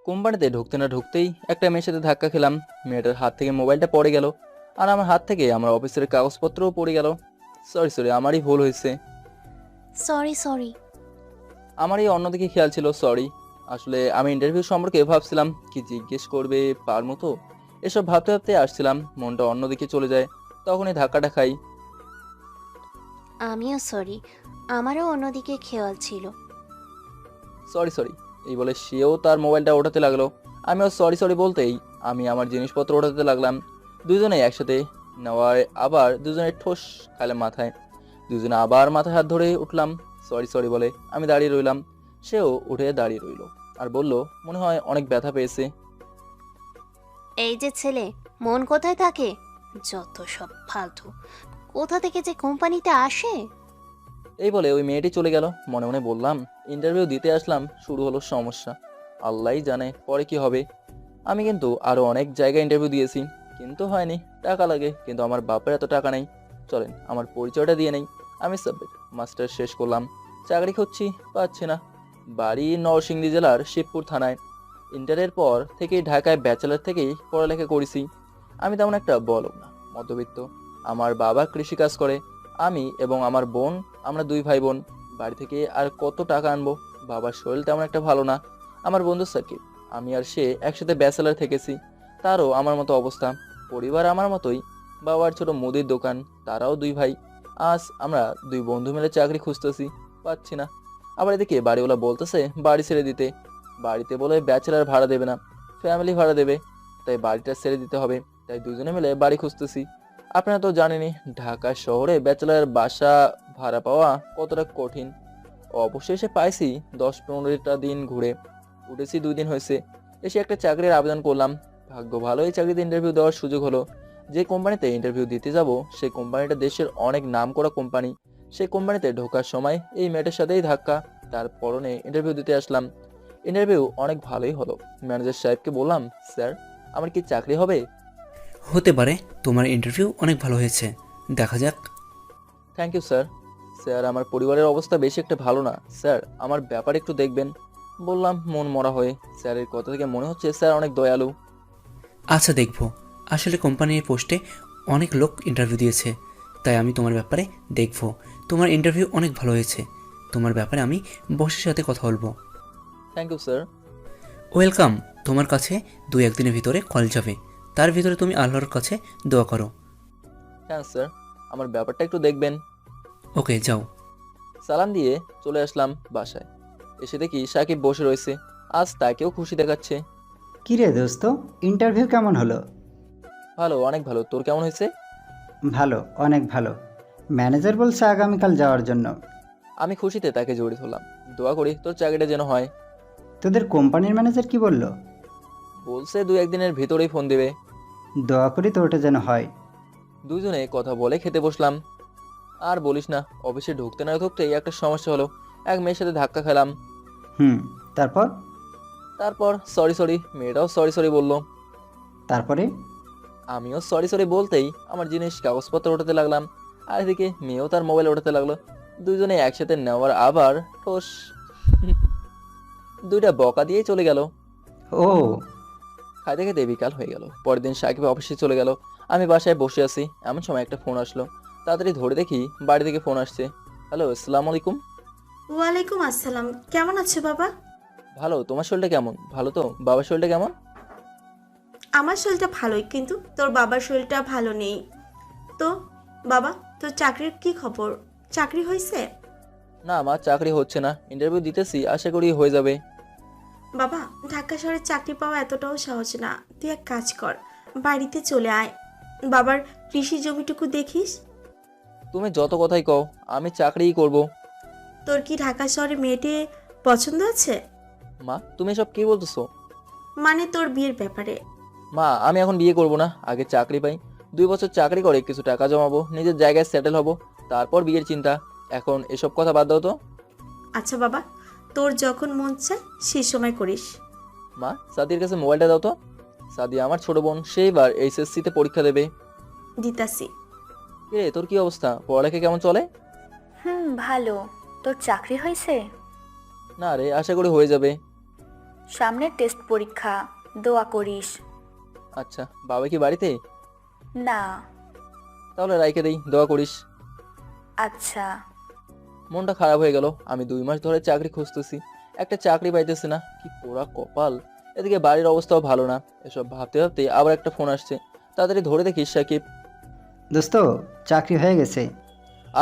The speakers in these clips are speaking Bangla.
কোম্পানিতে ঢুকতে না ঢুকতেই একটা মেয়ের সাথে ধাক্কা খেলাম। মেয়েটার হাত থেকে মোবাইলটা পড়ে গেল, আর আমার হাত থেকে আমার অফিসের কাগজপত্রও পড়ে গেল। সরি সরি, আমারই ভুল হয়েছে। Sorry sorry. আমারই অন্যদিকে খেয়াল ছিল, সরি। আসলে আমি ইন্টারভিউ সম্পর্কে ভাবছিলাম কি জিজ্ঞেস করবে, পার মতো এসব ভাবতে ভাবতে আসছিলাম, মনটা অন্যদিকে চলে যায়। তখনই ধাক্কাটা খাই। আমিও সরি, আমারও অন্যদিকে খেয়াল ছিল। সরি সরি, এই বলে সেও তার মোবাইলটা ওঠাতে লাগলো। আমিও সরি সরি বলতেই আমি আমার জিনিসপত্র ওঠাতে লাগলাম। দুজনে একসাথে নেওয়ায় আবার দুজনে ঠোস খাইলাম মাথায়। দুজনে আবার মাথায় হাত ধরে উঠলাম। সরি সরি বলে আমি দাঁড়িয়ে রইলাম। সেও উঠে দাঁড়িয়ে রইল আর বলল, মনে হয় অনেক ব্যথা পেয়েছে। এই যে ছেলে, মন কোথায় থাকে? যত সব ফালতু, কোথা থেকে যে কোম্পানিতে আসে। এই বলে ওই মেয়েটি চলে গেল। মনে মনে বললাম, ইন্টারভিউ দিতে আসলাম, শুরু হলো সমস্যা। আল্লাহই জানে পরে কি হবে। আমি কিন্তু আরো অনেক জায়গায় ইন্টারভিউ দিয়েছি, কিন্তু হয়নি। টাকা লাগে, কিন্তু আমার বাপের এত টাকা নেই। চলেন আমার পরিচয়টা দিয়ে নেই। আমি সাব্বির, মাস্টার শেষ করলাম, চাকরি খুঁজছি, পাচ্ছি না। বাড়ি নরসিংদী জেলার শিবপুর থানায়। ইন্টারের পর থেকেই ঢাকায় ব্যাচেলার থেকেই পড়ালেখা করেছি। আমি তেমন একটা বড়লোক না, মধ্যবিত্ত। আমার বাবা কৃষিকাজ করে। আমি এবং আমার বোন, আমরা দুই ভাই বোন। বাড়ি থেকে আর কত টাকা আনবো? বাবার শরীর তেমন একটা ভালো না। আমার বন্ধু সাকিব, আমি আর সে একসাথে ব্যাচেলার থেকেছি। তারও আমার মতো অবস্থা, পরিবার আমার মতোই। বাবার ছোট মুদির দোকান, তারাও দুই ভাই। আজ আমরা দুই বন্ধু মিলে চাকরি খুঁজতেছি, পাচ্ছি না। আবার এদিকে বাড়িওয়ালা বলতেছে বাড়ি ছেড়ে দিতে। বাড়িতে বলে ব্যাচেলার ভাড়া দেবে না, ফ্যামিলি ভাড়া দেবে। তাই বাড়িটা ছেড়ে দিতে হবে। তাই দুজনে মিলে বাড়ি খুঁজতেছি। আপনারা তো জানেনই, ঢাকা শহরে ব্যাচেলার বাসা ভাড়া পাওয়া কতটা কঠিন। অবশেষে পাইছি। 10-15টা দিন ঘুরে উঠেছি, 2 দিন হয়েছে। এসে একটা চাকরির আবেদন করলাম। ভাগ্য ভালো, এই চাকরিতে ইন্টারভিউ দেওয়ার সুযোগ হলো। যে কোম্পানিতে ইন্টারভিউ দিতে যাব, সেই কোম্পানিটা দেশের অনেক নামকরা কোম্পানি। সেই কোম্পানিতে ঢোকার সময় এই মেয়েটার সাথেই ধাক্কা। তার পরনে ইন্টারভিউ দিতে আসলাম। ইন্টারভিউ অনেক ভালোই হলো। ম্যানেজার সাহেবকে বললাম, স্যার আমার কি চাকরি হবে? হতে পারে। তোমার ইন্টারভিউ অনেক ভালো হয়েছে, দেখা যাক। Thank you sir. স্যার আমার পরিবারের অবস্থা বেশি একটা ভালো না, স্যার আমার ব্যাপারে একটু দেখবেন। বললাম মন মরা হয়ে। স্যারের কথা থেকে মনে হচ্ছে স্যার অনেক দয়ালু। আচ্ছা, দেখব। আসলে কোম্পানির পোস্টে অনেক লোক ইন্টারভিউ দিয়েছে, তাই আমি তোমার ব্যাপারে দেখব। তোমার ইন্টারভিউ অনেক ভালো হয়েছে, তোমার ব্যাপারে আমি বসের সাথে কথা বলবো। Thank you sir. ওয়েলকাম। তোমার কাছে 2-1 দিনের ভিতরে কল যাবে, তার ভিতরে তুমি আল্লাহর কাছে দোয়া করো। হ্যাঁ স্যার, আমার ব্যাপারটা একটু দেখবেন। ওকে, যাও। সালাম দিয়ে চলে আসলাম বাসায়। এসে দেখি সাকিব বসে রয়েছে। আজ তাকেও খুশি দেখাচ্ছে। কিরে দোস্ত, ইন্টারভিউ কেমন হলো? ভালো, অনেক ভালো। তোর কেমন হয়েছে? ভালো, অনেক ভালো। ম্যানেজার বলছে আগামীকাল যাওয়ার জন্য। আমি খুশিতে তাকে জড়িয়ে ধরলাম। দোয়া করি তোর চাকরিটা যেন হয়। তোদের কোম্পানির ম্যানেজার কি বলল? বলছে 2-1 দিনের ভিতরেই ফোন দেবে। দোয়া করি তোরটা যেন হয়। দুজনে কথা বলে খেতে বসলাম। আর বলিস না, অফিসে ঢুকতে না ঢুকতেই একটা সমস্যা হলো। এক মেয়ের সাথে ধাক্কা খেলাম। হুম, তারপর? তারপর সরি সরি, মেয়েটাও সরি সরি বলল। তারপরে? আমিও সরি সরি বলতেই আমার জিনিস কাগজপত্র ওঠাতে লাগলাম। আর এদিকে মেয়েও তার মোবাইল ওঠাতে লাগলো। দুজনে একসাথে নেওয়ার আবার ঠোস। দুইটা বকা দিয়েই চলে গেল। ও। খাইতে খেতে বিকাল হয়ে গেল। পরের দিন সাকিব অফিসে চলে গেল। আমি বাসায় বসে আছি, এমন সময় একটা ফোন আসলো। তাড়াতাড়ি ধরে দেখি বাড়ি থেকে ফোন আসছে। হ্যালো, আসসালামু আলাইকুম। ওয়ালাইকুম আসসালাম। কেমন আছো বাবা? ভালো, তোমার শরীরটা কেমন? ভালো তো? বাবার শরীরটা কেমন? আমার শরীরটা ভালোই, কিন্তু তোর বাবার শরীরটা ভালো নেই। তো বাবা, তোর চাকরির কি খবর? চাকরি হয়েছে? না মা, চাকরি হচ্ছে না। ইন্টারভিউ দিতেছি, আশা করি হয়ে যাবে। বাবা, ঢাকা শহরে চাকরি পাওয়া এতটাও সহজ না। তুই এক কাজ কর, বাড়িতে চলে আয়। বাবার কৃষি জমিটুকু দেখিস। তুমি যত কথাই কও, আমি চাকরিই করব। তোর কি ঢাকা শহরে মেয়েটে পছন্দ আছে? মা তুমি এসব কি বলতেছো? মানে তোর বিয়ের ব্যাপারে। মা আমি এখন বিয়ে করব না, আগে চাকরি পাই। 2 বছর চাকরি করে কিছু টাকা জমাবো, নিজের জায়গায় সেটেল হব, তারপর বিয়ের চিন্তা। এখন এসব কথা বাদ দাও তো। আচ্ছা বাবা, তোর যখন মন চায় সেই সময় করিস। মা সাদির কাছে মোবাইলটা দাও তো। সাদি আমার ছোট বোন, সেইবার এইচএসসি তে পরীক্ষা দেবে। দিতাসি। রে তোর কি অবস্থা, পড়ালেখা কেমন চলে? ভালো। তোর চাকরি হয়েছে? না রে, আশা করি হয়ে যাবে। সামনে টেস্ট পরীক্ষা, দোয়া করিস। আচ্ছা, বাবা কি বাড়িতে? না। তাহলে রাইখে দেই, দোয়া করিস। আচ্ছা। মনটা খারাপ হয়ে গেল। আমি 2 মাস ধরে চাকরি খুঁজতেছি, একটা চাকরি পাইতেছি না, কি পোড়া কপাল। এদিকে বাড়ির অবস্থাও ভালো না। এসব ভাবতে ভাবতে আবার একটা ফোন আসছে, তাড়াতাড়ি ধরে দেখি সাকিব। দোস্ত, চাকরি হয়ে গেছে।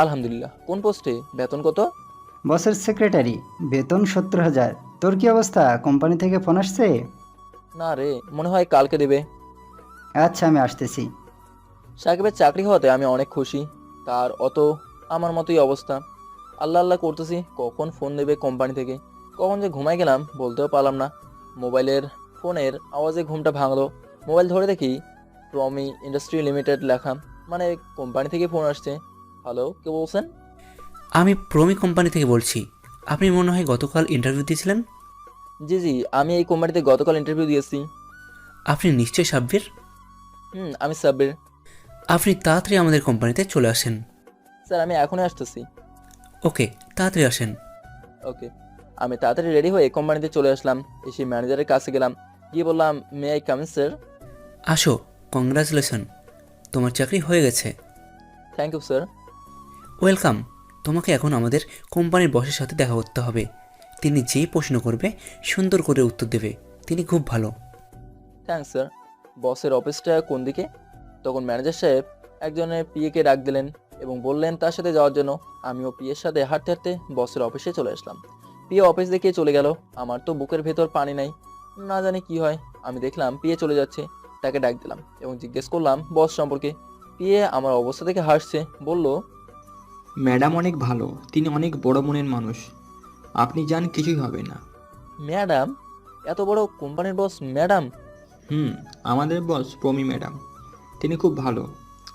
আলহামদুলিল্লাহ। কোন পোস্টে? বেতন কত? বসের সেক্রেটারি, বেতন 70,000। তোর কি অবস্থা, কোম্পানি থেকে ফোন আসছে? না রে, মনে হয় কালকে দেবে। আচ্ছা, আমি আসতেছি। সাকিবের চাকরি হওয়াতে আমি অনেক খুশি। তার আমার মতোই অবস্থা। আল্লাহ আল্লাহ করতেছি কখন ফোন দেবে কোম্পানি থেকে। কখন যে ঘুমাই গেলাম বলতেও পারলাম না। ফোনের আওয়াজে ঘুমটা ভাঙলো। মোবাইল ধরে দেখি প্রমি ইন্ডাস্ট্রি লিমিটেড লেখা, মানে কোম্পানি থেকে ফোন আসছে। হ্যালো, কে বলছেন? আমি প্রমি কোম্পানি থেকে বলছি। আপনি মনে হয় গতকাল ইন্টারভিউ দিয়েছিলেন। জি জি, আমি এই কোম্পানিতে গতকাল ইন্টারভিউ দিয়েছি। আপনি নিশ্চয়ই সাব্বির। আমি সাব্বির। আপনি তাড়াতাড়ি আমাদের কোম্পানিতে চলে আসেন। স্যার, আমি এখনই আসতেছি। ওকে, তাড়াতাড়ি আসেন। ওকে। আমি তাড়াতাড়ি রেডি হয়ে কোম্পানিতে চলে আসলাম। এসে ম্যানেজারের কাছে গেলাম, গিয়ে বললাম, may I come in sir? আসো, কংগ্রাচুলেশন, তোমার চাকরি হয়ে গেছে। Thank you sir. ওয়েলকাম। তোমাকে এখন আমাদের কোম্পানির বসের সাথে দেখা করতে হবে। তিনি যেই প্রশ্ন করবে সুন্দর করে উত্তর দেবে। তিনি খুব ভালো। Thanks sir. বসের অফিসটা কোন দিকে? তখন ম্যানেজার সাহেব একজনের পিএকে ডাক দিলেন এবং বললেন তার সাথে যাওয়ার জন্য। আমিও পিএর সাথে হাঁটতে হাঁটতে বসের অফিসে চলে আসলাম। পিএ অফিস দেখিয়ে চলে গেল। আমার তো বুকের ভেতর পানি নাই, না জানি কি হয়। আমি দেখলাম পিএ চলে যাচ্ছে, তাকে ডাক দিলাম এবং জিজ্ঞেস করলাম বস সম্পর্কে। পিএ আমার অবস্থা দেখে হাসছে, বলল, ম্যাডাম অনেক ভালো, তিনি অনেক বড় মনের মানুষ, আপনি যান, কিছুই হবে না। ম্যাডাম? এত বড় কোম্পানির বস ম্যাডাম? আমাদের বস প্রমি ম্যাডাম, তিনি খুব ভালো,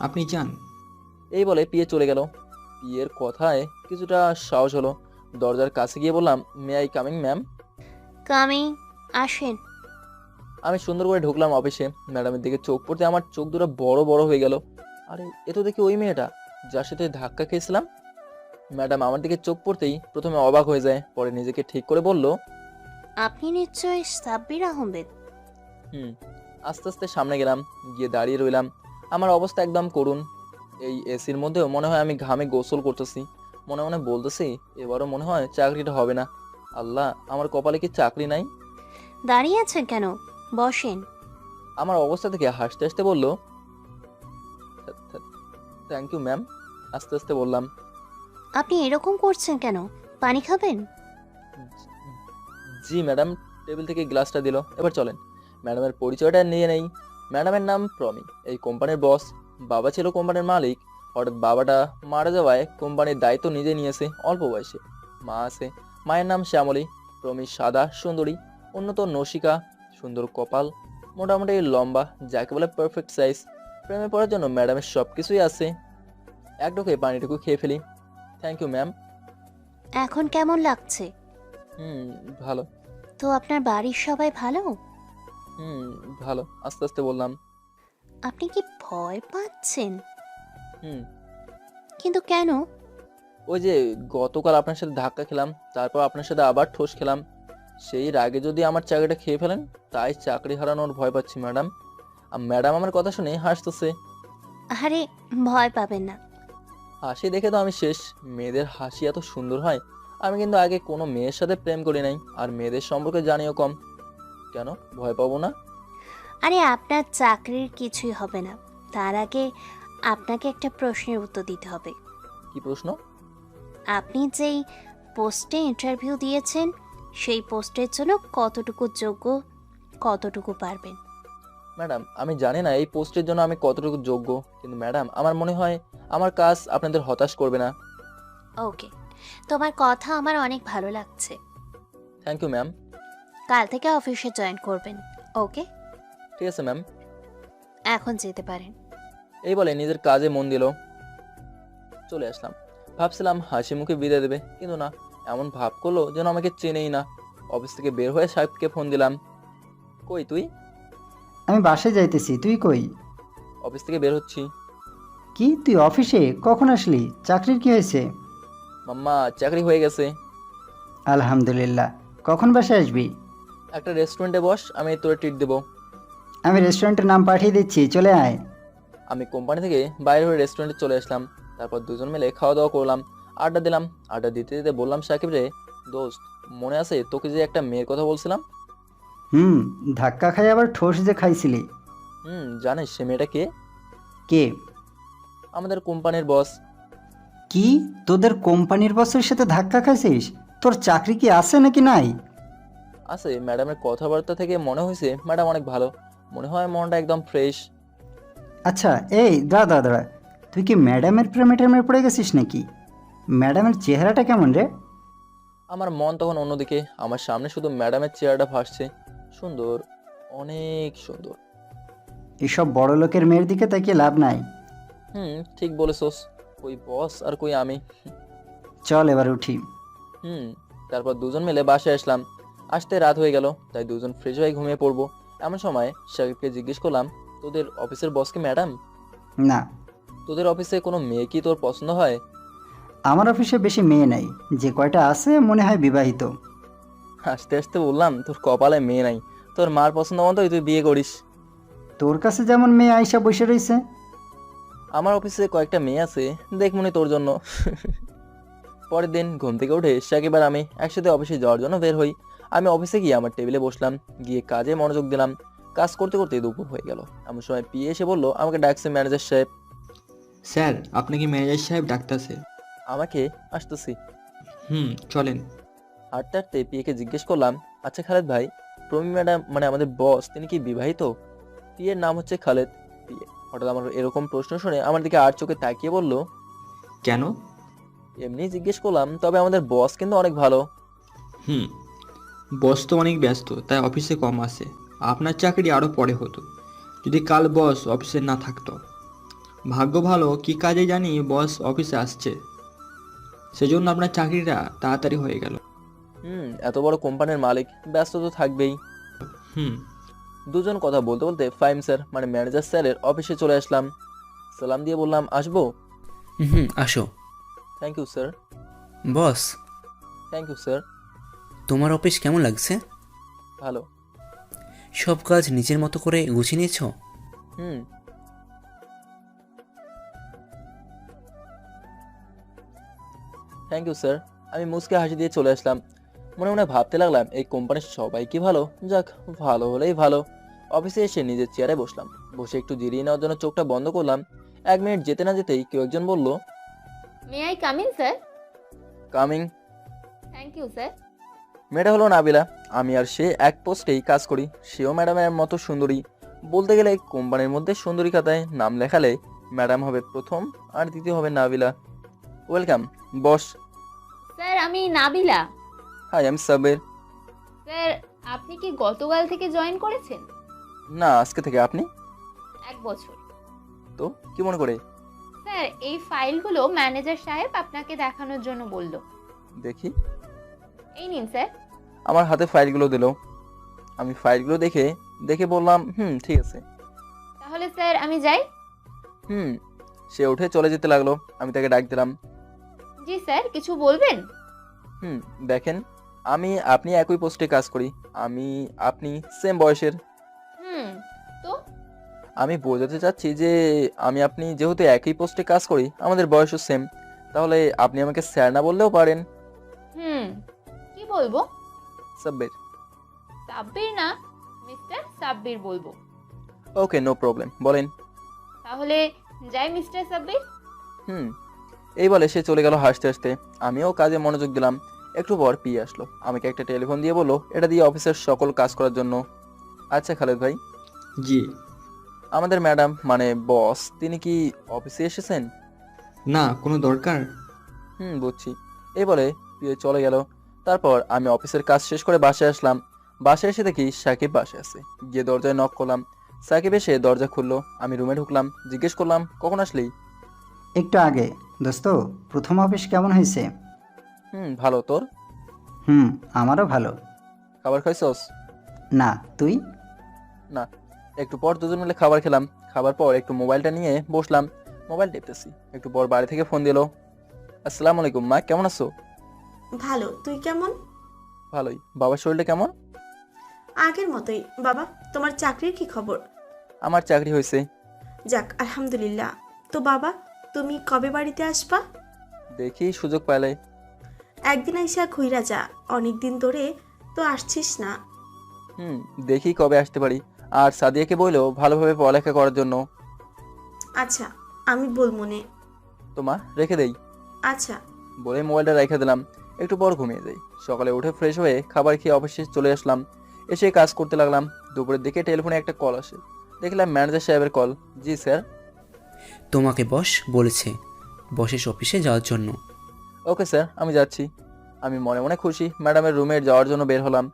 আপনি যান। এই বলে পিএ চলে গেল। পিএর কথায় কিছুটা সাহস হলো। দরজার কাছে গিয়ে বললাম, may I coming ma'am? Coming, আসেন। আমি সুন্দর করে ঢুকলাম অফিসে। ম্যাডামের দিকে চোখ পড়তে আমার চোখ দুটো বড় বড় হয়ে গেল। আরে, এ তো দেখি ওই মেয়েটা যার সাথে ধাক্কা খেয়েছিলাম। ম্যাডাম আমার দিকে চোখ পড়তেই প্রথমে অবাক হয়ে যায়, পরে নিজেকে ঠিক করে বলল, আপনি নিশ্চয়ই সাব্বির আহমেদ। হুম। আস্তে আস্তে সামনে গেলাম, গিয়ে দাঁড়িয়ে রইলাম। আমার অবস্থা একদম করুণ। এই এসির মধ্যেও মনে হয় আমি ঘামে গোসল করতেছি। মনে মনে বলতেছি, এবারও মনে হয় চাকরিটা হবে না। আল্লাহ, আমার কপালে কি চাকরি নাই? দাঁড়িয়ে আছেন কেন? বসেন। আমার অবস্থা থেকে হাসতে হাসতে বলল, থ্যাংক ইউ ম্যাম। আস্তে আস্তে বললাম, আপনি এরকম করছেন কেন? পানি খাবেন? জি ম্যাডাম। টেবিল থেকে গ্লাসটা দিল। এবার চলেন ম্যাডামের পরিচয়টা নিয়ে নেই। ম্যাডামের নাম প্রমি, এই কোম্পানির বস। বাবা ছিল কোম্পানির মালিক, হঠাৎ বাবাটা মারা যাওয়ায় কোম্পানির দায়িত্ব নিজে নিয়েছে অল্প বয়সে। মা আছে, মায়ের নাম শ্যামলী। প্রমি সাদা সুন্দরী, উন্নত নসিকা, সুন্দর কপাল, মোটামুটি লম্বা, যাকে বলে পারফেক্ট সাইজ। প্রেমে পড়ার জন্য ম্যাডামের সব কিছুই আছে। এক ঢোকে পানিটুকু খেয়ে ফেলি। Thank you ma'am. এখন কেমন লাগছে? ভালো। তো আপনার বাড়ির সবাই ভালো? হুম, ভালো। আস্তে আস্তে বললাম, আপনি কি ভয় পাচ্ছেন? হুম। কিন্তু কেন? ওই যে গতকাল আপনার সাথে ধাক্কা খেলাম, তারপর আপনার সাথে আবার ঠোস খেলাম। সেই রাগে যদি আমার চাকরিটা খেয়ে ফেলেন, তাই চাকরি হারানোর ভয় পাচ্ছি ম্যাডাম। ম্যাডাম আমার কথা শুনে হাসতেছে। আরে, ভয় পাবেন না। হাসি দেখে তো আমি শেষ। মেয়েদের হাসি এত সুন্দর হয়। আমি কিন্তু আগে কোনো মেয়ের সাথে প্রেম করি নাই, আর মেয়েদের সম্পর্কে জানিও কম। কেন ভয় পাবো না? আরে, আপনার চাকরির কিছুই হবে না। তার আগে আপনাকে একটা প্রশ্নের উত্তর দিতে হবে। কি প্রশ্ন? আপনি যেই পোস্টে ইন্টারভিউ দিয়েছেন, সেই পোস্টের জন্য কতটুকু যোগ্য, কতটুকু পারবেন? ম্যাডাম, আমি জানি না এই পোস্টের জন্য আমি কতটুকু যোগ্য, কিন্তু ম্যাডাম আমার মনে হয় আমার কাজ আপনাদের হতাশ করবে না। ওকে, তোমার কথা আমার অনেক ভালো লাগছে। Thank you ma'am. কাল থেকে অফিসে জয়েন করবেন। ওকে, ঠিক আছে ম্যাম। এখন যেতে পারেন। এই বলে নিজের কাজে মন দিল। চলে আসলাম। ভাবছিলাম হাসি মুখে বিদায় দেবে, কিন্তু না, এমন ভাব করলো যেন আমাকে চেনেই না। অফিস থেকে বের হয়ে সাহেবকে ফোন দিলাম, কই তুই? আমি বাসায় যাইতেছি, তুই কই? অফিস থেকে বের হচ্ছি। কি, তুই অফিসে কখন আসলি? চাকরির কি হয়েছে? মাম্মা, চাকরি হয়ে গেছে। আলহামদুলিল্লাহ। কখন বাসায় আসবি? একটা রেস্টুরেন্টে বস, আমি তোরে ট্রিট দেবো। আমি রেস্টুরেন্টের নাম পাঠিয়ে দিচ্ছি, চলে আয়। আমি কোম্পানি থেকে বাইরে হয়ে রেস্টুরেন্টে চলে আসলাম। তারপর দুজন মিলে খাওয়া দাওয়া করলাম, আড্ডা দিলাম। আড্ডা দিতে দিতে বললাম সাকিব রে, দোস্ত মনে আছে তোকে যে একটা মেয়ের কথা বলছিলাম? হুম, ধাক্কা খাই আবার ঠোস যে খাইছিলি। জানিস সে মেয়েটা কে? কে? আমাদের কোম্পানির বস। কি, তোদের কোম্পানির বসের সাথে ধাক্কা খাইছিস? তোর চাকরি কি আছে নাকি নাই? আছে, ম্যাডামের কথাবার্তা থেকে মনে হয়েছে ম্যাডাম অনেক ভালো। মনে হয় মনটা একদম ফ্রেশ। আচ্ছা, এই দাদা দাদা, তুই কি ম্যাডামের প্রেমে টেমে পড়ে গেছিস নাকি? ম্যাডামের চেহারাটা কেমন রে? আমার মন তখন অন্যদিকে, আমার সামনে শুধু ম্যাডামের চেহারাটা ভাসছে। সুন্দর, অনেক সুন্দর। এসব বড় লোকের মেয়ের দিকে তাকিয়ে লাভ নাই। ঠিক বলেছোস। কই বস আর কই আমি। চল এবার উঠি। তারপর দুজন মিলে বাসায় আসলাম। আসতে রাত হয়ে গেল, তাই দুজন ফ্রেশ হয়ে ঘুমিয়ে পড়বো। এমন সময় সাকিবকে জিজ্ঞেস করলাম, তোদের অফিসের বস কি ম্যাডাম? না, তোদের অফিসে কোনো মেয়ে কি তোর পছন্দ হয়? আমার অফিসে বেশি মেয়ে নাই, যে কয়টা আছে মনে হয় বিবাহিত। হাসতে হাসতে বললাম, তোর কপালে মেয়ে নাই, তোর মার পছন্দ মতোই তুই বিয়ে করিস। তোর কাছে যেমন মেয়ে আইসা বসে রইছে। আমার অফিসে কয়েকটা মেয়ে আছে, দেখমনি তোর জন্য। পরের দিন ঘুম থেকে উঠে সাকিব আর আমি একসাথে অফিসে যাওয়ার জন্য বের হই। আমি অফিসে গিয়ে আমার টেবিলে বসলাম, গিয়ে কাজে মনোযোগ দিলাম। কাজ করতে করতে দুপুর হয়ে গেল। এমন সময় পিএ এসে বললো, আমাকে ডাকছে ম্যানেজার সাহেব। স্যার আপনাকে ম্যানেজার সাহেব ডাকতেছে। আমাকে? আসতেছি। চলেন। হাঁটতে হাঁটতে পিএকে জিজ্ঞেস করলাম, আচ্ছা খালেদ ভাই, প্রমি ম্যাডাম মানে আমাদের বস, তিনি কি বিবাহিত? পিএর নাম হচ্ছে খালেদ। পিএ হঠাৎ আমার এরকম প্রশ্ন শুনে আমার দিকে আর চোখে তাকিয়ে বলল, কেন? এমনি জিজ্ঞেস করলাম, তবে আমাদের বস কিন্তু অনেক ভালো। হুম বস তো অনেক ব্যস্ত, তাই অফিসে কম আসে। আপনার চাকরি আরও পরে হতো যদি কাল বস অফিসে না থাকতো। ভাগ্য ভালো কি কাজে জানি বস অফিসে আসছে, সেজন্য আপনার চাকরিটা তাড়াতাড়ি হয়ে গেল। এত বড় কোম্পানির মালিক, ব্যস্ত তো থাকবেই। হুম দুজন কথা বলতে বলতে ফাইম স্যার মানে ম্যানেজার স্যারের অফিসে চলে আসলাম। সালাম দিয়ে বললাম, আসবো? আসো। Thank you sir. Boss, thank you sir. তোমার অফিস কেমন লাগছে? ভালো। সব কাজ নিজের মতো করে গুছিয়ে নিয়েছো? হুম থ্যাংক ইউ স্যার। আমি মুচকে হাসি দিয়ে চলে আসলাম। মনে মনে ভাবতে লাগলাম, এই কোম্পানির সবাই কি ভালো, যাক ভালো হলেই ভালো। অফিসে এসে নিজের চেয়ারে বসলাম, বসে একটু জিরিয়ে নেওয়ার জন্য চোখটা বন্ধ করলাম। 1 মিনিট যেতে না যেতেই কেউ একজন বলল, may I come in sir? Coming. Thank you sir. মেয়েটা হলো নাবিলা। আমি আর সে এক পোস্টেই কাজ করি। সেও ম্যাডামের মতো সুন্দরী। বলতে গেলে কোম্পানির মধ্যে সুন্দরী খাতায় নাম লেখালে ম্যাডাম হবে প্রথম আর দ্বিতীয় হবে নাবিলা। Welcome boss. স্যার আমি নাবিলা। হাই, আমি সাবের। স্যার আপনি কি গতকাল থেকে জয়েন করেছেন? না, আজকে থেকে। আপনি? 1 বছর। তো কি মনে করে? স্যার এই ফাইলগুলো ম্যানেজার সাহেব আপনাকে দেখানোর জন্য বলল। দেখি। এই নিন স্যার। আমার হাতে ফাইলগুলো দিল। আমি ফাইলগুলো দেখে দেখে বললাম, ঠিক আছে। তাহলে স্যার আমি যাই? সে উঠে চলে যেতে লাগলো। আমি তাকে ডাক দিলাম। জি স্যার, কিছু বলবেন? দেখেন, আপনি একই পোস্টে কাজ করি। আপনি সেম বয়সের। তো আমি বোঝাতে চাচ্ছি যে আপনি যেহেতু একই পোস্টে কাজ করি, আমাদের বয়সও সেম, তাহলে আপনি আমাকে স্যার না বললেও পারেন। কি বলবো? সাব্বির। সাব্বির না, মিস্টার সাব্বির বলবো। ওকে, নো প্রবলেম, বলেন। তাহলে যাই মিস্টার সাব্বির। এই বলে সে চলে গেল হাসতে হাসতে। আমিও কাজে মনোযোগ দিলাম। একটু পর পিয়ে আসলো, আমাকে একটা টেলিফোন দিয়ে বললো, এটা দিয়ে অফিসের সকল কাজ করার জন্য। আচ্ছা খালেদ ভাই, জি। আমাদের ম্যাডাম মানে বস, তিনি কি অফিসে এসেছেন? না, কোনো দরকার? বুঝছি। এই বলে পিয়ে চলে গেল। তারপর আমি অফিসের কাজ শেষ করে বাসায় আসলাম। বাসায় এসে দেখি সাকিব বাসায় আছে। গিয়ে দরজায় নক করলাম। সাকিব এসে দরজা খুললো। আমি রুমে ঢুকলাম, জিজ্ঞেস করলাম, কখন আসলি? একটু আগে। দোস্ত, প্রথম অফিস কেমন হয়েছে? ভালো। তোর? আমারও ভালো। খাবার খাইছস? না, তুই? না। একটু পর দুজন মিলে খাবার খেলাম। খাবার পর একটু মোবাইলটা নিয়ে বসলাম, মোবাইল টিপতেছি। একটু পর বাড়ি থেকে ফোন দিল। আসসালামু আলাইকুম মা, কেমন আছো? ভালো, তুই কেমন? ভালোই। বাবার শরীরটা কেমন? আগের মতোই। বাবা, তোমার চাকরির কি খবর? আমার চাকরি হয়েছে। যাক, আলহামদুলিল্লাহ। তো বাবা, তুমি কবে বাড়িতে আসবা? দেখি সুযোগ পাইলে। একদিন আইসা ঘুইরা যা, অনেক দিন ধরে তো আসছিস না। দেখি কবে আসতে পারি। আর সাদিয়াকে বললো ভালোভাবে পড়ালেখা করার জন্য। আচ্ছা, আমি বলমনে। মা রেখে দেই। আচ্ছা। বলে মোবাইলটা রেখে দিলাম। একটু পর ঘুমিয়ে যাই। সকালে উঠে ফ্রেশ হয়ে খাবার খেয়ে অফিসে চলে আসলাম। এসে কাজ করতে লাগলাম। দুপুরের দিকে টেলিফোনে একটা কল আসে। দেখলাম ম্যানেজার সাহেবের কল। জি স্যার। তোমাকে বস বলেছে বসের অফিসে যাওয়ার জন্য। ওকে স্যার, আমি যাচ্ছি। আমি মনে মনে খুশি ম্যাডামের রুমে যাওয়ার জন্য বের হলাম।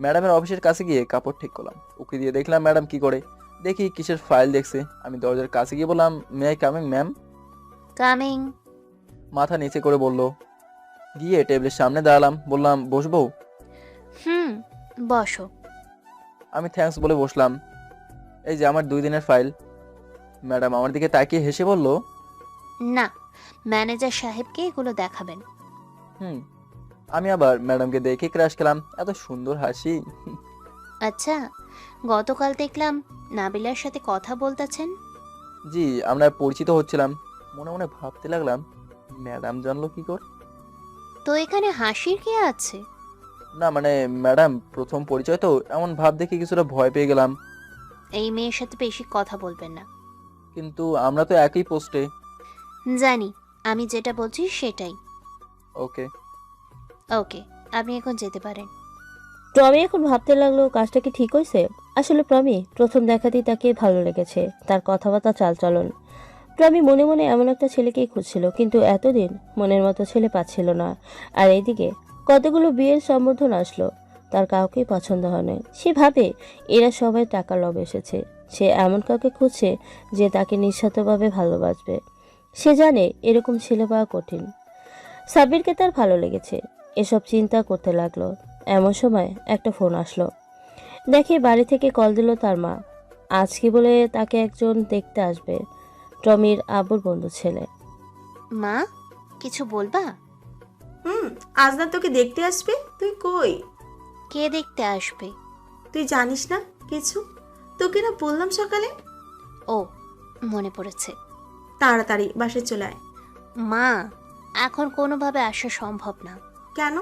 ম্যাডামের অফিসের কাছে গিয়ে কাপড় ঠিক করলাম। উকি দিয়ে দেখলাম ম্যাডাম কি করে। দেখি কিসের ফাইল দেখছে। আমি দরজার কাছে গিয়ে বললাম, may I coming ma'am? Coming. মাথা নিচে করে বলল। গিয়ে টেবিলের সামনে দাঁড়ালাম। বললাম, বসবো? বসো। আমি থ্যাঙ্কস বলে বসলাম। এই যে আমার 2 দিনের ফাইল। ম্যাডাম আমার দিকে তাকিয়ে হেসে বলল, না, ম্যানেজার সাহেবকে এগুলো দেখাবেন। আমি আবার ম্যাডামকে দেখে ক্রাশ খেলাম। এত সুন্দর হাসি। আচ্ছা, গতকাল দেখলাম নাবিলার সাথে কথা বলতেছেন। জি, আমরা পরিচিত হচ্ছিলাম। মনে মনে ভাবতে লাগলাম, ম্যাডাম জানলো কি করে? তো এখানে হাসির কি আছে? না মানে ম্যাডাম প্রথম পরিচয় তো, এমন ভাব দেখে কিছুটা ভয় পেয়ে গেলাম। এই মেয়ের সাথে বেশি কথা বলবেন না। কিন্তু আমরা তো একই পোস্টে। জানি, আমি যেটা বলছি সেটাই। ওকে। ওকে, আপনি এখন যেতে পারেন। প্রমি এখন ভাবতে লাগলো কাজটা কি ঠিক হয়েছে। আসলে প্রমি প্রথম দেখাতেই তাকে ভালো লেগেছে, তার কথাবার্তা চালচলন। প্রমি মনে মনে এমন একটা ছেলেকেই খুঁজছিল, কিন্তু এতদিন মনের মতো ছেলে পাচ্ছিল না। আর এইদিকে কতগুলো বিয়ের সম্বোধন আসলো, তার কাউকেই পছন্দ হয়নি। সে ভাবে এরা সবাই টাকার লোভে এসেছে। সে এমন কাউকে খুঁজছে যে তাকে নিঃস্বার্থভাবে ভালোবাসবে। সে জানে এরকম ছেলে পাওয়া কঠিন। সাব্বিরকে তার ভালো লেগেছে, এসব চিন্তা করতে লাগলো। এমন সময় একটা ফোন আসলো। দেখে বাড়ি থেকে কল দিল তার মা। আজকে বলে তাকে একজন দেখতে আসবে, টমির আব্বুর বন্ধু ছেলে। মা, কিছু বলবা? আজ না তোকে দেখতে আসবে। তুই কই? কে দেখতে আসবে? তুই জানিস না কিছু? তোকে না বললাম সকালে। ও, মনে পড়েছে। তাড়াতাড়ি বাসায় চলে আয়। মা, এখন কোনোভাবে আসা সম্ভব না। কেন?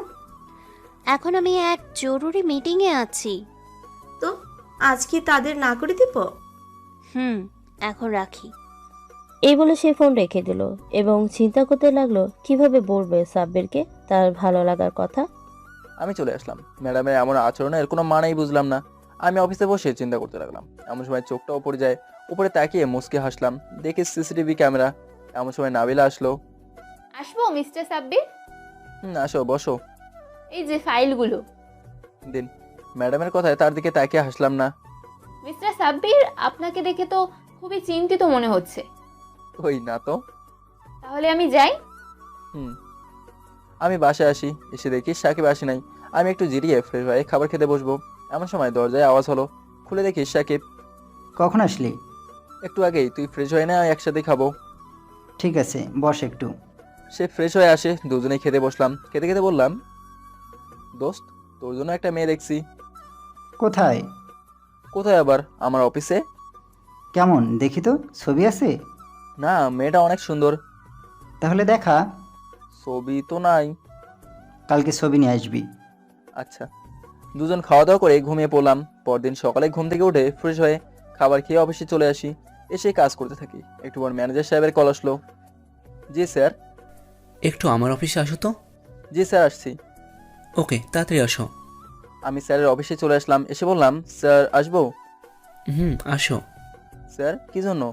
এখন আমি এক জরুরি মিটিংয়ে আছি। তো আজ কি তাদের না করে দিব? এখন রাখি। এই বলে সে ফোন রেখে দিল এবং চিন্তা করতে লাগলো কিভাবে বলবে সাব্বিরকে তার ভালো লাগার কথা। আমি চলে আসলাম। ম্যাডামের এমন আচরণের কোনো মানেই বুঝলাম না। আমি অফিসে বসে চিন্তা করতে লাগলাম। এমন সময় চোখটা উপরে যায়। উপরে তাকিয়ে মুচকে হাসলাম। দেখি সিসিটিভি ক্যামেরা। এমন সময় নাবিলা আসলো। আসবো মিস্টার সাব্বির? আসো বসো। এই যে ফাইলগুলো। দিন। ম্যাডামের কথায় তার দিকে তাকিয়ে হাসলাম না। মিস্টার সাব্বির, আপনাকে দেখে তো খুবই চিন্তিত মনে হচ্ছে। ওই না তো। তাহলে আমি যাই? আমি বাসায় আসি। এসে দেখি সাকিব আসি নাই। আমি একটু জিরিয়ে ফ্রেশ হয়ে খাবার খেতে বসবো। এমন সময় দরজায় আওয়াজ হলো। খুলে দেখি সাকিব। কখন আসলি? একটু আগেই। তুই ফ্রেশ হয়ে না, একসাথে খাবো। ঠিক আছে, বস একটু। সে ফ্রেশ হয়ে আসে। দুজনেই খেতে বসলাম। খেতে খেতে বললাম, দোস্ত, তোর জন্য একটা মেয়ে দেখছি। কোথায়? কোথায় আবার? আমার অফিসে। কেমন দেখি তো, ছবি আছে? না, মেয়েটা অনেক সুন্দর। তাহলে দেখা। ছবি তো নাই। কালকে ছবি নিয়ে আসবি। আচ্ছা। দুজন খাওয়া দাওয়া করে ঘুমিয়ে পড়লাম। পরদিন সকালে ঘুম থেকে উঠে ফ্রেশ হয়ে খাবার খেয়ে অফিসে চলে আসি। এসে কাজ করতে থাকি। একটু পর ম্যানেজার সাহেবের কল আসলো। জি স্যার। একটু আমার অফিসে আসো তো। জি স্যার, আসছি। ওকে, তাড়াতাড়ি আসো। আমি স্যারের অফিসে চলে আসলাম। এসে বললাম, স্যার আসবো? আসো। স্যার, কি জন্য?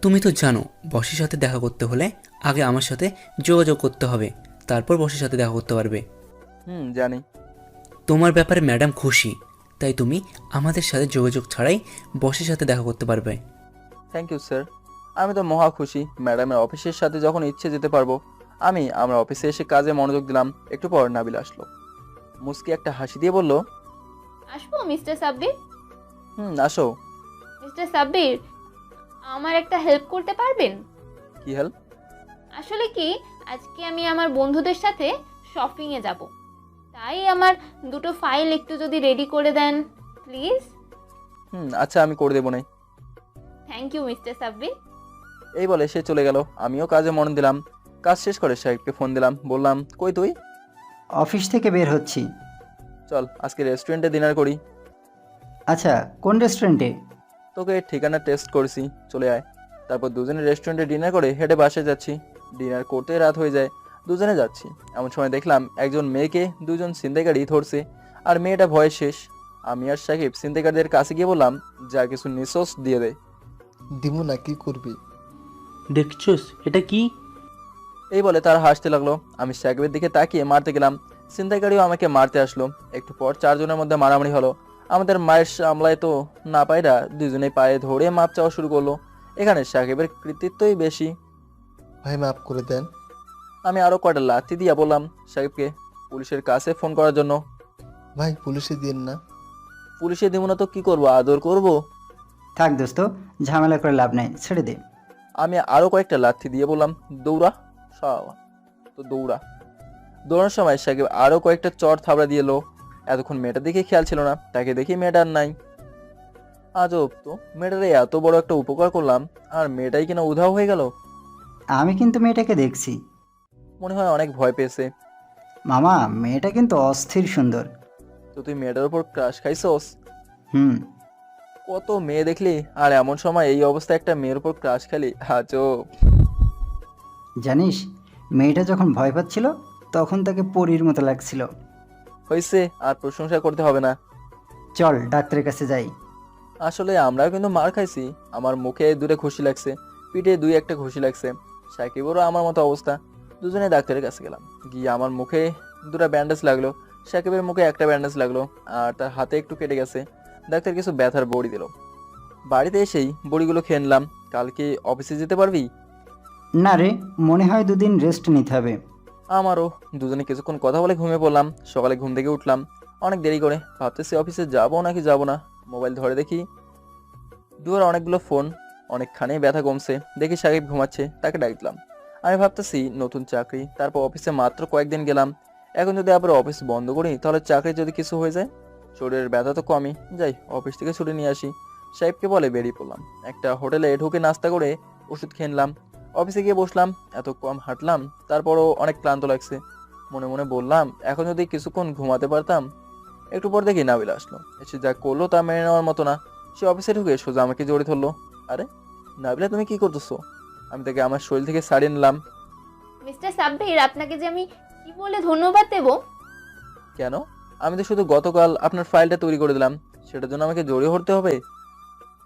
তুমি তো জানো বসের সাথে দেখা করতে হলে আগে আমার সাথে যোগাযোগ করতে হবে, তারপর বসের সাথে দেখা করতে পারবে। জানি। তোমার ব্যাপারে ম্যাডাম খুশি, তাই তুমি আমাদের সাথে যোগাযোগ ছাড়াই বসের সাথে দেখা করতে পারবে। Thank you sir. আমি তো মহা খুশি। ম্যাডামের অফিসের সাথে যখন ইচ্ছে যেতে পারবো। আমি আমার অফিসে এসে কাজে মনোযোগ দিলাম। একটু পর নাবিল আসলো। মুস্কি একটা হাসি দিয়ে বলল, আসবো মিস্টার সাব্বির? আসো। মিস্টার সাব্বির, আমার একটা হেল্প করতে পারবেন? কি হেল্প? আসলে কি, আজকে আমি আমার বন্ধুদের সাথে শপিংয়ে যাব, তাই আমার দুটো ফাইল একটু যদি রেডি করে দেন প্লিজ। আচ্ছা আমি করে দেবো না। Thank you mister Sabbir. এই বলে সে চলে গেল। আমিও কাজে মন দিলাম। কাজ শেষ করে সাহেবকে ফোন দিলাম, বললাম কই তুই? অফিস থেকে বের হচ্ছি। চল আজকে রেস্টুরেন্টে ডিনার করি। আচ্ছা, কোন রেস্টুরেন্টে? তোকে ঠিকানা টেক্সট করেছি, চলে আয়। তারপর দুজনে রেস্টুরেন্টে ডিনার করে হেঁটে বাসায় যাচ্ছি। ডিনার করতে রাত হয়ে যায়, দুজনে যাচ্ছি। এমন সময় দেখলাম একজন মেয়েকে দুজন ছিনতাইকারী ধরছে, আর মেয়েটা ভয়ে শেষ। আমি আর সাকিব ছিনতাইকারীদের কাছে গিয়ে বললাম, যা কিছু নিঃশ্বাস দিয়ে দেয়। দিমু না, কি করবি? দেখছোস এটা কি? এই বলে তারা হাসতে লাগলো। আমি সাকিবের দিকে তাকিয়ে মারতে গেলাম, ছিনতাইকারীও আমাকে মারতে আসলো। একটু পর চারজনের মধ্যে মারামারি হলো। আমাদের মায়ের সামলায় তো না পায়রা দুজনে পায়ে ধরে মাপ চাওয়া শুরু করলো। এখানে সাকিবের কৃতিত্বই বেশি। ভাই মাফ করে দেন। আমি আরো কয়টা লাথি দিয়া বললাম সাকিবকে পুলিশের কাছে ফোন করার জন্য। ভাই পুলিশে দিন না। পুলিশে দিব না তো কি করবো, আদর করব? থাক দোস্ত, ঝামেলা করে লাভ নেই, ছেড়ে দে। আমি আরো কয়েকটা লাথি দিয়ে বললাম দৌড়া। তো দৌড়া। দৌড়ানোর সময় সাকিব আরো কয়েকটা চড় থাবড়া দিয়ে এলো। এতক্ষণ মেয়েটার দিকে খেয়াল ছিল না, তাকে দেখি মেয়েটা আর নাই। আজব তো, মেয়েটারে এত বড় একটা উপকার করলাম আর মেয়েটাই কিনা উধাও হয়ে গেল। আমি কিন্তু মেয়েটাকে দেখছি। মনে হয় অনেক ভয় পেয়েছে। মামা, মেয়েটা কিন্তু অস্থির সুন্দর। তো তুই মেয়েটার উপর ক্রাশ খাইছস? হুম। কত মেয়ে দেখলি আর এমন সময় এই অবস্থায় একটা মেয়ের উপর ক্রাশ খালি, আজব। জানিস, মেয়েটা যখন ভয় পাচ্ছিল তখন তাকে পরীর মতো লাগছিল। হয়েছে, আর প্রশংসা করতে হবে না। চল ডাক্তারের কাছে যাই। আসলে আমরাও কিন্তু মার খাইছি। আমার মুখে দুটো ঘুষি লাগছে, পিঠে দুই একটা ঘুষি লাগছে। সাকিবেরও আমার মতো অবস্থা। দুজনে ডাক্তারের কাছে গেলাম, গিয়ে আমার মুখে দুটো ব্যান্ডেজ লাগলো, সাকিবের মুখে একটা ব্যান্ডেজ লাগলো, আর তার হাতে একটু কেটে গেছে। ডাক্তার কিছু ব্যথার বড়ি দিল। বাড়িতে এসেই বড়িগুলো খেয়ে নিলাম। কালকে অফিসে যেতে পারবি? না রে, মনে হয় দুদিন রেস্ট নিতে হবে। আমারও। দুজনে কিছুক্ষণ কথা বলে ঘুমিয়ে পড়লাম। সকালে ঘুম থেকে উঠলাম অনেক দেরি করে, ভাবতেছি অফিসে যাবো নাকি যাবো না। মোবাইল ধরে দেখি দুয়ার অনেকগুলো ফোন। অনেকখানি ব্যথা কমছে, দেখি সাকিব ঘুমাচ্ছে, তাকে ডাক দিলাম। আমি ভাবতেছি নতুন চাকরি, তারপর অফিসে মাত্র কয়েকদিন গেলাম। এখন যদি আবার অফিস বন্ধ করি তাহলে চাকরি যদি কিছু হয়ে যায়। শরীরের ব্যথা তো কমই, যাই অফিস থেকে ছুটি নিয়ে আসি। সাহেবকে বলে বেরিয়ে পড়লাম। একটা হোটেলে ঢুকে নাস্তা করে ওষুধ খেয়ে নিলাম। অফিসে গিয়ে বসলাম, এত কম হাঁটলাম, তারপরও অনেক ক্লান্ত লাগছে। মনে মনে বললাম এখন যদি কিছুক্ষণ ঘুমাতে পারতাম। একটু পর দেখি নাবিলা আসলো, এসে যা করলো তা মেনে নেওয়ার মতো না। সে অফিসে ঢুকে সোজা আমাকে জড়িয়ে ধরলো। আরে নাবিলা, তুমি কি করতেছো? আমি তাকে আমার শরীর থেকে ছাড়িয়ে নিলাম। মিস্টার সাব্বির, আপনাকে যে আমি কি বলে ধন্যবাদ দেব? কেন? আমি তো শুধু গতকাল আপনার ফাইলটা তৈরি করে দিলাম, সেটার জন্য আমাকে জড়িয়ে ধরতে হবে?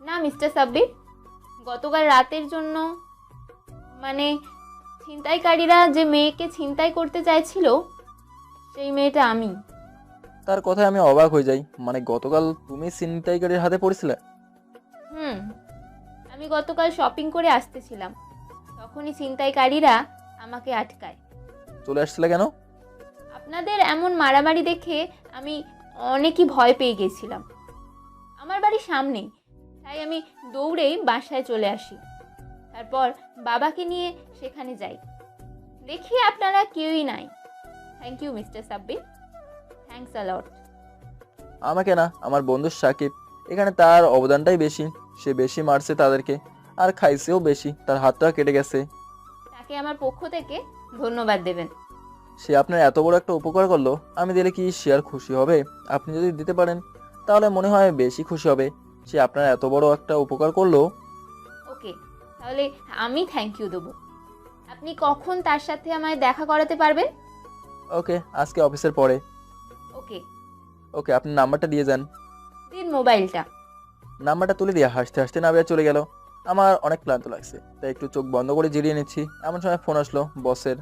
না মিস্টার সাব্বির, গতকাল রাতের জন্য, মানে ছিনতাইকারীরা যে মেয়েকে ছিনতাই করতে চাইছিল সেই মেয়েটা আমি। তার কথায় আমি অবাক হয়ে যাই। মানে গতকাল তুমি ছিনতাইকারীর হাতে পড়েছিলে? আমি গতকাল শপিং করে আসতেছিলাম, তখনই ছিনতাইকারীরা আমাকে আটকায়। চলে আসছিলে কেন? আপনাদের এমন মারামারি দেখে আমি অনেকই ভয় পেয়ে গেছিলাম। আমার বাড়ির সামনেই, তাই আমি দৌড়েই বাসায় চলে আসি। তারপর বাবাকে নিয়ে সেখানে যাই, দেখি আপনারা কেউই নাই। Thank you mister Sabbir, thanks a lot. আমাকে না, আমার বন্ধু সাকিব। এখানে তার অবদানটাই বেশি। সে বেশি মারছে তাদেরকে, আর খাইছেও বেশি, তার হাতটা কেটে গেছে। তাকে আমার পক্ষ থেকে ধন্যবাদ দেবেন। সে আপনার এত বড় একটা উপকার করলো, আমি দিলে কি সে আর খুশি হবে? আপনি যদি দিতে পারেন তাহলে মনে হয় বেশি খুশি হবে। সে আপনার এত বড় একটা উপকার করলো। ওকে, তাহলে আমি থ্যাংক ইউ দেবো। আপনি কখন তার সাথে আমায় দেখা করাতে পারবেন? ওকে, আজকে অফিসের পরে। ওকে। ওকে, আপনি নাম্বারটা দিয়ে যান। দিন মোবাইলটা। নাম্বারটা তুলে দিয়ে হাসতে হাসতে নাবিয়া চলে গেল। আমার অনেক ক্লান্ত লাগছে, তাই একটু চোখ বন্ধ করে জিরিয়ে নিচ্ছি। এমন সময় ফোন আসলো বসের।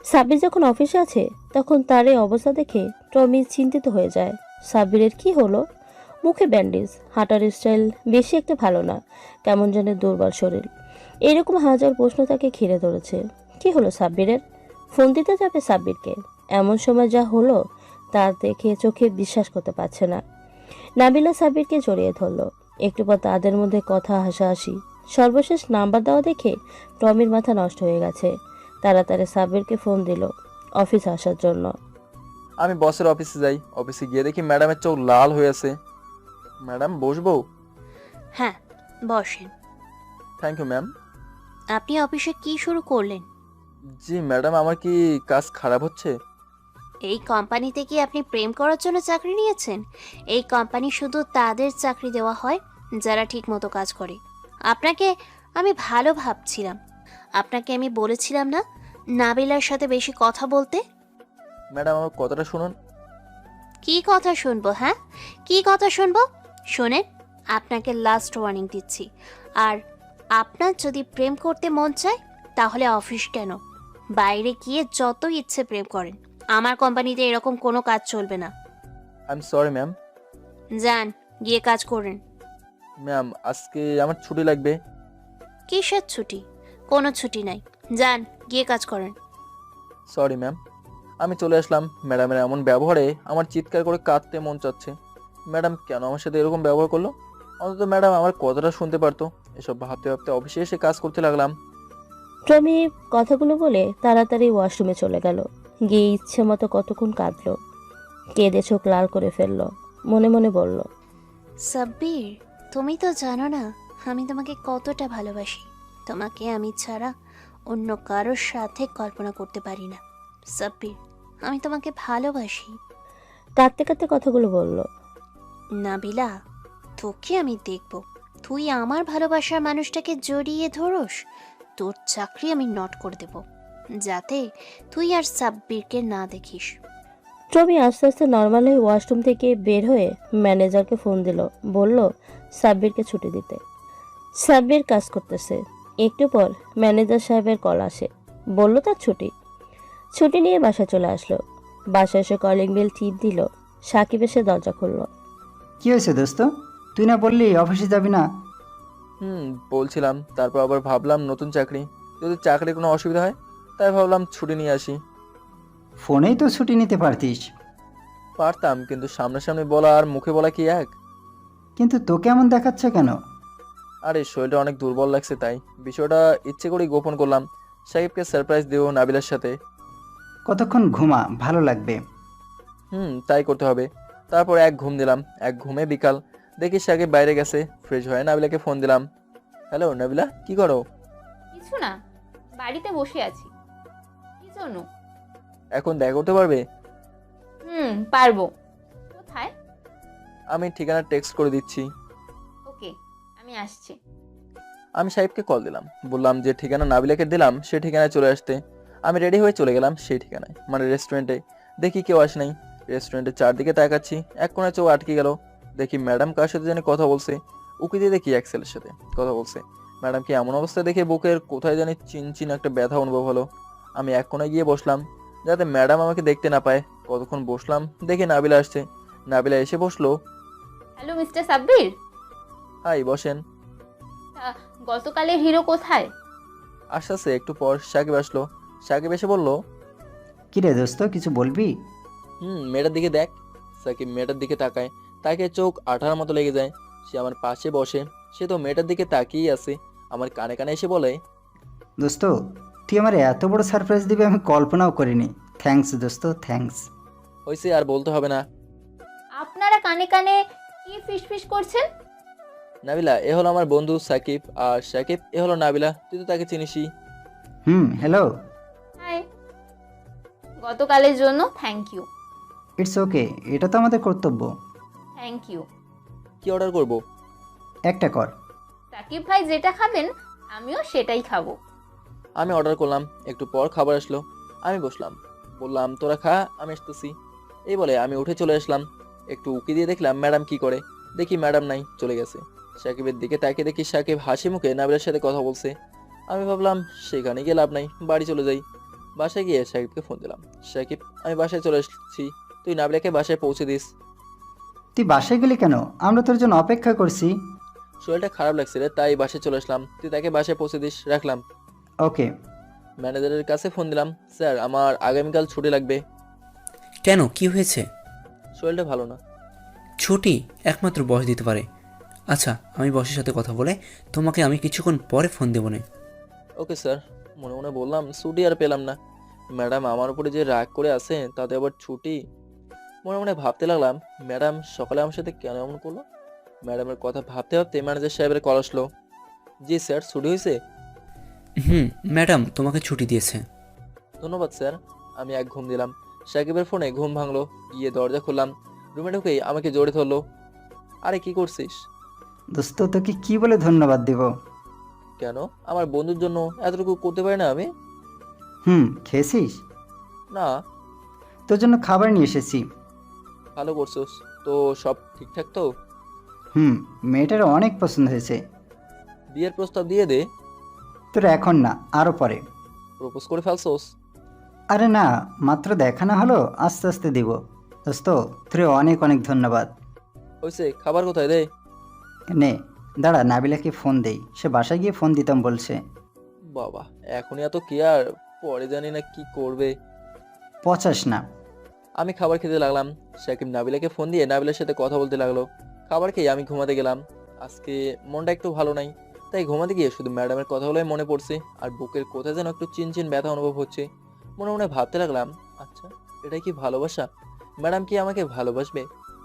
সাব্বির যখন অফিসে আছে তখন তার এই অবস্থা দেখে টমি চিন্তিত হয়ে যায়। সাব্বিরের কি হলো? মুখে ব্যান্ডেজ, হাঁটার স্টাইল বেশি একটা ভালো না, কেমন যেন দুর্বল শরীর। এরকম হাজার প্রশ্ন তাকে ঘিরে ধরেছে। কি হলো সাব্বিরের? ফোন দিতে যাবে সাব্বিরকে, এমন সময় যা হলো তা দেখে চোখে বিশ্বাস করতে পারছে না। নাবিলা সাব্বিরকে জড়িয়ে ধরলো। একটু পর তাদের মধ্যে কথা হাসাহাসি। সর্বশেষ নাম্বার দেওয়া দেখে টমির মাথা নষ্ট হয়ে গেছে। তাড়াতাড়ি সাব্বিরকে ফোন দিল অফিস আসার জন্য। আমি বসের অফিসে যাই। অফিসে গিয়ে দেখি ম্যাডামের চোখ লাল হয়ে আছে। ম্যাডাম বসবো? হ্যাঁ, বসেন। Thank you ma'am. আপনি অফিসে কি শুরু করলেন? জি ম্যাডাম, আমার কি কাজ খারাপ হচ্ছে? এই কোম্পানিতে কি আপনি প্রেম করার জন্য চাকরি নিয়েছেন? এই কোম্পানি শুধু তাদের চাকরি দেওয়া হয় যারা ঠিকমতো কাজ করে। আপনাকে আমি ভালো ভাবছিলাম। আপনাকে আমি বলেছিলাম না নাবিলার সাথে বেশি কথা বলতে? ম্যাডাম আমার কথাটা শুনুন। কি কথা শুনবো? হ্যাঁ, কি কথা শুনবো? শোনেন, আপনাকে লাস্ট ওয়ার্নিং দিচ্ছি। আর আপনার যদি প্রেম করতে মন চায় তাহলে অফিস কেন, বাইরে গিয়ে যত ইচ্ছে প্রেম করেন। আমার কোম্পানিতে এরকম কোনো কাজ চলবে না। I am sorry ma'am. যান, গিয়ে কাজ করেন। ম্যাম আজকে আমার ছুটি লাগবে। কিসের ছুটি? কোনো ছুটি নাই। যান, গিয়ে কাজ করেন। Sorry ma'am. আমি চলে আসলাম। ম্যাডামের এমন ব্যবহারে আমার চিৎকার করে কাঁদতে মন চাচ্ছে। ম্যাডাম কেন আমার সাথে এরকম ব্যবহার করলো? অন্তত ম্যাডাম আমার কথাটা শুনতে পারতো। এসব ভাবতে ভাবতে অফিসে এসে কাজ করতে লাগলাম। প্রমি কথাগুলো বলে তাড়াতাড়ি ওয়াশরুমে চলে গেল। গিয়ে ইচ্ছে মতো কতক্ষণ কাঁদলো, কেঁদে চোখ লাল করে ফেললো। মনে মনে বলল, সাব্বির, তুমি তো জানো না আমি তোমাকে কতটা ভালোবাসি। তোমাকে আমি ছাড়া অন্য কারোর সাথে কল্পনা করতে পারি না। সাব্বির, আমি তোমাকে ভালোবাসি। কাঁদতে কাঁদতে কথাগুলো বলল। নাবিলা, তোকে আমি দেখব তুই আমার ভালোবাসার মানুষটাকে জড়িয়ে ধরোস। তোর চাকরি আমি নট করে দেব, যাতে তুই আর সাব্বিরকে না দেখিস। প্রমি আস্তে আস্তে নর্মাল হয়ে ওয়াশরুম থেকে বের হয়ে ম্যানেজারকে ফোন দিল, বলল সাব্বিরকে ছুটি দিতে। সাব্বির কাজ করতেছে। একটু পর ম্যানেজার সাহেবের কল আসে, বলল তার ছুটি। ছুটি নিয়ে বাসায় চলে আসলো। বাসায় এসে কলিং বেল টিপ দিল। সাকিব এসে দরজা খুলল। কি হয়েছে দোস্ত? তুই না বললি অফিসে যাবি না? বলছিলাম, তারপর আবার ভাবলাম নতুন চাকরি, যদি চাকরির কোনো অসুবিধা হয় তাই ভাবলাম ছুটি নিয়ে আসি। ফোনেই তো ছুটি নিতে পারতিস। পারতাম, কিন্তু সামনাসামনি বলা আর মুখে বলা কি এক? কিন্তু তোকে এমন দেখাচ্ছে কেন? আরে শরীরটা অনেক দুর্বল লাগছে, তাই বিষয়টা ইচ্ছে করেই গোপন করলাম। সাকিবকে সারপ্রাইজ দেবো নাবিলার সাথে। কতক্ষণ ঘুমা, ভালো লাগবে। তাই করতে হবে। তারপর এক ঘুম দিলাম। এক ঘুমে বিকাল, দেখি সাকিব বাইরে গেছে। ফ্রেশ হয়ে নাবিলাকে ফোন দিলাম। হ্যালো নাবিলা, কি করো? কিছু না, বাড়িতে বসে আছি। কি জন্য? এখন দেখা করতে পারবে? পারবো। কোথায়? আমি ঠিকানা টেক্সট করে দিচ্ছি। ওকে, আমি আসছি। আমি সাহেবকে কল দিলাম, বললাম যে ঠিকানা নাবিলাকে দিলাম সে ঠিকানায় চলে আসতে। আমি রেডি হয়ে চলে গেলাম সেই ঠিকানায়, মানে রেস্টুরেন্টে। দেখি কেউ আসে নাই। রেস্টুরেন্টের চারদিকে তাকাচ্ছি, এক কোণে চোখ আটকে গেল। দেখি ম্যাডাম কার সাথে জানি কথা বলছে। উকি দিয়ে দেখি এক ছেলের সাথে কথা বলছে। ম্যাডামকে এমন অবস্থায় দেখে বুকের কোথায় জানি চিনচিন একটা ব্যথা অনুভব হলো। আমি এক কোণে গিয়ে বসলাম, যাতে ম্যাডাম আমাকে দেখতে না পায়। কতক্ষণ বসলাম, দেখি নাবিলা আসছে। নাবিলা এসে বসলো। Hello mister Sabbir. হাই, বসেন। তা গতকালের হিরো কোথায়? আস্তে আস্তে একটু পর সাকিব আসলো। সাকিব এসে বলল, কি রে দোস্ত, কিছু বলবি? মেয়েটার দিকে দেখ। সাকিব মেয়েটার দিকে তাকায়, তাকে চোখ আঠার মতো লেগে যায়। সে আমার পাশে বসে, সে তো মেয়েটার দিকে তাকিয়েই আছে। আমার কানে কানে এসে বলে, দোস্ত, তুই আমার এত বড় সারপ্রাইজ দিবি আমি কল্পনাও করিনি। থ্যাঙ্কস দোস্ত, থ্যাঙ্কস। হয়েছে আর বলতে হবে না। আপনারা কানে কানে কি ফিসফিস করছেন? নাবিলা, এ হলো আমার বন্ধু সাকিব, আর সাকিব এ হলো নাবিলা, তুই তো তাকে চিনিসই। হ্যালো। হাই। গতকালের জন্য থ্যাংক ইউ। ইটস ওকে, এটা তো আমাদের কর্তব্য। Thank you. কি অর্ডার করব? একটা কর। সাকিব ভাই যেটা খাবেন আমিও সেটাই খাবো। আমি অর্ডার করলাম। একটু পর খাবার আসলো। আমি বসলাম, বললাম তোরা খা, আমি আসতেছি। এই বলে আমি উঠে চলে আসলাম। একটু উকি দিয়ে দেখলাম ম্যাডাম কি করে। দেখি ম্যাডাম নাই, চলে গেছে। সাকিবের দিকে তাকিয়ে দেখি সাকিব হাসি মুখে নাবিলার সাথে কথা বলছে। আমি ভাবলাম সেখানে গিয়ে লাভ নাই, বাড়ি চলে যাই। বাসায় গিয়ে সাকিবকে ফোন দিলাম। সাকিব, আমি বাসায় চলে এসেছি, তুই নাবিলাকে বাসায় পৌঁছে দিস। তুই বাসায় গেলি কেন? আমরা তোর জন্য অপেক্ষা করছি। শরীরটা খারাপ লাগছে রে, তাই বাসায় চলে আসলাম। তুই তাকে বাসায় পৌঁছে দিস, রাখলাম। ওকে। ম্যানেজারের কাছে ফোন দিলাম, স্যার আমার আগামীকাল ছুটি লাগবে। কেন, কি হয়েছে? শরীরটা ভালো না। ছুটি একমাত্র বস দিতে পারে। আচ্ছা, আমি বসের সাথে কথা বলে তোমাকে আমি কিছুক্ষণ পরে ফোন দেবো না। Okay sir. মনে মনে বললাম ছুটি আর পেলাম না। ম্যাডাম আমার উপরে যে রাগ করে আছে, তাতে আবার ছুটি। মনে মনে ভাবতে লাগলাম ম্যাডাম সকালে আমার সাথে কেন এমন করলো। ম্যাডামের কথা ভাবতে ভাবতে ম্যানেজার সাহেবের কল আসলো। জি স্যার, ছুটি হয়েছে? ম্যাডাম তোমাকে ছুটি দিয়েছে। ধন্যবাদ স্যার। আমি এক ঘুম দিলাম। সাকিবের ফোনে ঘুম ভাঙলো। গিয়ে দরজা খুললাম। রুমে ঢুকেই আমাকে জড়িয়ে ধরলো। আরে কি করছিস? দোস্ত তোকে কি বলে ধন্যবাদ দেব? কেন? আমার বন্ধুর জন্য এতটুকু করতে পারি না আমি? খেয়েছিস? না। তোর জন্য খাবার নিয়ে এসেছি। ভালো করছোস। তো সব ঠিকঠাক তো? মেয়েটার অনেক পছন্দ হয়েছে। বিয়ের প্রস্তাব দিয়ে দে। তোর এখন না, আরও পরে। প্রপোজ করে ফেলছোস? আরে না, মাত্র দেখানো হলো, আস্তে আস্তে দিব। দোস্ত তোর অনেক অনেক ধন্যবাদ। হয়েছে, খাবার কোথায় দে? নে, দাঁড়া নাবিলাকে ফোন দেই, সে বাসায় গিয়ে ফোন দিতাম বলছে। বাবা, এখনই এত কেয়ার, পরে জানি না কি করবে। পচাস না। আমি খাবার খেতে লাগলাম। সাকিব নাবিলাকে ফোন দিয়ে নাবিলার সাথে কথা বলতে লাগলো। খাবার খেয়ে আমি ঘুমাতে গেলাম। আজকে মনটা একটু ভালো নাই, তাই ঘুমাতে গিয়ে শুধু ম্যাডামের কথাগুলোই মনে পড়ছে আর বুকের কোথায় যেন একটু চিনচিন ব্যথা অনুভব হচ্ছে। মনে মনে ভাবতে লাগলাম, আচ্ছা এটাই কি ভালোবাসা? ম্যাডাম কি আমাকে ভালোবাসবে?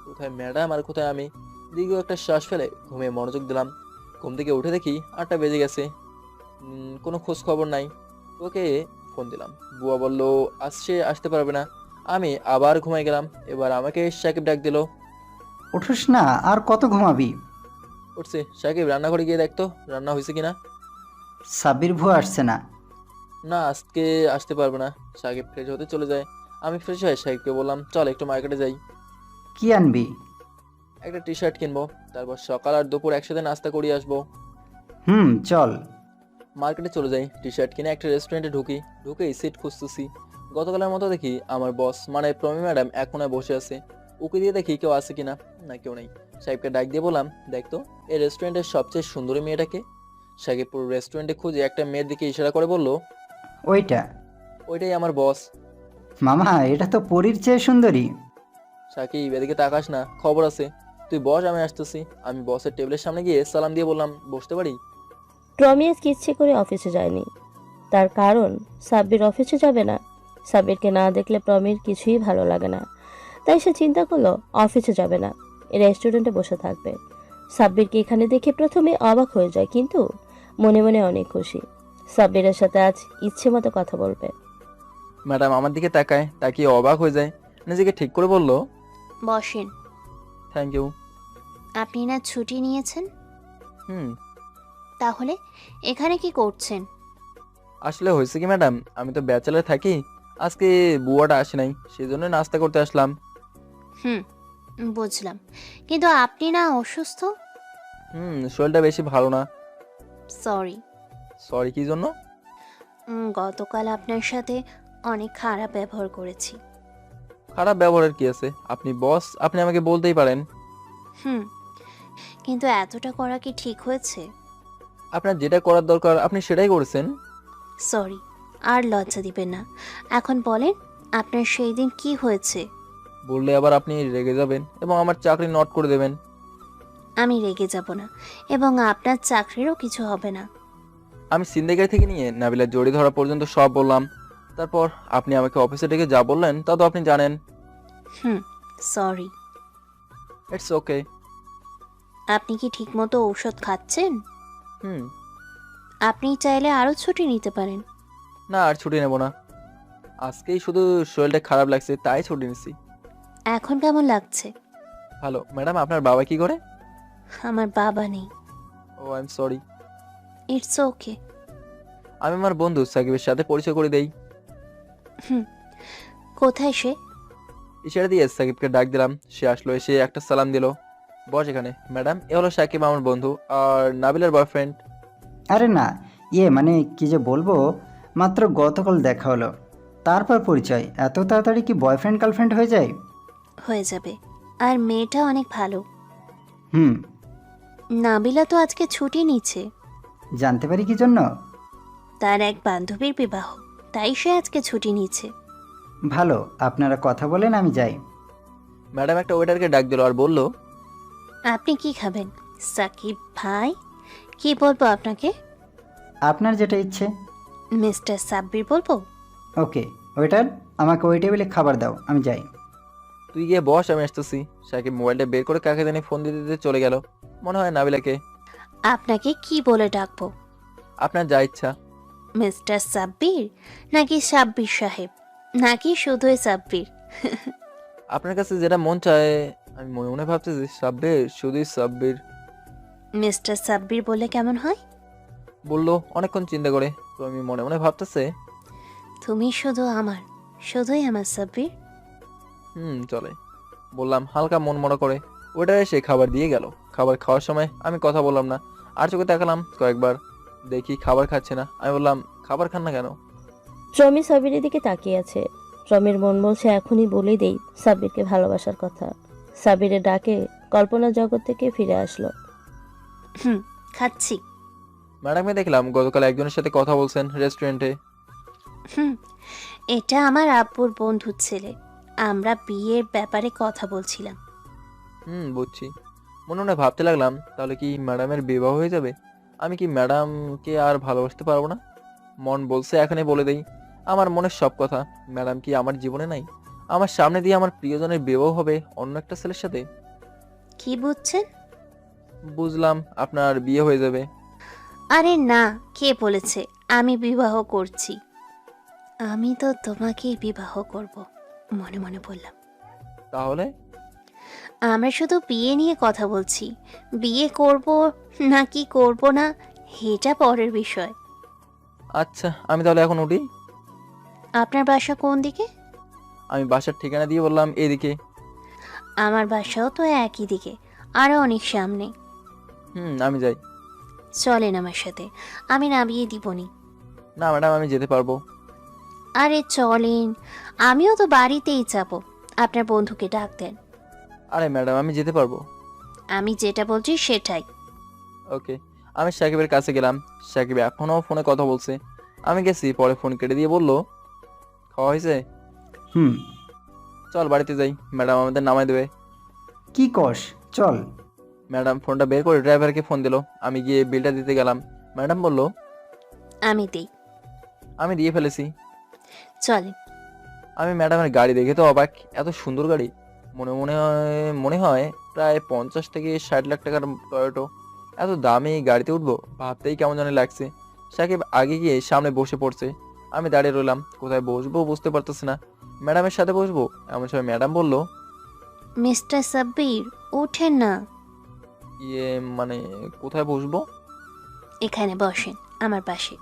কোথায় ম্যাডাম আর কোথায় আমি? দীর্ঘ একটা শ্বাস ফেলে ঘুমে মনোযোগ দিলাম। ঘুম থেকে উঠে দেখি 8টা বেজে গেছে। কোনো খোঁজ খবর নাই। ওকে ফোন দিলাম। বুয়া বলল আজ সে আসতে পারবে না। আমি আবার ঘুমাই গেলাম। এবার আমাকে সাকিব ডাক দিল। উঠোস না, আর কত ঘুমাবি? উঠছে। সাকিব, রান্নাঘরে গিয়ে দেখতো রান্না হয়েছে কিনা। সাব্বির ভুয়া আসছে না? না, আজকে আসতে পারবে না। সাকিব ফ্রেশ হতে চলে যায়। আমি ফ্রেশ হয়ে সাকিবকে বললাম চল একটু মার্কেটে যাই। কি আনবি? একটা টি শার্ট কিনবো, তারপর সকাল আর দুপুর একসাথে নাস্তা করিয়ে আসবো। চল। মার্কেটে চলে যাই। টি শার্ট কিনে একটা রেস্টুরেন্টে ঢুকেই সিট খুঁজতেছি। গতকালের মতো দেখি আমার বস মানে প্রমি ম্যাডাম এক কোনায় বসে আছে। উকি দিয়ে দেখি কেউ আছে কিনা। না, কেউ নেই। সাহেবকে ডাক দিয়ে বললাম দেখতো এই রেস্টুরেন্টের সবচেয়ে সুন্দরী মেয়েটাকে। সাকিব পুরো রেস্টুরেন্টে খুঁজে একটা মেয়ের দিকে ইশারা করে বলল, ওইটা? ওইটাই আমার বস। মামা, এটা তো পরীর চেয়ে সুন্দরী। সাকিব, এদিকে তাকাস না, খবর আছে। তুই বস, আমি আসতেছি। আমি বসের টেবিলের সামনে গিয়ে সালাম দিয়ে বললাম বসতে পারি? প্রমি আজকে ইচ্ছে করে অফিসে যায়নি। তার কারণ সাব্বির অফিসে যাবে না। সাব্বিরকে না দেখলে প্রমির কিছুই ভালো লাগে না। তাই সে চিন্তা করলো অফিসে যাবে না, রেস্টুরেন্টে বসে থাকবে। সাব্বিরকে এখানে দেখে প্রথমে অবাক হয়ে যায়, কিন্তু মনে মনে অনেক খুশি। সাব্বিরের সাথে আজ ইচ্ছে মতো কথা বলবে। ম্যাডাম আমার দিকে তাকায়, তাকিয়ে অবাক হয়ে যায়। নিজেকে ঠিক করে বলল, বসেন। Thank you. আপনি না ছুটি নিয়েছেন? হুম। তাহলে এখানে কি করছেন? আসলে হয়েছে কি ম্যাডাম, আমি তো ব্যাচেলার থাকি। আজকে বুয়াটা আসে নাই, সেই জন্য নাস্তা করতে আসলাম। হুম, বুঝলাম। কিন্তু আপনি না অসুস্থ? শরীরটা বেশি ভালো না। সরি। সরি কি জন্য? গতকাল আপনার সাথে অনেক খারাপ ব্যবহার করেছি। খারাপ ব্যবহারের কি আছে? আপনি বস, আপনি আমাকে বলতেই পারেন। হুম, কিন্তু এতটা করা কি ঠিক হয়েছে? আপনার যেটা করার দরকার আপনি সেটাই করেছেন। সরি, আর লজ্জা দিবেন না। এখন বলেন আপনার সেই দিন কি হয়েছে? বললে আবার আপনি রেগে যাবেন এবং আমার চাকরি নট করে দেবেন। আমি রেগে যাব না, এবং আপনার চাকরিরও কিছু হবে না। আমি সিন্ডিকেট থেকে নিয়ে নাবিলার জড়ি ধরা পর্যন্ত সব বললাম। তারপর আপনি আমাকে অফিসে ডেকে যা বললেন তা তো আপনি জানেন। সরি। ইটস ওকে। আপনি কি ঠিকমতো ঔষধ খাচ্ছেন? হুম। আপনি চাইলে আরও ছুটি নিতে পারেন। না, আর ছুটি নেব না। আজকেই শুধু শরীরটা খারাপ লাগছে তাই ছুটি নিছি। এখন কেমন লাগছে? ভালো। ম্যাডাম আপনার বাবা কি করে? আমার বাবা নেই। Oh I am sorry. It's okay. আমি আমার বন্ধু সাকিবের সাথে পরিচয় করে দেই। কোথায় সে? ইশারা দিয়ে সাকিবকে ডাক দিলাম। সে আসলো, এসে একটা সালাম দিল। বস এখানে। ম্যাডাম, এ হলো সাকিব, আমার বন্ধু আর নাবিলার বয়ফ্রেন্ড। আরে না, মানে কি যে বলবো, মাত্র গতকাল দেখা হলো, তারপর পরিচয়। এত তাড়াতাড়ি কি বয়ফ্রেন্ড গার্লফ্রেন্ড হয়ে যায়? হয়ে যাবে। আর মেয়েটা অনেক ভালো। হুম। নাবিলা তো আজকে ছুটি নিচ্ছে। জানতে পারি কি জন্য? তার এক বান্ধবীর বিবাহ, তাই সে আজকে ছুটি নিচ্ছে। ভালো, আপনারা কথা বলেন, আমি যাই। ম্যাডাম একটা ওয়েটারকে ডাক দিল আর বলল, আপনি কি খাবেন সাকিব ভাই? কি বলবো আপনাকে? আপনার যেটা ইচ্ছে। মিস্টার সাব্বির বলবো? ওকে ওয়েটার, আমাকে ওই টেবিলে খাবার দাও, আমি যাই। তুই গিয়ে বস, আমি আসতেছি। সাকিব মোবাইলটা বের করে কাকে জানি ফোন দিতে দিতে চলে গেল, মনে হয় নাবিলাকে। আপনাকে কি বলে ডাকবো? আপনার যা ইচ্ছা। মিস্টার সাব্বির নাকি সাব্বির সাহেব, নাকি শুধুই সাব্বির? আপনার কাছে যেটা মন চায়। আমি মনে মনে ভাবতেছি সাব্বির, শুধুই সাব্বির। মিস্টার সাব্বির বললে কেমন হয়? বললো অনেকক্ষণ চিন্তা করে। তো আমি মনে মনে ভাবতেছে তুমি শুধু আমার, শুধুই আমার সাব্বির। চলে। বললাম হালকা মন মরা করে। ওটা এসে খাবার দিয়ে গেল। খাবার খাওয়ার সময় আমি কথা বললাম না, আর চোখে তাকালাম কয়েকবার। দেখি খাবার খাচ্ছে না। আমি বললাম খাবার খান না কেন? প্রমি সাব্বিরের দিকে তাকিয়ে আছে। প্রমির মন বলছে এখনই বলেই দেই সাব্বিরকে ভালোবাসার কথা। সাব্বিরের ডাকে কল্পনা জগৎ থেকে ফিরে আসলো। খাচ্ছি। ম্যাডামকে দেখলাম গতকাল একজনের সাথে কথা বলছেন রেস্টুরেন্টে। এটা আমার আব্বুর বন্ধুর ছেলে। আমরা বিয়ের ব্যাপারে কথা বলছিলাম। বুঝছি। মনে মনে ভাবতে লাগলাম তাহলে কি ম্যাডামের বিবাহ হয়ে যাবে? আমি কি ম্যাডামকে আর ভালোবাসতে পারবো না? মন বলছে এখনই বলে দেই আমার মনের সব কথা। ম্যাডাম কি আমার জীবনে নাই? আমার সামনে দিয়ে আমার প্রিয়জনের বিবাহ হবে অন্য একটা ছেলের সাথে। কি বুঝছেন? বুঝলাম আপনার বিয়ে হয়ে যাবে। আরে না, কে বলেছে আমি বিবাহ করছি? আমি তো তোমাকেই বিবাহ করব, মনে মনে বললাম। তাহলে আমরা শুধু বিয়ে নিয়ে কথা বলছি। বিয়ে করব নাকি করব না এটা পরের বিষয়। আচ্ছা, আমি তাহলে এখন উঠি। আপনার বাসা কোন দিকে? আমি বাসার ঠিকানা দিয়ে বললাম এদিকে। আমার বাসাও তো একই দিকে, আরও অনেক সামনে। আমি যাই। চলেন আমার সাথে, আমি নামিয়ে দিবনি। না ম্যাডাম, আমি যেতে পারবো। আরে চলেন, আমিও তো বাড়িতেই যাব। আপনার বন্ধুকে ডাক দেন। আরে ম্যাডাম, আমি যেতে পারবো। আমি যেটা বলছি সেটাই। ওকে। আমি সাকিবের কাছে গেলাম। সাকিব এখনও ফোনে কথা বলছে। আমি গেছি, পরে ফোন কেটে দিয়ে বললো খাওয়া হয়েছে? হুম। চল বাড়িতে যাই, ম্যাডাম আমাদের নামাই দেবে। কি কস, চল। ম্যাডাম ফোনটা বের করে ড্রাইভারকে ফোন দিল। আমি গিয়ে বিলটা দিতে গেলাম। ম্যাডাম বলল আমি দেই। আমি দিয়ে ফেলেছি। চলেন। আমি ম্যাডামের গাড়ি দেখে তো অবাক। এত সুন্দর গাড়ি। মনে হয় প্রায় 50 থেকে 60 লাখ টাকার টয়োটো। এত দামি গাড়িতে উঠবো ভাবতেই কেমন জানি লাগছে। সাকিব আগে গিয়ে সামনে বসে পড়ছে। আমি দাঁড়িয়ে রইলাম, কোথায় বসবো বুঝতে পারতেছি না। ম্যাডামের সাথে বসবো এমন সময় ম্যাডাম বলল মিস্টার সাব্বির, ওঠেন না। ইয়ে মানে কোথায় বসবো? এখানে বসেন, আমার পাশে।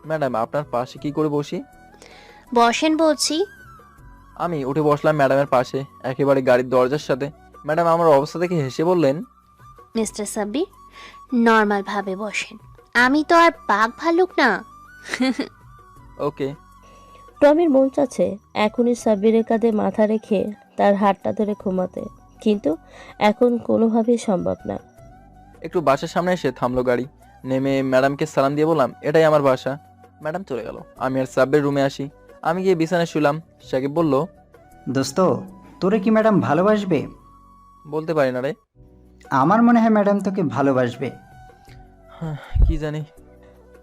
ম্যাডাম আপনার পাশে কি করে বসি? বসেন বলছি। আমি উঠে বসলাম ম্যাডামের পাশে, একেবারে গাড়ির দরজার সাথে। ম্যাডাম আমার অবস্থা দেখে হেসে বললেন মিস্টার সাব্বির, নর্মাল ভাবে বসেন। আমি তো আর বাঘ ভাল্লুক না। ওকে। প্রমির মন চাচ্ছে এখনই সাব্বিরের কাঁধে মাথা রেখে তার হাতটা ধরে ঘুমাতে, কিন্তু এখন কোনোভাবেই সম্ভব না। একটু বাসার সামনে এসে থামলো গাড়ি। নেমে ম্যাডামকে সালাম দিয়ে বললাম এটাই আমার বাসা। ম্যাডাম চলে গেল। আমি আর সাব্বির রুমে আসি। আমি গিয়ে বিছানায় শুলাম। সাকিব বলল দোস্ত, তোরে কি ম্যাডাম ভালোবাসবে? বলতে পারি না রে। আমার মনে হয় ম্যাডাম তোকে ভালোবাসবে। কি জানি।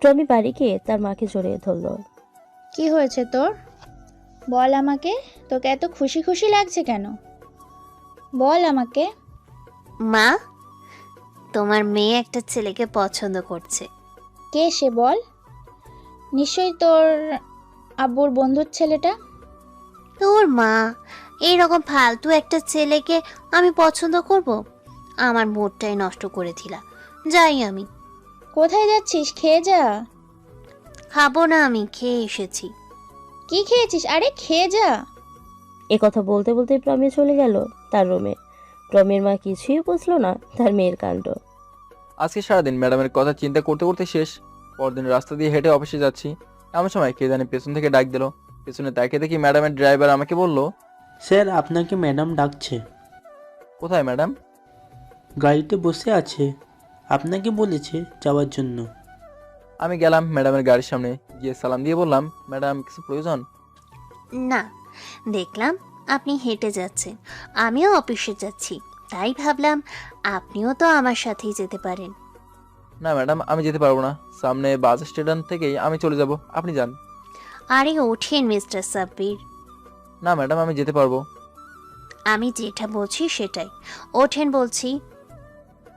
প্রমি বাড়ি গিয়ে তার মাকে জড়িয়ে ধরল। কি হয়েছে তোর? বল আমাকে, তোকে এত খুশি খুশি লাগছে কেন? বল আমাকে। মা, তোমার মেয়ে একটা ছেলেকে পছন্দ করছে। কে সে বল? নিশ্চয়ই তোর আব্বুর বন্ধুর ছেলেটা। তোর মা, এইরকম ফালতু একটা ছেলেকে আমি পছন্দ করব? আমার মুডটাই নষ্ট করে দিলা। যাই আমি। কোথায় যাচ্ছিস? খেয়ে যা। খাবো না, আমি খেয়ে এসেছি। কি খেয়েছিস? আরে খেয়ে যা। এ কথা বলতে বলতে প্রমি চলে গেল তার রুমে। প্রমির মা কিছুই বুঝলো না তার মেয়ের কাণ্ড। আজকে সারাদিন ম্যাডামের কথা চিন্তা করতে করতে শেষ। পরদিন রাস্তা দিয়ে হেঁটে অফিসে যাচ্ছি, এমন সময় কে জানি পেছন থেকে ডাক দিল। পেছনে তাকিয়ে দেখি ম্যাডামের ড্রাইভার আমাকে বলল স্যার, আপনাকে ম্যাডাম ডাকছে। কোথায় ম্যাডাম? গাড়িতে বসে আছে, আপনাকে বলেছে যাওয়ার জন্য। আমি গেলাম ম্যাডামের গাড়ির সামনে, গিয়ে সালাম দিয়ে বললাম ম্যাডাম কিছু প্রয়োজন? না, দেখলাম আপনি হেঁটে যাচ্ছেন, আমিও অফিসে যাচ্ছি, তাই ভাবলাম আপনিও তো আমার সাথেই যেতে পারেন। না ম্যাডাম, আমি যেতে পারবো না। সামনে বাস স্টেশন থেকেই আমি চলে যাব, আপনি যান। আরে ওঠেন মিস্টার সাব্বির। না ম্যাডাম, আমি যেতে পারবো। আমি যেটা বলছি সেটাই। ওঠেন বলছি।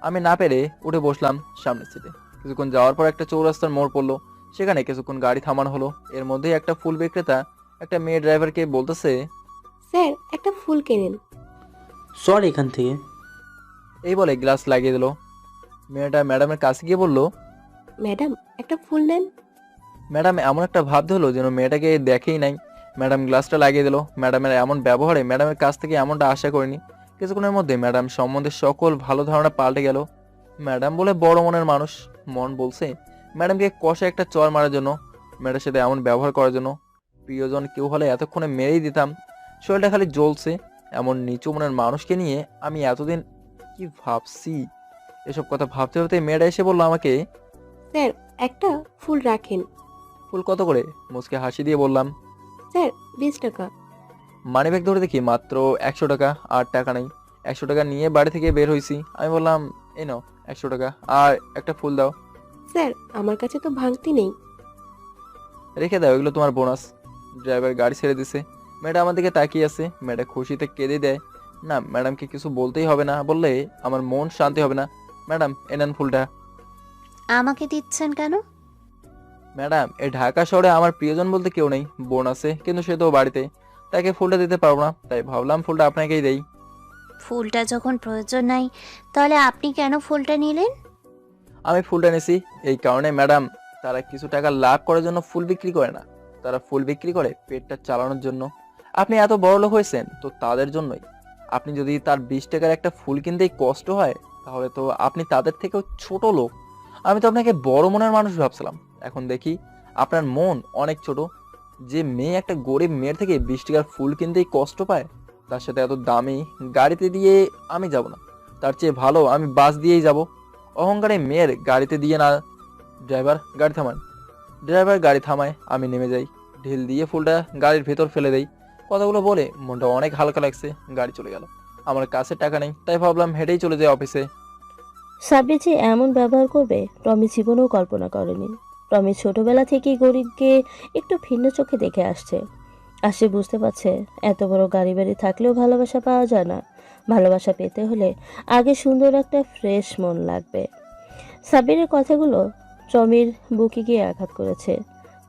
আমি না পেরে উঠে বসলাম সামনের সিটে। কিছুক্ষণ যাওয়ার পর একটা চৌরাস্তার মোড় পড়লো, সেখানে কিছুক্ষণ গাড়ি থামানো হলো। এর মধ্যেই একটা ফুল বিক্রেতা একটা মেয়ে ড্রাইভারকে বলতেছে, স্যার একটা ফুল কেনেন। সর এখান থেকে। এই বলে গ্লাস লাগিয়ে দিল। মেয়েটা ম্যাডামের কাছে গিয়ে বলল, ম্যাডাম একটা ফুল নেন। ম্যাডাম এমন একটা ভাব ধরলো যেন মেয়েটাকে দেখেই নাই। ম্যাডাম গ্লাসটা লাগিয়ে দিল। ম্যাডামের এমন ব্যবহারে ম্যাডামের কাছ থেকে এমনটা আশা করিনি। কিছুক্ষণের মধ্যে ম্যাডাম সম্বন্ধে সকল ভালো ধারণা পাল্টে গেল। ম্যাডাম বলে বড় মনের মানুষ। মন বলছে ম্যাডামকে কষে একটা চর মারার জন্য, ম্যাডামের সাথে এমন ব্যবহার করার জন্য। প্রিয়জন কেউ হলে এতক্ষণে মেরেই দিতাম। শরীরটা খালি জ্বলছে। এমন নিচু মনের মানুষকে নিয়ে আমি এতদিন কি ভাবছি। এসব কথা ভাবতে ভাবতে মেয়েটা এসে বললো আমাকে, স্যার একটা ফুল রাখেন। ফুল কত করে? মুচকে হাসি দিয়ে বললাম, স্যার 20 টাকা। মানি ব্যাগ ধরে দেখি মাত্র 100 টাকা। আর টাকা নেই। 100 টাকা নিয়ে বাড়ি থেকে বের হয়েছি। আমি বললাম, এই নাও 100 টাকা, আর একটা ফুল দাও। স্যার আমার কাছে তো ভাঙতি নেই। রেখে দাও, এগুলো তোমার বোনাস। ড্রাইভার গাড়ি ছেড়ে দিছে। মেয়েটা আমার দিকে তাকিয়ে আছে। মেয়েটা খুশিতে কেঁদে দেয়। না, ম্যাডামকে কিছু বলতেই হবে না, বললে আমার মন শান্তি হবে না। ম্যাডাম এনেন ফুলটা। আমাকে দিচ্ছেন কেন? ম্যাডাম, এই ঢাকা শহরে আমার প্রিয়জন বলতে কেউ নেই। বোন আছে, কিন্তু সে তো বাড়িতে, তাকে ফুলটা দিতে পারবো না, তাই ভাবলাম ফুলটা আপনাকেই দেই। ফুলটা যখন প্রয়োজন নাই, তাহলে আপনি কেন ফুলটা নিলেন? আমি ফুলটা নিছি এই কারণে ম্যাডাম, তারা কিছু টাকা লাভ করার জন্য ফুল বিক্রি করে না, তারা ফুল বিক্রি করে পেটটা চালানোর জন্য। আপনি এত বড় লোক হয়েছেন তো তাদের জন্যই। আপনি যদি তার 20 টাকার একটা ফুল কিনতেই কষ্ট হয়, তাহলে তো আপনি তাদের থেকেও ছোট লোক। আমি তো আপনাকে বড় মনের মানুষ ভাবছিলাম, এখন দেখি আপনার মন অনেক ছোট। যে মেয়ে একটা গরিব মেয়ের থেকে 20 টাকার ফুল কিনতেই কষ্ট পায়, তার সাথে এত দামি গাড়িতে দিয়ে আমি যাব না। তার চেয়ে ভালো আমি বাস দিয়েই যাব। অহংকারে মেয়ের গাড়িতে দিয়ে না। ড্রাইভার গাড়ি থামান। ড্রাইভার গাড়ি থামায়। আমি নেমে যাই। ঢিল দিয়ে ফুলটা গাড়ির ভেতর ফেলে দেই। কথাগুলো বলে মনটা অনেক হালকা লাগছে। গাড়ি চলে গেল। আমার কাছে টাকা নেই, তাই ভাবলাম হেঁটেই চলে যাই অফিসে। সাব্বির যে এমন ব্যবহার করবে টমি জীবনেও কল্পনা করেনি। টমি ছোটবেলা থেকেই গরিবকে একটু ভিন্ন চোখে দেখে আসছে। আর সে বুঝতে পারছে এত বড় গাড়ি বাড়ি থাকলেও ভালোবাসা পাওয়া যায় না। ভালোবাসা পেতে হলে আগে সুন্দর একটা ফ্রেশ মন লাগবে। সাব্বিরের কথাগুলো টমির বুকে গিয়ে আঘাত করেছে।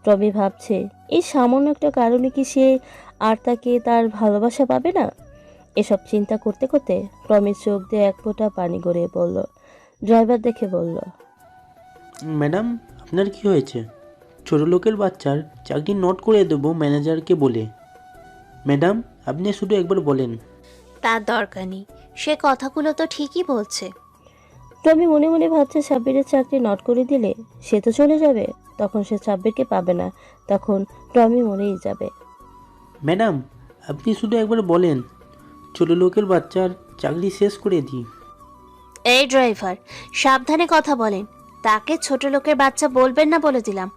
টমি ভাবছে এই সামান্য একটা কারণে কি সে আর তাকে তার ভালোবাসা পাবে না। এসব চিন্তা করতে করতে টমির চোখ দিয়ে এক ফোঁটা পানি গড়িয়ে পড়ল। ড্রাইভার দেখে বলল, ম্যাডাম আপনার কি হয়েছে? ছোট লোকের বাচ্চার চাকরি নোট করে দেবো ম্যানেজারকে বলে। ম্যাডাম আপনি শুধু একবার বলেন। তার দরকার নেই, সে কথাগুলো তো ঠিকই বলছে। টমি মনে মনে ভাবছে সাব্বিরের চাকরি নট করে দিলে সে তো চলে যাবে, তখন সে সাব্বিরকে পাবে না, তখন টমি মরেই যাবে। ম্যাডাম আপনি শুধু একবার বলেন, ছোট লোকের বাচ্চার চাকরি শেষ করে দিই। এই ড্রাইভার, সাবধানে কথা বলেন। তাকে ছোট লোকের বাচ্চা বলবেন না বলে দিলাম,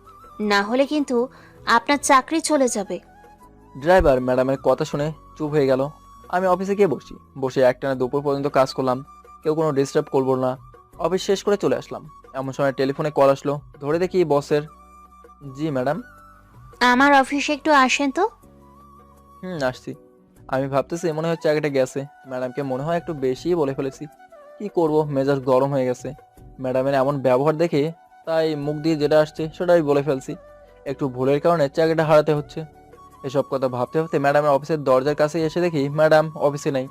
না হলে কিন্তু আপনার চাকরি চলে যাবে। ড্রাইভার ম্যাডামের কথা শুনে চুপ হয়ে গেল। আমি অফিসে গিয়ে বসে একটানা দুপুর পর্যন্ত কাজ করলাম। কেউ কোনো ডিস্টার্ব করবো না। অফিস শেষ করে চলে আসলাম। এমন সময় টেলিফোনে কল আসলো। ধরে দেখি বসের। জি ম্যাডাম। আমার অফিসে একটু আসেন তো। আসছি। আমি ভাবতেছি মনে হয় চাকরিটা গেছে। ম্যাডামকে মনে হয় একটু বেশিই বলে ফেলেছি। কি করব, মেজাজ গরম হয়ে গেছে ম্যাডামের এমন ব্যবহার দেখে। তাই মুখ দিয়ে যেটা আসছে সেটাই বলে ফেলছি। একটু ভুলের কারণে চাকরিটা হারাতে হচ্ছে। এসব কথা ভাবতে ভাবতে ম্যাডামের অফিসের দরজার কাছে এসে দেখি ম্যাডাম অফিসে নেই।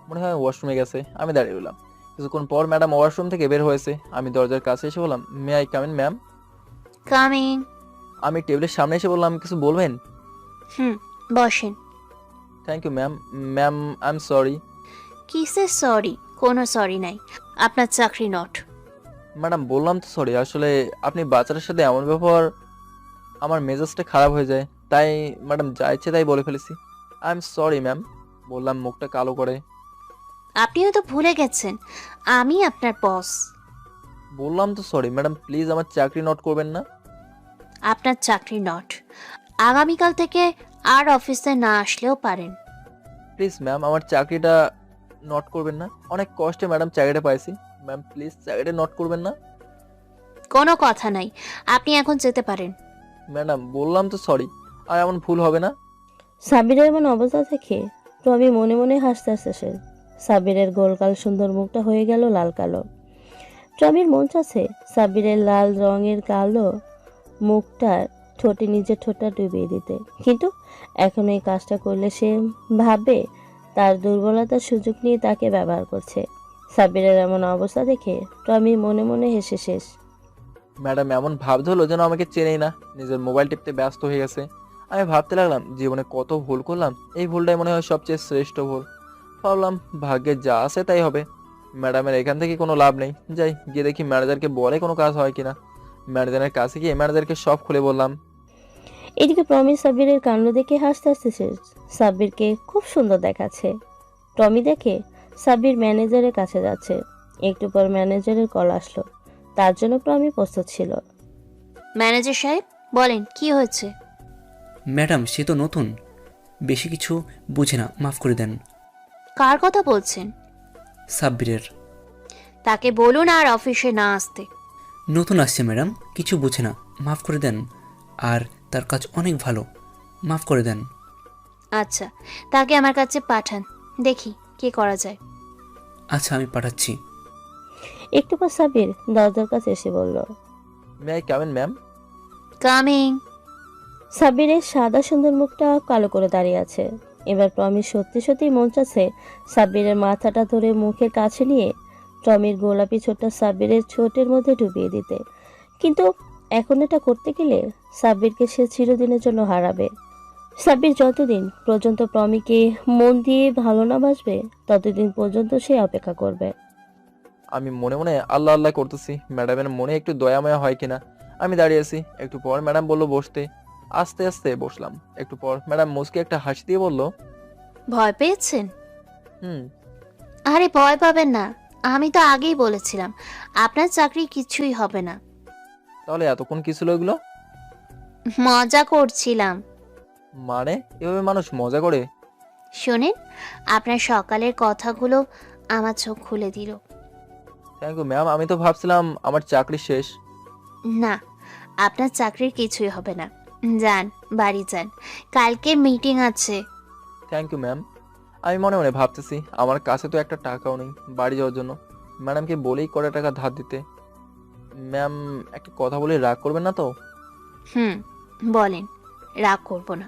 মনে হয় ওয়াশরুমে গেছে। আমি দাঁড়িয়ে রইলাম। কিছুক্ষণ পর ম্যাডাম ওয়াশরুম থেকে বের হয়েছে। আমি দরজার কাছে এসে বললাম, may I come in ma'am? Coming. আমি টেবিলের সামনে এসে বললাম, কিছু বলবেন? বসেন। Thank you ma'am. Ma'am I am sorry. কিসের সরি? কোনো সরি নাই, আপনার চাকরি নট। ম্যাডাম বললাম তো সরি। আসলে আপনি বাচ্চাটার সাথে এমন ব্যবহার, আমার মেজাজটা খারাপ হয়ে যায়, তাই ম্যাডাম যা ইচ্ছে তাই বলে ফেলেছি। আই এম সরি ম্যাম, বললাম মুখটা কালো করে। আপনিও তো ভুলে গেছেন আমি আপনার বস। বললাম তো সরি ম্যাডাম, প্লিজ আমার চাকরি নোট করবেন না। আপনার চাকরি নট। আগামীকাল থেকে আর অফিসে না আসলেও পারেন। প্লিজ ম্যাম আমার চাকরিটা নোট করবেন না। অনেক কষ্টে ম্যাডাম চাকরিটা পাইছি। ম্যাম প্লিজ চাকরিটা নোট করবেন না। কোনো কথা নাই, আপনি এখন যেতে পারেন। ম্যাডাম বললাম তো সরি, আর এমন ভুল হবে না। সাব্বিরের এমন অবস্থা দেখে প্রমি মনে মনে হাসতে হাসতে শেষ। সাব্বিরের গোলগাল সুন্দর মুখটা হয়ে গেল লাল কালো। প্রমির মন চাচ্ছে সাব্বিরের লাল রঙের কালো মুখটার ঠোঁটে নিজের ঠোঁটটা ডুবিয়ে দিতে, কিন্তু এখন এই কাজটা করলে সে ভাববে তার দুর্বলতার সুযোগ নিয়ে তাকে ব্যবহার করছে। সাব্বিরের এমন অবস্থা দেখে প্রমি মনে মনে হেসে শেষ। ম্যাডাম এমন ভাব ধরলো যেন আমাকে চেনেই না, নিজের মোবাইল টিপতে ব্যস্ত হয়ে গেছে। আমি ভাবতে লাগলাম জীবনে কত ভুল করলাম, এই ভুলটাই মনে হয় সবচেয়ে শ্রেষ্ঠ ভুল। ভাবলাম ভাগ্যে যা আছে তাই হবে, ম্যাডামের এখান থেকে কোনো লাভ নেই, যাই গিয়ে দেখি ম্যানেজারকে বলে কোনো কাজ হয় কিনা। ম্যানেজারের কাছে গিয়ে ম্যানেজারকে সব খুলে বললাম। এদিকে প্রমি সাব্বিরের কাণ্ড দেখে হাসতে হাসতে শেষ। সাব্বিরকে খুব সুন্দর দেখাচ্ছে। প্রমি দেখে সাব্বির ম্যানেজারের কাছে যাচ্ছে। একটু পর ম্যানেজারের কল আসলো, তার জন্য প্রমি প্রস্তুত ছিল। ম্যানেজার সাহেব বলেন কি হয়েছে? ম্যাডাম সে তো নতুন, বেশি কিছু বুঝে না, মাফ করে দেন। কার কথা বলছেন? সাব্বিরের। তাকে বলুন আর অফিসে না আসতে। নতুন আসছে ম্যাডাম, কিছু বুঝে না, মাফ করে দেন। আর তার কাজ অনেক ভালো, মাফ করে দেন। আচ্ছা, তাকে আমার কাছে পাঠান, দেখি কি করা যায়। আচ্ছা আমি পাঠাচ্ছি। একটু পর সাব্বির দরজার কাছে এসে বলল, may I come in ma'am? Coming. সাব্বিরের সাদা সুন্দর মুখটা কালো করে দাঁড়িয়ে আছে। এবার প্রমির সত্যি সত্যি মন চাচ্ছে সাব্বিরের মাথাটা ধরে মুখের কাছে নিয়ে প্রমির গোলাপি ছোটটা সাব্বিরের ছোটের মধ্যে ডুবিয়ে দিতে, কিন্তু এখন এটা করতে গেলে সাব্বিরকে সে চিরদিনের জন্য হারাবে। সাব্বির যতদিন পর্যন্ত প্রমিকে মন দিয়ে ভালো না বাসবে ততদিন পর্যন্ত সে অপেক্ষা করবে। আমি মনে মনে আল্লাহ আল্লাহ করতেছি ম্যাডামের মনে একটু দয়াময়া হয় কিনা। আমি দাঁড়িয়ে আছি, একটু পর ম্যাডাম বললো বসতে। আস্তে আস্তে বসলাম। একটু পর ম্যাডাম মুচকি একটা হাসি দিয়ে বলল, ভয় পেয়েছেন? হুম। আরে ভয় পাবেন না, আমি তো আগেই বলেছিলাম আপনার চাকরি কিছুই হবে না। তাহলে এতক্ষণ কি ছিল এগুলো? মজা করছিলাম। মানে এভাবে মানুষ মজা করে? শোনেন, আপনার সকালের কথাগুলো আমার চোখ খুলে দিল। থ্যাংক ইউ ম্যাম, আমি তো ভাবছিলাম আমার চাকরি শেষ। না, আপনার চাকরির কিছুই হবে না। যান, বাড়ি যান, কালকে মিটিং আছে। Thank you ma'am. আমি মনে মনে ভাবতেছি আমার কাছে তো একটা টাকাও নেই বাড়ি যাওয়ার জন্য। ম্যাডামকে বলেই কটা টাকা ধার দিতে। ম্যাম একটা কথা বলে রাগ করবেন না তো? বলেন, রাগ করব না।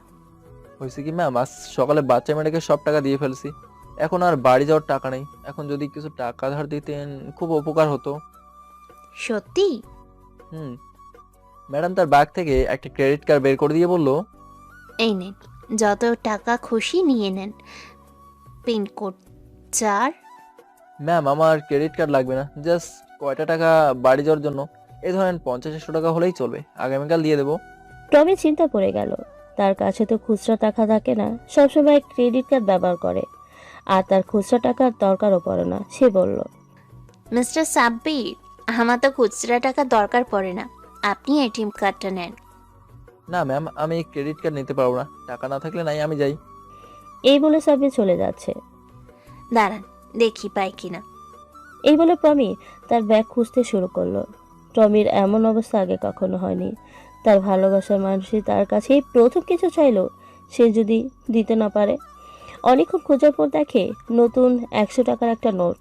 হয়েছে কি ম্যাম, আজ সকালে বাচ্চা মেয়েটাকে সব টাকা দিয়ে ফেলছি, এখন আর বাড়ি যাওয়ার টাকা নেই। এখন যদি কিছু টাকা ধার দিতেন খুব উপকার হতো। সত্যি? ম্যাডাম তার ব্যাগ থেকে একটা ক্রেডিট কার্ড বের করে দিয়ে বলল, এই নেন, যত টাকা খুশি নিয়ে নেন। পিনকোড 4। ম্যাম আমার ক্রেডিট কার্ড লাগবে না, জাস্ট কয়টা টাকা বাড়ি যাওয়ার জন্য। এই ধরেন 50-100 টাকা হলেই চলবে, আগামীকাল দিয়ে দেবো। প্রমি চিন্তা পড়ে গেল, তার কাছে তো খুচরা টাকা থাকে না, সবসময় ক্রেডিট কার্ড ব্যবহার করে, আর তার খুচরা টাকার দরকারও পড়ে না। সে বলল, মিস্টার সাব্বির, আমার তো খুচরা টাকা দরকার পড়ে না, আপনি এটিএম কার্ডটা নেন। না ম্যাম, আমি ক্রেডিট কার্ড নিতে পারবো না, টাকা না থাকলে নাই, আমি যাই। এই বলে সাব্বির চলে যাচ্ছে। দাঁড়ান, দেখি পাই কিনা। এই বলে প্রমি তার ব্যাগ খুঁজতে শুরু করলো। প্রমির এমন অবস্থা আগে কখনো হয়নি। তার ভালোবাসার মানুষই তার কাছে প্রথম কিছু চাইলো, সে যদি দিতে না পারে। অনেকক্ষণ খোঁজার পর দেখে নতুন 100 টাকার একটা নোট।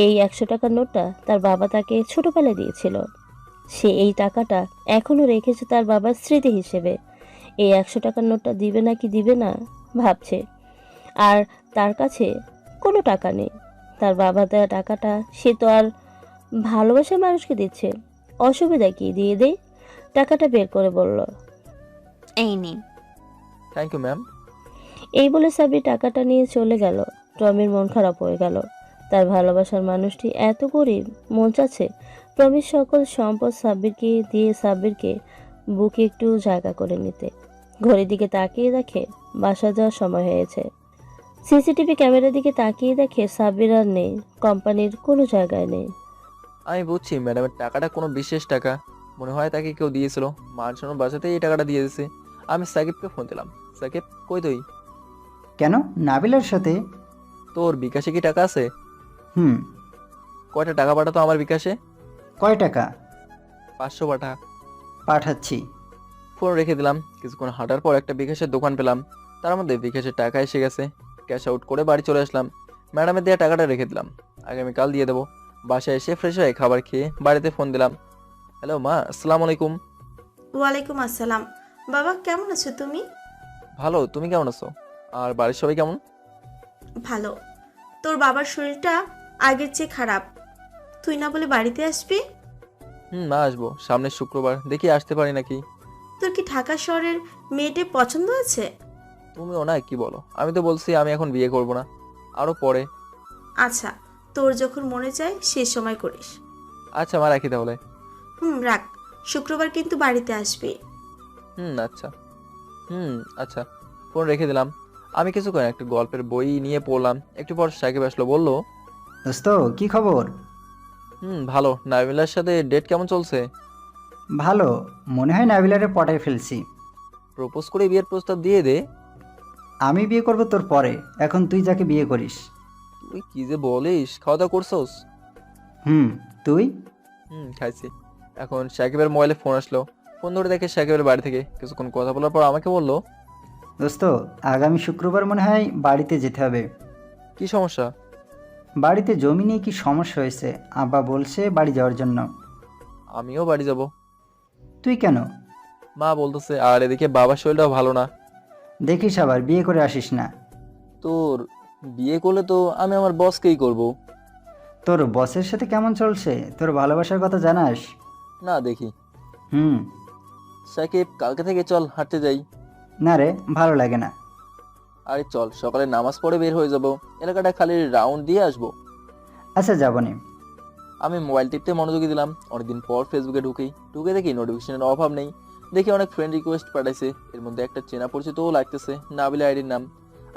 এই 100 টাকার নোটটা তার বাবা তাকে ছোটবেলায় দিয়েছিল। সে এই টাকাটা এখনও রেখেছে তার বাবার স্মৃতি হিসেবে। এই 100 টাকার নোটটা দিবে নাকি দিবে না ভাবছে, আর তার কাছে কোনো টাকা নেই। তার বাবা দেওয়া টাকাটা সে তো আর ভালোবাসার মানুষকে দিচ্ছে, অসুবিধা কি, দিয়ে দেই। টাকাটা বের করে বলল, এই নিন। Thank you ma'am. এই বলে সাব্বির টাকাটা নিয়ে চলে গেল। প্রমির মন খারাপ হয়ে গেল। তার ভালোবাসার মানুষটি এত গরিব, মন চাচ্ছে প্রমির সকল সম্পদ সাব্বিরকে দিয়ে সাব্বিরকে বুকে একটু জায়গা করে নিতে। ঘড়ির দিকে তাকিয়ে দেখে বাসা যাওয়ার সময় হয়েছে। সিসিটিভি ক্যামেরার দিকে তাকিয়ে দেখে সাব্বির আর নেই, কোম্পানির কোনো জায়গায় নেই। আমি বুঝছি ম্যাডামের টাকাটা কোনো বিশেষ টাকা, মনে হয় তাকে কেউ দিয়েছিল, মানসানোর বাসাতেই এই টাকাটা দিয়ে দিয়েছে। আমি সাকিবকে ফোন দিলাম। সাকিব কই তুই? কেন, নাবিলার সাথে। তোর বিকাশে কি টাকা আছে? হুম। কয়টা টাকা পাঠাতো আমার বিকাশে? কয় টাকা? 500 পাঠা। পাঠাচ্ছি। ফোন রেখে দিলাম। কিছুক্ষণ হাঁটার পর একটা বিকাশের দোকান পেলাম, তার মধ্যে বিকাশের টাকা এসে গেছে। ক্যাশ আউট করে বাড়ি চলে আসলাম। ম্যাডামের দেওয়া টাকাটা রেখে দিলাম, আগামীকাল দিয়ে দেবো। বাসায় এসে ফ্রেশ হয়ে খাবার খেয়ে বাড়িতে ফোন দিলাম। হ্যালো মা, আসসালামু আলাইকুম। ওয়ালাইকুম আসসালাম। বাবা কেমন আছো তুমি? ভালো, তুমি কেমন আছো? আর বাড়ির সবাই কেমন? ভালো। তোর বাবার শরীরটা আগের চেয়ে খারাপ। তুই না বলে বাড়িতে আসবি? মা আসবো সামনের শুক্রবার, দেখি আসতে পারি নাকি। তোর কি ঢাকা শহরের মেয়েটে পছন্দ আছে? তুমিও না কি বলো? আমি তো বলছি আমি এখন বিয়ে করব না, আরো পরে। আচ্ছা, তোর যখন মনে চায় সে সময় করিস। আচ্ছা মা, রাখি তাহলে। রাখ। শুক্রবার কিন্তু বাড়িতে আসবি। আচ্ছা। আচ্ছা, ফোন রেখে দিলাম। আমি কিছুক্ষণ একটা গল্পের বই নিয়ে পড়লাম। একটু পর সাকিব আসলো, বলল, দোস্ত কি খবর? ভালো। নাবিলার সাথে ডেট কেমন চলছে? ভালো। মনে হয় নাবিলারে পটায় ফেলছি। প্রপোজ করে বিয়ের প্রস্তাব দিয়ে দে। আমি বিয়ে করব তোর পরে, এখন তুই যাকে বিয়ে করিস। তুই কি যে বলিস, খাওয়া দাওয়া করছোস? তুই? খাইছি। এখন সাকিবের মোবাইলে ফোন আসলো, ফোন ধরে দেখে সাকিবের বাড়ি থেকে। কিছুক্ষণ কথা বলার পর আমাকে বলল, দোস্ত আগামী শুক্রবার মনে হয় বাড়িতে যেতে হবে। কি সমস্যা? বাড়িতে জমি নিয়ে কি সমস্যা হয়েছে, আব্বা বলছে বাড়ি যাওয়ার জন্য। আমিও বাড়ি যাব। তুই কেন? মা বলতেছে, আর এদিকে বাবার শরীরটাও ভালো না। দেখিস আবার বিয়ে করে আসিস না। তোর বিয়ে করলে তো আমি আমার বসকেই করব। তোর বসের সাথে কেমন চলছে? তোর ভালোবাসার কথা জানাস? না, দেখি। হুম। সাকিব, কালকে থেকে চল হাঁটতে যাই। না রে, ভালো লাগে না। আরে চল, সকালে নামাজ পড়ে বের হয়ে যাব, এলাকাটা খালি রাউন্ড দিয়ে আসবো। আচ্ছা যাবনি। আমি মোবাইল টিপতে মনোযোগী দিলাম। অনেকদিন পর ফেসবুকে ঢুকে দেখি নোটিফিকেশনের অভাব নেই। দেখি অনেক ফ্রেন্ড রিকোয়েস্ট পাঠাইছে, এর মধ্যে একটা চেনা পরিচিতও লাগতেছে, নাবিলা আইডির নাম।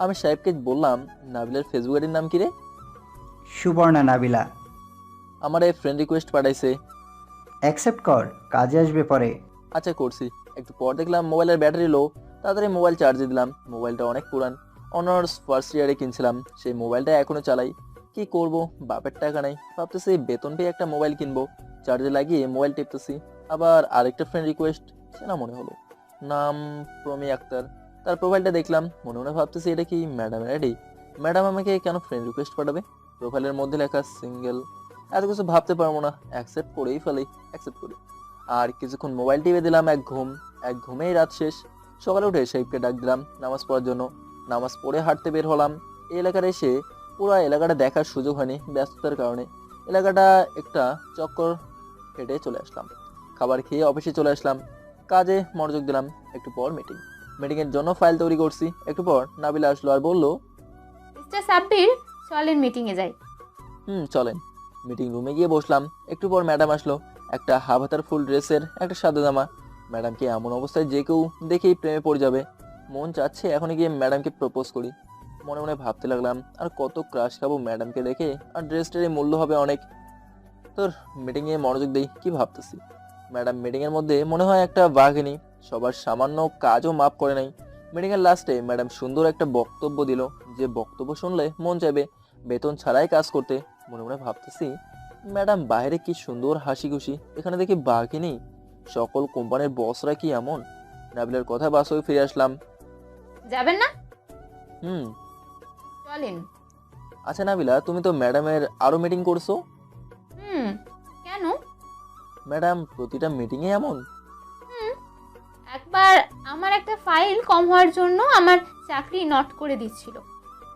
আমি সাহেবকে বললাম, নাবিলার ফেসবুক আইডির নাম কি রে? সুবর্ণা নাবিলা। আমার এই ফ্রেন্ড রিকোয়েস্ট পাঠাইছে। অ্যাকসেপ্ট কর, কাজে আসবে পরে। আচ্ছা করছি। একটু পর দেখলাম মোবাইলের ব্যাটারি লো, তাড়াতাড়ি মোবাইল চার্জে দিলাম। মোবাইলটা অনেক পুরান, অনার্স ফার্স্ট ইয়ারে কিনছিলাম। সেই মোবাইলটা এখনো চালাই। কি করব, বাপের টাকা নাই। ভাবতেছি বেতন পেয়ে একটা মোবাইল কিনবো। চার্জে লাগিয়ে মোবাইল টিপতেছি, আবার আরেকটা ফ্রেন্ড রিকোয়েস্ট, চেনা মনে হলো। নাম প্রমি আক্তার। তার প্রোফাইলটা দেখলাম, মনে মনে ভাবতেছি এটা কি ম্যাডামের আইডি? ম্যাডাম আমাকে কেন ফ্রেন্ড রিকোয়েস্ট পাঠাবে? প্রোফাইলের মধ্যে লেখা সিঙ্গেল। এত কিছু ভাবতে পারবো না, অ্যাকসেপ্ট করেই ফেলি। অ্যাকসেপ্ট করি। আর কিছুক্ষণ মোবাইল টিপে দিলাম। এক ঘুমেই রাত শেষ। সকালে উঠে সাহেবকে ডাক দিলাম নামাজ পড়ার জন্য। নামাজ পড়ে হাঁটতে বের হলাম। এই এলাকার এসে পুরো এলাকাটা দেখার সুযোগ হয়নি ব্যস্ততার কারণে। এলাকাটা একটা চক্কর হেঁটে চলে আসলাম। খাবার খেয়ে অফিসে চলে আসলাম। কাজে মনোযোগ দিলাম। একটু পর মিটিংয়ের জন্য ফাইল তৈরি করছি। একটু পর নাবিলা আসলো আর বলল, মিস্টার সাব্বির, চলেন মিটিংয়ে যাই। চলেন। মিটিং রুমে গিয়ে বসলাম। একটু পর ম্যাডাম আসলো, একটা হাফ হাতার ফুল ড্রেসের, একটা সাদা জামা। ম্যাডামকে এমন অবস্থায় যে কেউ দেখেই প্রেমে পড়ে যাবে। মন চাচ্ছে এখনই গিয়ে ম্যাডামকে প্রপোজ করি। মনে মনে ভাবতে লাগলাম, আর কত ক্রাশ খাবো ম্যাডামকে দেখে, আর ড্রেসটারই মূল্য হবে অনেক। তোর মিটিংয়ে মনোযোগ দেই, কি ভাবতেছি। ম্যাডাম মিটিংয়ের মধ্যে মনে হয় একটা বাঘিনী, সবার সামান্য কাজও মাফ করে নাই। মিটিংয়ের লাস্টে ম্যাডাম সুন্দর একটা বক্তব্য দিল, যে বক্তব্য শুনলে মন চাইবে বেতন ছাড়াই কাজ করতে। মনে মনে ভাবতেছি, ম্যাডাম বাইরে কি সুন্দর হাসি খুশি, এখানে দেখি বাঘিনী। সকল কোম্পানির বসরা কি এমন? নাবিলার কথা বাসে ফিরে আসলাম। যাবেন না? হুম। চলেন। আচ্ছা নাবিলা, তুমি তো ম্যাডামের আরো মিটিং করছো। কেন? ম্যাডাম প্রতিটা মিটিংয়ে এমন? একবার আমার একটা ফাইল কম হওয়ার জন্য আমার চাকরি নট করে দিচ্ছিল।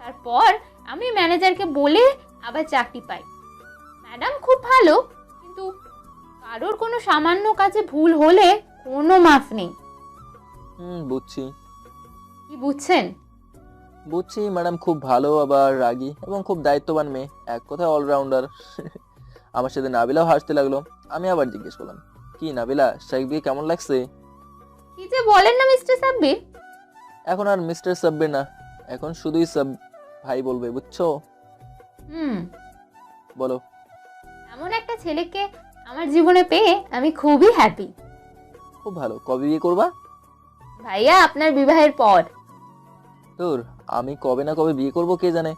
তারপর আমি ম্যানেজারকে বলে আবার চাকরি পাই। ম্যাডাম খুব ভালো, কিন্তু কারোর কোনো সামান্য কাজে ভুল হলে কোনো মাফ নেই। বুঝছি। কি বুঝছেন? বুঝছি ম্যাডাম খুব ভালো, আবার রাগী এবং খুব দায়িত্ববান মেয়ে, এক কথায় অলরাউন্ডার। আমার সাথে নাবিলাও হাসতে লাগলো। আমি আবার জিজ্ঞেস করলাম, কি নাবিলা, সাকিবকে কেমন লাগছে? কি যে বলেন না মিস্টার সাব্বির। এখন আর মিস্টার সাব্বির না, এখন শুধুই সাব ভাই বলবে, বুঝছো? বলো। এমন একটা ছেলেকে আমার জীবনে পেয়ে আমি খুবই হ্যাপি। খুব ভালো। কবে বিয়ে করবা? ভাইয়া, আপনার বিবাহের পর। তোর আমি কবে না কবে বিয়ে করব কে জানে।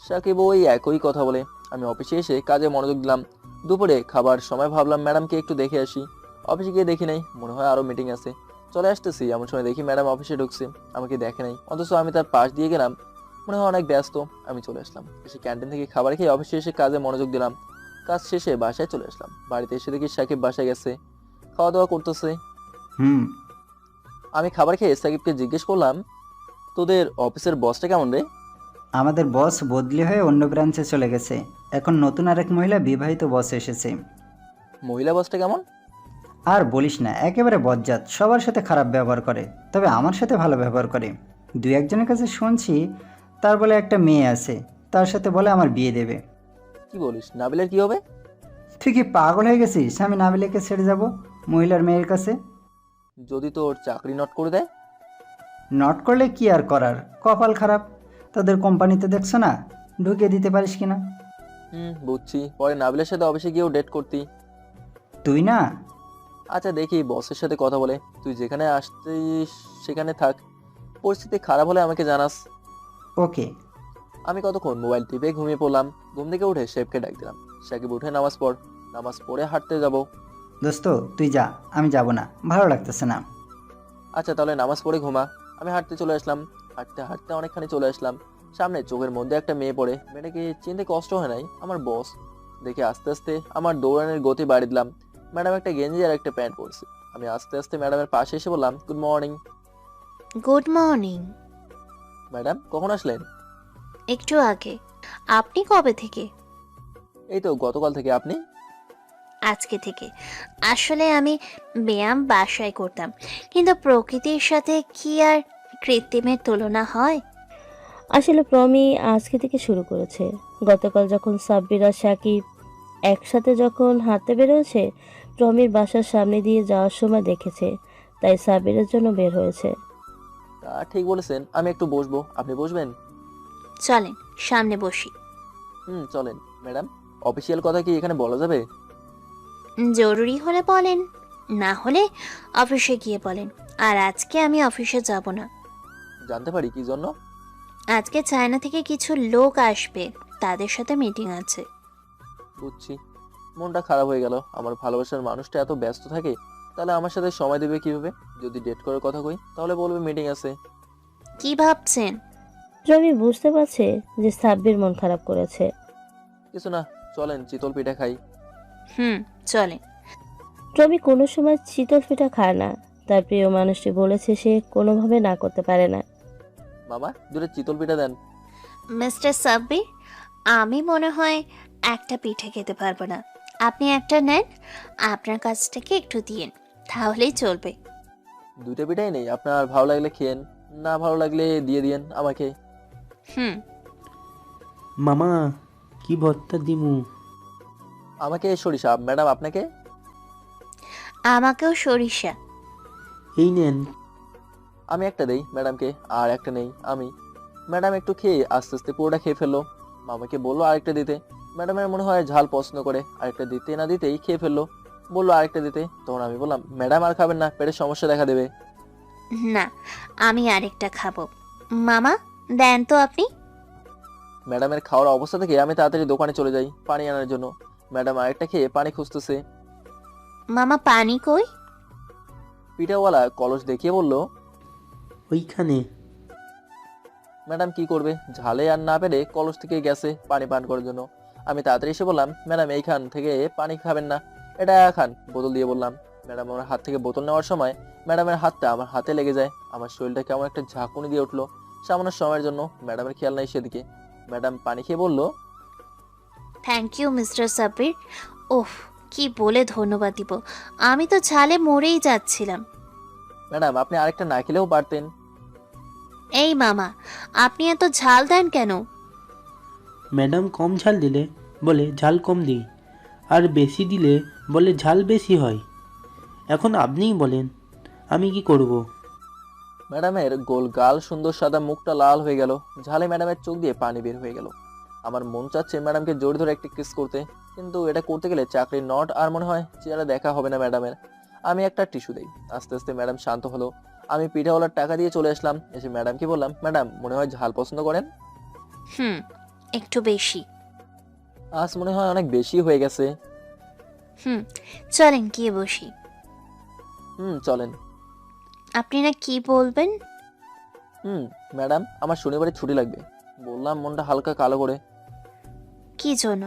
সাকিব ওই একই কথা বলে। আমি অফিসে এসে কাজে মনোযোগ দিলাম। দুপুরে খাবার সময় ভাবলাম ম্যাডামকে একটু দেখে আসি। অফিসে গিয়ে দেখি নাই, মনে হয় আরো মিটিং আছে। চলে আসতেছি এমন সময় দেখি ম্যাডাম অফিসে ঢুকছে। আমাকে দেখে নাই, অথচ আমি তার পাশ দিয়ে গেলাম। মনে হয় অনেক ব্যস্ত। আমি চলে আসলাম, এসে ক্যান্টিন থেকে খাবার খেয়ে অফিসে এসে কাজে মনোযোগ দিলাম। কাজ শেষে বাসায় চলে আসলাম। বাড়িতে এসে দেখি সাকিব বাসায় গেছে, খাওয়া দাওয়া করতেছে। হুম। আমি খাবার খেয়ে সাকিবকে জিজ্ঞেস করলাম, তোদের অফিসের বসটা কেমন রে? আমাদের বস বদলি হয়ে অন্য ব্রাঞ্চে চলে গেছে। এখন নতুন আরেক মহিলা বিবাহিত বস এসেছে। মহিলা বসটা কেমন? আর বলিস না, একেবারে বজ্জাত, সবার সাথে খারাপ ব্যবহার করে, তবে আমার সাথে ভালো ব্যবহার করে। দুই একজনের কাছে শুনছি তার বলে একটা মেয়ে আছে, তার সাথে বলে আমার বিয়ে দেবে। কি বলিস, নাবিলের কি হবে? তুই কি পাগল হয়ে গেছিস? আমি নাবিলাকে ছেড়ে যাব মহিলার মেয়ের কাছে? যদি তোর চাকরি নট করে দেয়? নট করলে কি আর করার, কপাল খারাপ। তাদের কোম্পানিতে দেখছো না, ঢুকিয়ে দিতে পারিস কি না? বুঝছি, পরে নাবিলের সাথে অফিসে গিয়েও ডেট করতি। তুই না? আচ্ছা দেখি বসের সাথে কথা বলে, তুই যেখানে আসতিস সেখানে থাক। পরিস্থিতি খারাপ হলে আমাকে জানাস। ওকে। আমি কতক্ষণ মোবাইল টিপে ঘুমিয়ে পড়লাম। ঘুম থেকে উঠে শেফকে ডাক দিলাম। সাকিব উঠে নামাজ পড়, নামাজ পড়ে হাঁটতে যাব। দোস্ত তুই যা, আমি যাব না, ভালো লাগতেছে না। আচ্ছা তাহলে নামাজ পড়ে ঘুমা। আমি হাঁটতে চলে আসলাম। হাঁটতে হাঁটতে অনেকখানি চলে আসলাম। সামনে চোখের মধ্যে একটা মেয়ে পড়ে, মেয়েটাকে চিনতে কষ্ট হয় নাই, আমার বস। দেখে আস্তে আস্তে আমার দৌড়ানোর গতি বাড়িয়ে দিলাম। ম্যাডাম একটা গেঞ্জি আর একটা প্যান্ট পরছে। আমি আস্তে আস্তে ম্যাডামের পাশে এসে বললাম, good morning. Good morning. Madam কখন আসলেন? একটু আগে। আপনি কবে থেকে? এই তো গতকাল থেকে। আপনি? আজকে থেকে। আসলে আমি ব্যায়াম বাসায় করতাম, কিন্তু প্রকৃতির সাথে কি আর কৃত্রিমের তুলনা হয়? আসলে প্রমি আজকে থেকে শুরু করেছে। গতকাল যখন সাব্বির আর সাকিব একসাথে যখন হাঁটতে বেরোচ্ছে, প্রমির বাসার সামনে দিয়ে যাওয়ার সময় দেখেছে, তাই সাব্বিরের জন্য বের হয়েছে। তা ঠিক বলেছেন, আমি একটু বসবো, আপনি বসবেন? চলেন সামনে বসি। চলেন। ম্যাডাম অফিসিয়াল কথা কি এখানে বলা যাবে? জরুরি হলে বলেন, না হলে অফিসে গিয়ে বলেন। আর আজকে আমি অফিসে যাব না। জানতে পারি কি জন্য? আজকে চায়না থেকে কিছু লোক আসবে, তাদের সাথে মিটিং আছে। বুঝছি। মনটা খারাপ হয়ে গেল। আমার ভালোবাসার মানুষটা এত ব্যস্ত থাকে, তাহলে আমার সাথে সময় দেবে কিভাবে? যদি ডেট করার কথা কই তাহলে বলবে মিটিং আছে। কি ভাবছেন? প্রমি বুঝতে পারছে যে সাব্বির মন খারাপ করেছে। কিছু না, চলেন চিতল পিঠা খাই। চলেন। প্রমি কোনো সময় চিতল পিঠা খায় না, তার প্রিয় মানুষটি বলেছে, সে কোনোভাবে না করতে পারে না। মামা দুটো চিতল পিঠা দেন। মিস্টার সাব্বির, আমি মনে হয় একটা পিঠে খেতে পারবো না। আপনি একটা নেন, আপনার কাজটাকে একটু দিয়েন, তাহলেই চলবে। দুটো পিঠাই নেই, আপনার ভালো লাগলে খেয়েন, না ভালো লাগলে দিয়ে দিয়েন আমাকে। মামা কি ভর্তা দিমু? আমাকে সরিষা। ম্যাডাম আপনাকে? আমাকেও সরিষা। এই নেন। আমি একটা দেই ম্যাডামকে, আর একটা নেই আমি। ম্যাডাম একটু খেয়ে আস্তে আস্তে পুরোটা খেয়ে ফেললো। মামাকে বললো আরেকটা দিতে। ম্যাডামের মনে হয় ঝাল পছন্দ করে, আরেকটা দিতে না দিতেই খেয়ে ফেললো। বললো আরেকটা দিতে। তখন আমি বললাম, ম্যাডাম আর খাবেন না, পেটের সমস্যা দেখা দেবে। না, আমি আরেকটা খাবো। মামা দেন তো আপনি। ম্যাডামের খাওয়ার অবস্থা থেকে আমি তাড়াতাড়ি দোকানে চলে যাই পানি আনার জন্য। ম্যাডাম আরেকটা খেয়ে পানি খুঁজতেছে। মামা পানি কই? পিঠাওয়ালা কলস দেখিয়ে বলল, ওইখানে। ম্যাডাম কি করবে, ঝালে আর না পেরে কলস থেকে গেছে পানি পান করার জন্য। আমি তাড়াতাড়ি এসে বললাম, ম্যাডাম এইখান থেকে পানি খাবেন না, এটা খান। বোতল দিয়ে বললাম। ম্যাডাম আমার হাত থেকে বোতল নেওয়ার সময় ম্যাডামের হাতটা আমার হাতে লেগে যায়। আমার শরীরটা কেমন একটা ঝাঁকুনি দিয়ে উঠলো। সামান্য সময়ের জন্য ম্যাডামের খেয়াল নাই সেদিকে। ম্যাডাম পানি খেয়ে বলল, থ্যাংক ইউ মিস্টার সাব্বির। ওহ, কি বলে ধন্যবাদ দিব, আমি তো ঝালে মরেই যাচ্ছিলাম। ম্যাডাম আপনি আরেকটা না খেলেও পারতেন। এই মামা, আপনি এত ঝাল দেন কেন? ম্যাডাম কম ঝাল দিলে বলে ঝাল কম দিই, আর বেশি দিলে বলে ঝাল বেশি হয়। এখন আপনিই বলেন আমি কি করব? ম্যাডামের গোল গাল, সুন্দর সাদা মুখটা লাল হয়ে গেল। ঝালে ম্যাডামের চোখ দিয়ে পানি বের হয়ে গেল। আমার মন চাচ্ছে ম্যাডামকে জোর ধরে একটা কিস করতে, কিন্তু এটা করতে গেলে চাকরির নট আর মনে হয় চেহারা দেখা হবে না ম্যাডামের। আমি একটা টিস্যু দেই। আস্তে আস্তে ম্যাডাম শান্ত হলো। আমি পিঠাওয়ালার টাকা দিয়ে চলে আসলাম। এসে ম্যাডামকে বললাম, ম্যাডাম মনে হয় ঝাল পছন্দ করেন। একটু বেশি। আজ মনে হয় অনেক বেশি হয়ে গেছে। চলেন গিয়ে বসি। চলেন। আপনি না কি বলবেন? ম্যাডাম আমার শনিবারে ছুটি লাগবে। বললাম মনটা হালকা কালো করে। কি জন্য?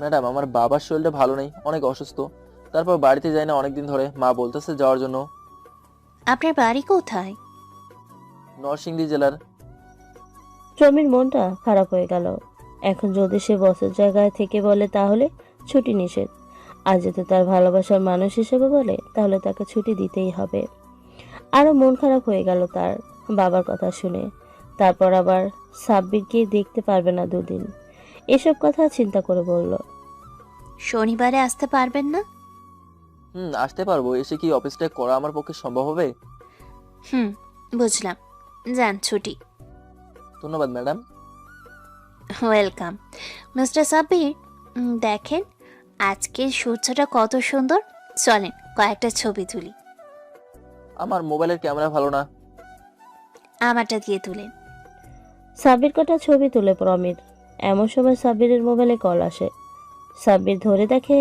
ম্যাডাম আমার বাবার শরীরটা ভালো নেই, অনেক অসুস্থ। তারপর বাড়িতে যাই না অনেকদিন ধরে, মা বলতেছে যাওয়ার জন্য। আপনার বাড়ি কোথায়? নরসিংদী জেলার। প্রমির মনটা খারাপ হয়ে গেল। এখন যদি সে বসের জায়গায় থেকে বলে তাহলে ছুটি নিষেধ, আর যদি তার ভালোবাসার মানুষ হিসেবে বলে তাহলে তাকে ছুটি দিতেই হবে। আরও মন খারাপ হয়ে গেল তার বাবার কথা শুনে। তারপর আবার সাব্বিরকে দেখতে পারবে না দুদিন, এসব কথা চিন্তা করে বলল, শনিবারে আসতে পারবেন না? আসতে পারবো। এসে কি অফিসটা করা আমার পক্ষে সম্ভব হবে? বুঝলাম, যান, ছুটি। ধন্যবাদ ম্যাডাম। ওয়েলকাম। মিস্টার সাব্বির, দেখেন আজকের সূর্যটা কত সুন্দর। চলেন কয়েকটা ছবি তুলি। আমার মোবাইলের ক্যামেরা ভালো না। আমারটা দিয়ে তুলেন। সাব্বির কটা ছবি তুলে প্রমির। এমন সময় সাব্বিরের মোবাইলে কল আসে। সাব্বির ধরে দেখে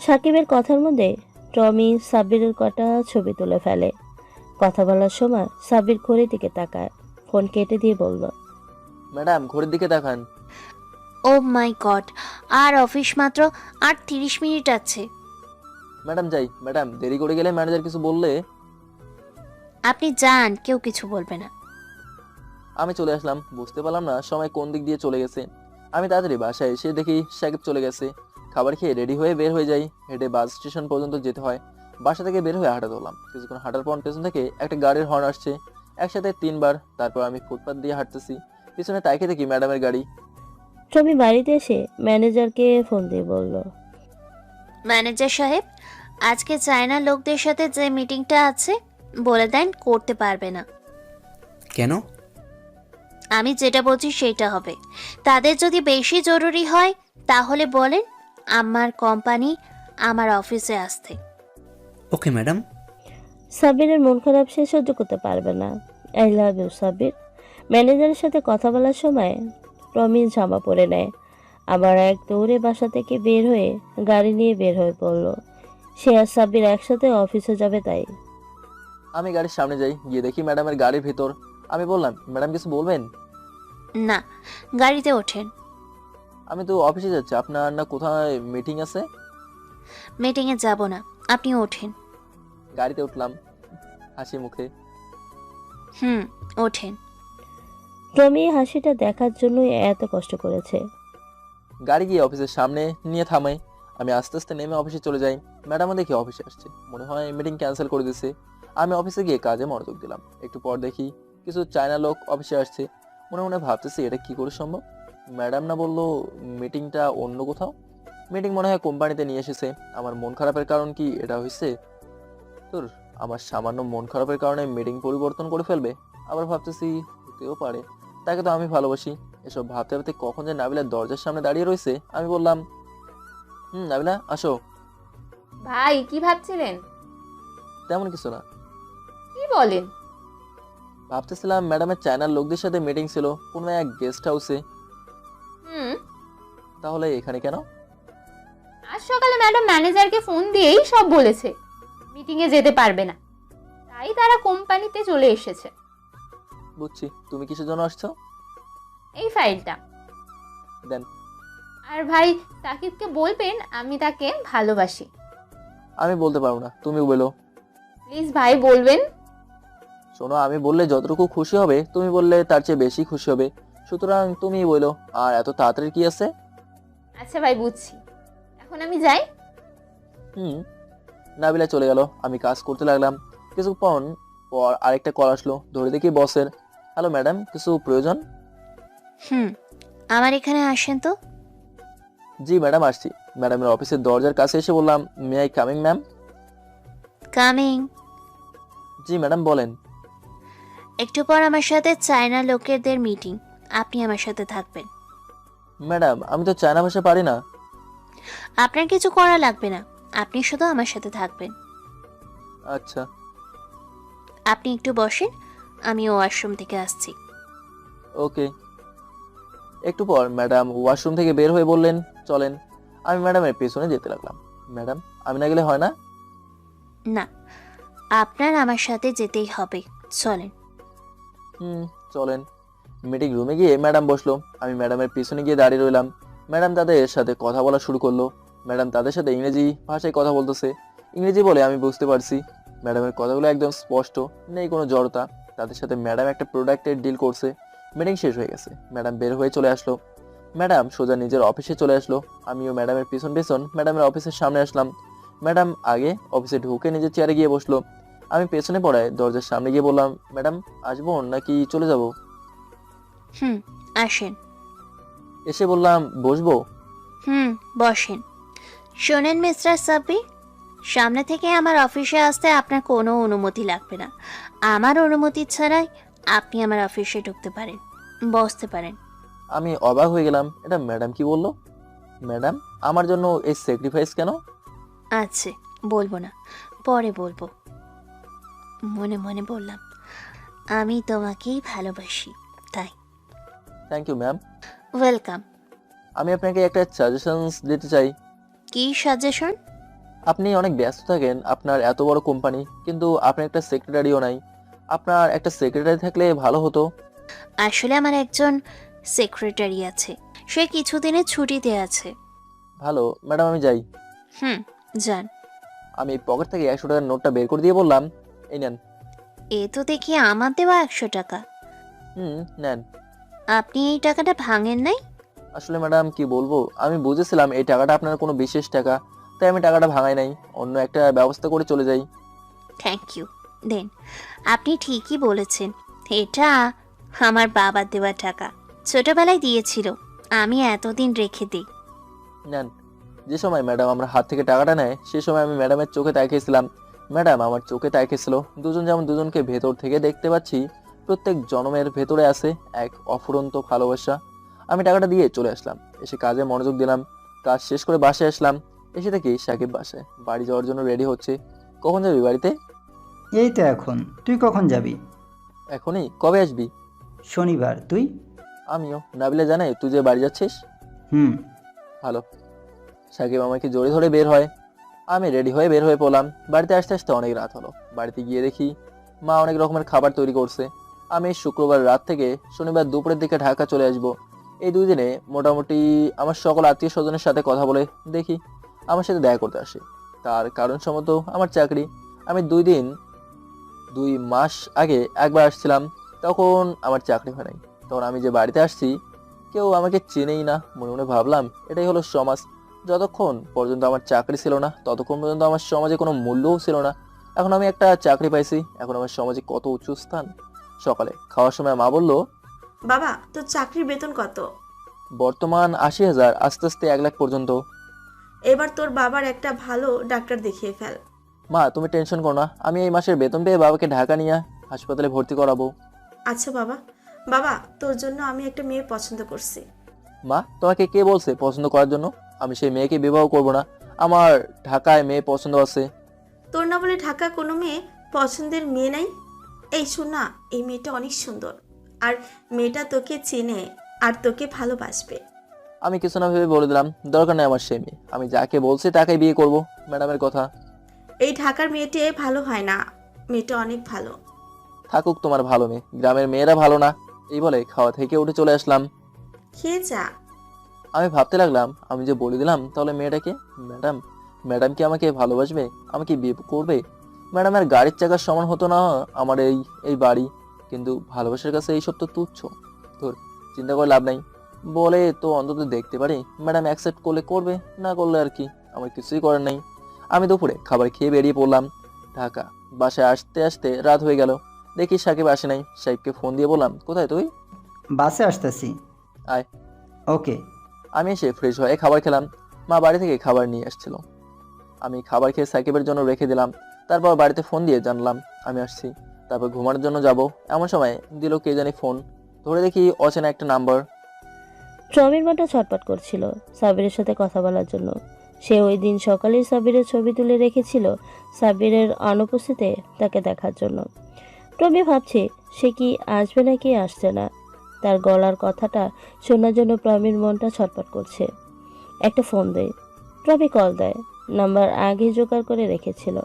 সাকিবের কথার মধ্যে টমি সাব্বিরের কটা ছবি তুলে ফেলে। কথা বলার সময় সাব্বির ঘড়ির দিকে তাকায়, ফোন কেটে দিয়ে বলল, ম্যাডাম ঘড়ির দিকে তাকান। ও মাই গড, আর অফিস মাত্র আর 30 মিনিট আছে। ম্যাডাম যাই। ম্যাডাম দেরি করে গেলে ম্যানেজার কিছু বললে? আপনি যান, কেউ কিছু বলবে না। আমি চলে আসলাম, বুঝতে পারলাম না সময় কোন দিক দিয়ে চলে গেছে। আমি তাড়াতাড়ি বাসায় এসে দেখি সাকিব চলে গেছে। খাবার খেয়ে রেডি হয়ে বের হয়ে যাই। হেঁটে বাস স্টেশন পর্যন্ত যেতে হয়। বাসা থেকে বের হয়ে হাঁটা ধরলাম। কিছুক্ষণ হাঁটার পর পেছন থেকে একটা গাড়ির হর্ন আসছে, একসাথে 3 বার। তারপর আমি ফুটপাত দিয়ে হাঁটতেছি, পিছনে তাকিয়ে দেখি ম্যাডামের গাড়ি। টমি বাড়িতে এসে ম্যানেজারকে ফোন দিয়ে বলল, ম্যানেজার সাহেব, আজকে চায়না লোকদের সাথে যে মিটিংটা আছে বলে দেন করতে পারবে না। কেন? আমি যেটা বলছি সেটা হবে। তাদের যদি বেশি জরুরি হয় তাহলে বলেন আমার কোম্পানি আমার অফিসে আসতে। Okay madam. সাব্বিরের মন খারাপ সে সহ্য করতে পারবে না। I love you Sabbir. ম্যানেজারের সাথে কথা বলার সময় প্রমি জামা পরে নেয়, আবার এক দৌড়ে বাসা থেকে বের হয়ে গাড়ি নিয়ে বের হয়ে পড়ল। সে আর সাব্বির একসাথে অফিসে যাবে তাই। আমি গাড়ির সামনে যাই, গিয়ে দেখি ম্যাডামের গাড়ির ভিতর। আমি বললাম, ম্যাডাম কিছু বলবেন? না, গাড়িতে ওঠেন। আমি তো অফিসে যাচ্ছি, আপনার না কোথায় মিটিং আছে? মিটিংয়ে যাব না, আপনি ওঠেন। গাড়িতে উঠলাম হাসি মুখে। ওঠেন। প্রমি হাসিটা দেখার জন্যই এত কষ্ট করেছে। গাড়ি গিয়ে অফিসের সামনে নিয়ে থামে। আমি আস্তে আস্তে নেমে অফিসে চলে যাই। ম্যাডামও দেখি অফিসে আসছে, মনে হয় মিটিং ক্যান্সেল করে দিছে। আমি অফিসে গিয়ে কাজে মনোযোগ দিলাম। একটু পর দেখি কিছু চায়না লোক অফিসে আসছে। মনে মনে ভাবতেছি এটা কি করে সম্ভব। ম্যাডাম না বললো মিটিংটা অন্য কোথাও? মিটিং মনে হয় কোম্পানিতে নিয়ে এসেছে। আমার মন খারাপের কারণ কি এটা হয়েছে? তোর আমার সামান্য মন খারাপের কারণে মিটিং পরিবর্তন করে ফেলবে? আবার ভাবতেছি হতেও পারে, তাকে তো আমি ভালোবাসি। এসব ভাবতে ভাবতে কখন যে নাবিলার দরজার সামনে দাঁড়িয়ে রয়েছে। আমি বললাম, নাবিলা আসো। ভাই কি ভাবছিলেন? তেমন কিছু না, কি বলেন? ভাবতেছিলাম ম্যাডামের চায়নার লোকদের সাথে মিটিং ছিল কোনো এক গেস্ট হাউসে। তাহলে এখানে কেন? আজ সকালে ম্যাডাম ম্যানেজারকে ফোন দিয়েই সব বলেছে, মিটিংয়ে যেতে পারবে না, তাই তারা কোম্পানিতে চলে এসেছে। বুঝছি। তুমি কিসের জন্য আসছো? এই ফাইলটা দেন। আর ভাই সাকিবকে বলবেন আমি তাকে ভালোবাসি। আমি বলতে পারবো না, তুমি বলো। প্লিজ ভাই বলবেন। শোনো, আমি বললে যতটুকু খুশি হবে তুমি বললে তার চেয়ে বেশি খুশি হবে, সুতরাং তুমি বলো। আর এত তাড়াতাড়ি কি আছে? আচ্ছা ভাই বুঝছি, এখন আমি যাই। নাবিলা চলে গেল। আমি কাজ করতে লাগলাম। কিছুক্ষণ পর আরেকটা কল আসলো, ধরে দেখি বসের। হ্যালো ম্যাডাম, কিছু প্রয়োজন? আমার এখানে আসেন তো। জি ম্যাডাম আসছি। ম্যাডামের অফিসের দরজার কাছে এসে বললাম, may I coming ma'am? Coming. G madam বলেন। একটু পর আমার সাথে চায়না লোকেদের মিটিং, আপনি আমার সাথে থাকবেন। ম্যাডাম আমি তো চায়না ভাষা পারি না। আপনার কিছু করা লাগবে না, আপনি শুধু আমার সাথে থাকবেন। আচ্ছা। আপনি একটু বসেন, আমি ওয়াশরুম থেকে আসছি। ওকে। একটু পর ম্যাডাম ওয়াশরুম থেকে বের হয়ে বললেন, চলেন। আমি ম্যাডামের পেছনে যেতে লাগলাম। ম্যাডাম আমি না গেলে হয় না? না, আপনার আমার সাথে যেতেই হবে, চলেন। চলেন। মিটিং রুমে গিয়ে ম্যাডাম বসলো, আমি ম্যাডামের পিছনে গিয়ে দাঁড়িয়ে রইলাম। ম্যাডাম তাদের সাথে কথা বলা শুরু করলো। ম্যাডাম তাদের সাথে ইংরেজি ভাষায় কথা বলতেছে। ইংরেজি বলে আমি বুঝতে পারছি। ম্যাডামের কথাগুলো একদম স্পষ্ট, নেই কোনো জড়তা। তাদের সাথে ম্যাডাম একটা প্রোডাক্টের ডিল করছে। মিটিং শেষ হয়ে গেছে, ম্যাডাম বের হয়ে চলে আসলো। ম্যাডাম সোজা নিজের অফিসে চলে আসলো। আমিও ম্যাডামের পিছন পিছন ম্যাডামের অফিসের সামনে আসলাম। ম্যাডাম আগে অফিসে ঢুকে নিজের চেয়ারে গিয়ে বসলো। আমি পেছনে পড়ায় দরজার সামনে গিয়ে বললাম, ম্যাডাম আসবো নাকি চলে যাব? আসেন। এসে বললাম, বসবো? বসেন। শোনেন মিস্টার সাব্বির, সামনে থেকে আমার অফিসে আসতে আপনার কোনো অনুমতি লাগবে না। আমার অনুমতি ছাড়াই আপনি আমার অফিসে ঢুকতে পারেন, বসতে পারেন। আমি অবাক হয়ে গেলাম, এটা ম্যাডাম কি বললো? ম্যাডাম আমার জন্য এই স্যাক্রিফাইস কেন? আচ্ছা, বলবো না, পরে বলবো। মনে মনে বললাম, আমি তোমাকেই ভালোবাসি, তাই। Thank you ma'am. ওয়েলকাম। আমি আপনাকে একটা সাজেশনস দিতে চাই। কি সাজেশন? আপনি অনেক ব্যস্ত থাকেন, আপনার এত বড় কোম্পানি, কিন্তু আপনার একটা সেক্রেটারিও নাই। আপনার একটা সেক্রেটারি থাকলে ভালো হতো। আসলে আমার একজন সেক্রেটারি আছে, সে কিছুদিনের ছুটিতে আছে। ভালো ম্যাডাম, আমি যাই। যান। আমি পকেট থেকে 100 টাকার নোটটা বের করে দিয়ে বললাম, এই নেন। এ তো দেখি আমার দেওয়া 100 টাকা। নেন। আপনি এই টাকাটা ভাঙেন নাই? আসলে ম্যাডাম কি বলবো, আমি বুঝেছিলাম এই টাকাটা আপনার কোনো বিশেষ টাকা, তাই আমি টাকাটা ভাঙাই নাই, অন্য একটা ব্যবস্থা করে চলে যাই। Thank you. দেন, আপনি ঠিকই বলেছেন, এটা আমার বাবার দেওয়া টাকা, ছোটবেলায় দিয়েছিল, আমি এতদিন রেখে দিই। নেন। যে সময় ম্যাডাম আমার হাত থেকে টাকাটা নেয়, সে সময় আমি ম্যাডামের চোখে তাকিয়েছিলাম। ম্যাডাম আমার চোখে তাকিয়েছিল। দুজন যেমন দুজনকে ভেতর থেকে দেখতে পাচ্ছি, প্রত্যেক জনমের ভেতরে আছে এক অফুরন্ত ভালোবাসা। আমি টাকাটা দিয়ে চলে আসলাম, এসে কাজে মনোযোগ দিলাম। কাজ শেষ করে বাসায় আসলাম। এসে দেখি সাকিব বাসায়, বাড়ি যাওয়ার জন্য রেডি হচ্ছে। কখন যাবি বাড়িতে? এই তো এখন। তুই কখন যাবি? এখনই? কবে আসবি? শনিবার। তুই? আমিও। নাবিলা জানে তুই যে বাড়ি যাচ্ছিস? ভালো। সাকিব আমাকে জড়িয়ে ধরে বের হয়। আমি রেডি হয়ে বের হয়ে পড়লাম। বাড়িতে আসতে আসতে অনেক রাত হলো। বাড়িতে গিয়ে দেখি মা অনেক রকমের খাবার তৈরি করছে। আমি শুক্রবার রাত থেকে শনিবার দুপুরের দিকে ঢাকা চলে আসব। এই 2 দিনে মোটামুটি আমার সকল আত্মীয় স্বজনের সাথে কথা বলে দেখি আমার সাথে দেখা করতে আসে। তার কারণ সম্মত আমার চাকরি। আমি 2 মাস আগে একবার আসছিলাম, তখন আমার চাকরি হয় নাই। তখন আমি যে বাড়িতে আসছি কেউ আমাকে চেনেই না। মনে মনে ভাবলাম এটাই হলো সমাজ। যতক্ষণ পর্যন্ত আমার চাকরি ছিল না, ততক্ষণ পর্যন্ত আমার সমাজে কোনো মূল্যও ছিল না। এখন আমি একটা চাকরি পাইছি, এখন আমার সমাজে কত উঁচু স্থান। সকালে খাওয়ার সময় মা বলল, বাবা তোর চাকরির বেতন কত? বর্তমান 80,000, আস্তে আস্তে 1 লাখ পর্যন্ত। এবার তোর বাবার একটা ভালো ডাক্তার দেখিয়ে ফেল। মা তুমি টেনশন করো না, আমি এই মাসের বেতন পেয়ে বাবাকে ঢাকা নিয়ে হাসপাতালে ভর্তি করাবো। আচ্ছা বাবা। বাবা তোর জন্য আমি একটা মেয়ে পছন্দ করছি। মা তোমাকে কে বলছে পছন্দ করার জন্য? আমি সেই মেয়েকে বিবাহ করব না, আমার ঢাকায় মেয়ে পছন্দ আছে। তোর না বলে ঢাকা কোনো মেয়ে পছন্দের মেয়ে নাই? এই শোন না, এই মেয়েটা অনেক সুন্দর, আর মেয়েটা তোকে চেনে আর তোকে ভালোবাসবে। আমি কিছু না ভেবে বলে দিলাম, দরকার নেই আমার সেই মেয়ে, আমি যাকে বলছি তাকে বিয়ে করব। ম্যাডামের কথা। এই ঢাকার মেয়েটি ভালো হয় না, মেয়েটা অনেক ভালো। থাকুক তোমার ভালো মেয়ে, গ্রামের মেয়েরা ভালো না। এই বলে খাওয়া থেকে উঠে চলে আসলাম। খেয়ে যা। আমি ভাবতে লাগলাম, আমি যে বলে দিলাম তাহলে মেয়েটাকে, ম্যাডাম কি আমাকে ভালোবাসবে, আমাকে বিয়ে করবে? ম্যাডামের গাড়ির চাকার সমান হতো না আমার এই বাড়ি, কিন্তু ভালোবাসার কাছে এইসব তো তুচ্ছ। ধর, চিন্তা করে লাভ নাই। বলে তো অন্তত দেখতে পারি, ম্যাডাম অ্যাকসেপ্ট করলে করবে, না করলে আর কি, আমার কিছুই করার নেই। আমি দুপুরে খাবার খেয়ে বেরিয়ে পড়লাম ঢাকা। বাসায় আসতে আসতে রাত হয়ে গেল। দেখি সাকিব আসে নাই। সাকিবকে ফোন দিয়ে বললাম, কোথায় তুই? বাসে আসতেছি। আয়। ওকে। আমি এসে ফ্রেশ হয়ে খাবার খেলাম। মা বাড়ি থেকে খাবার নিয়ে আসছিল। আমি খাবার খেয়ে সাকিবের জন্য রেখে দিলাম। তারপর বাড়িতে ফোন দিয়ে জানলাম আমি আসছি। তারপর ঘুমানোর জন্য যাব, এমন সময় দিল কে জানি ফোন। ধরে দেখি অচেনা একটা নাম্বার। টমির মনটা ছটপট করছিল সাবিরের সাথে কথা বলার জন্য। সে ওই দিন সকালেই সাবিরের ছবি তুলে রেখেছিল সাবিরের অনুপস্থিতিতে তাকে দেখার জন্য। টমি ভাবছে সে কি আসবে নাকি আসছে না। তার গলার কথাটা শোনার জন্য প্রমির মনটা ছটপট করছে। একটা ফোন দেয়। প্রমি কল দেয়। নাম্বার আগে জোগাড় করে রেখেছিল।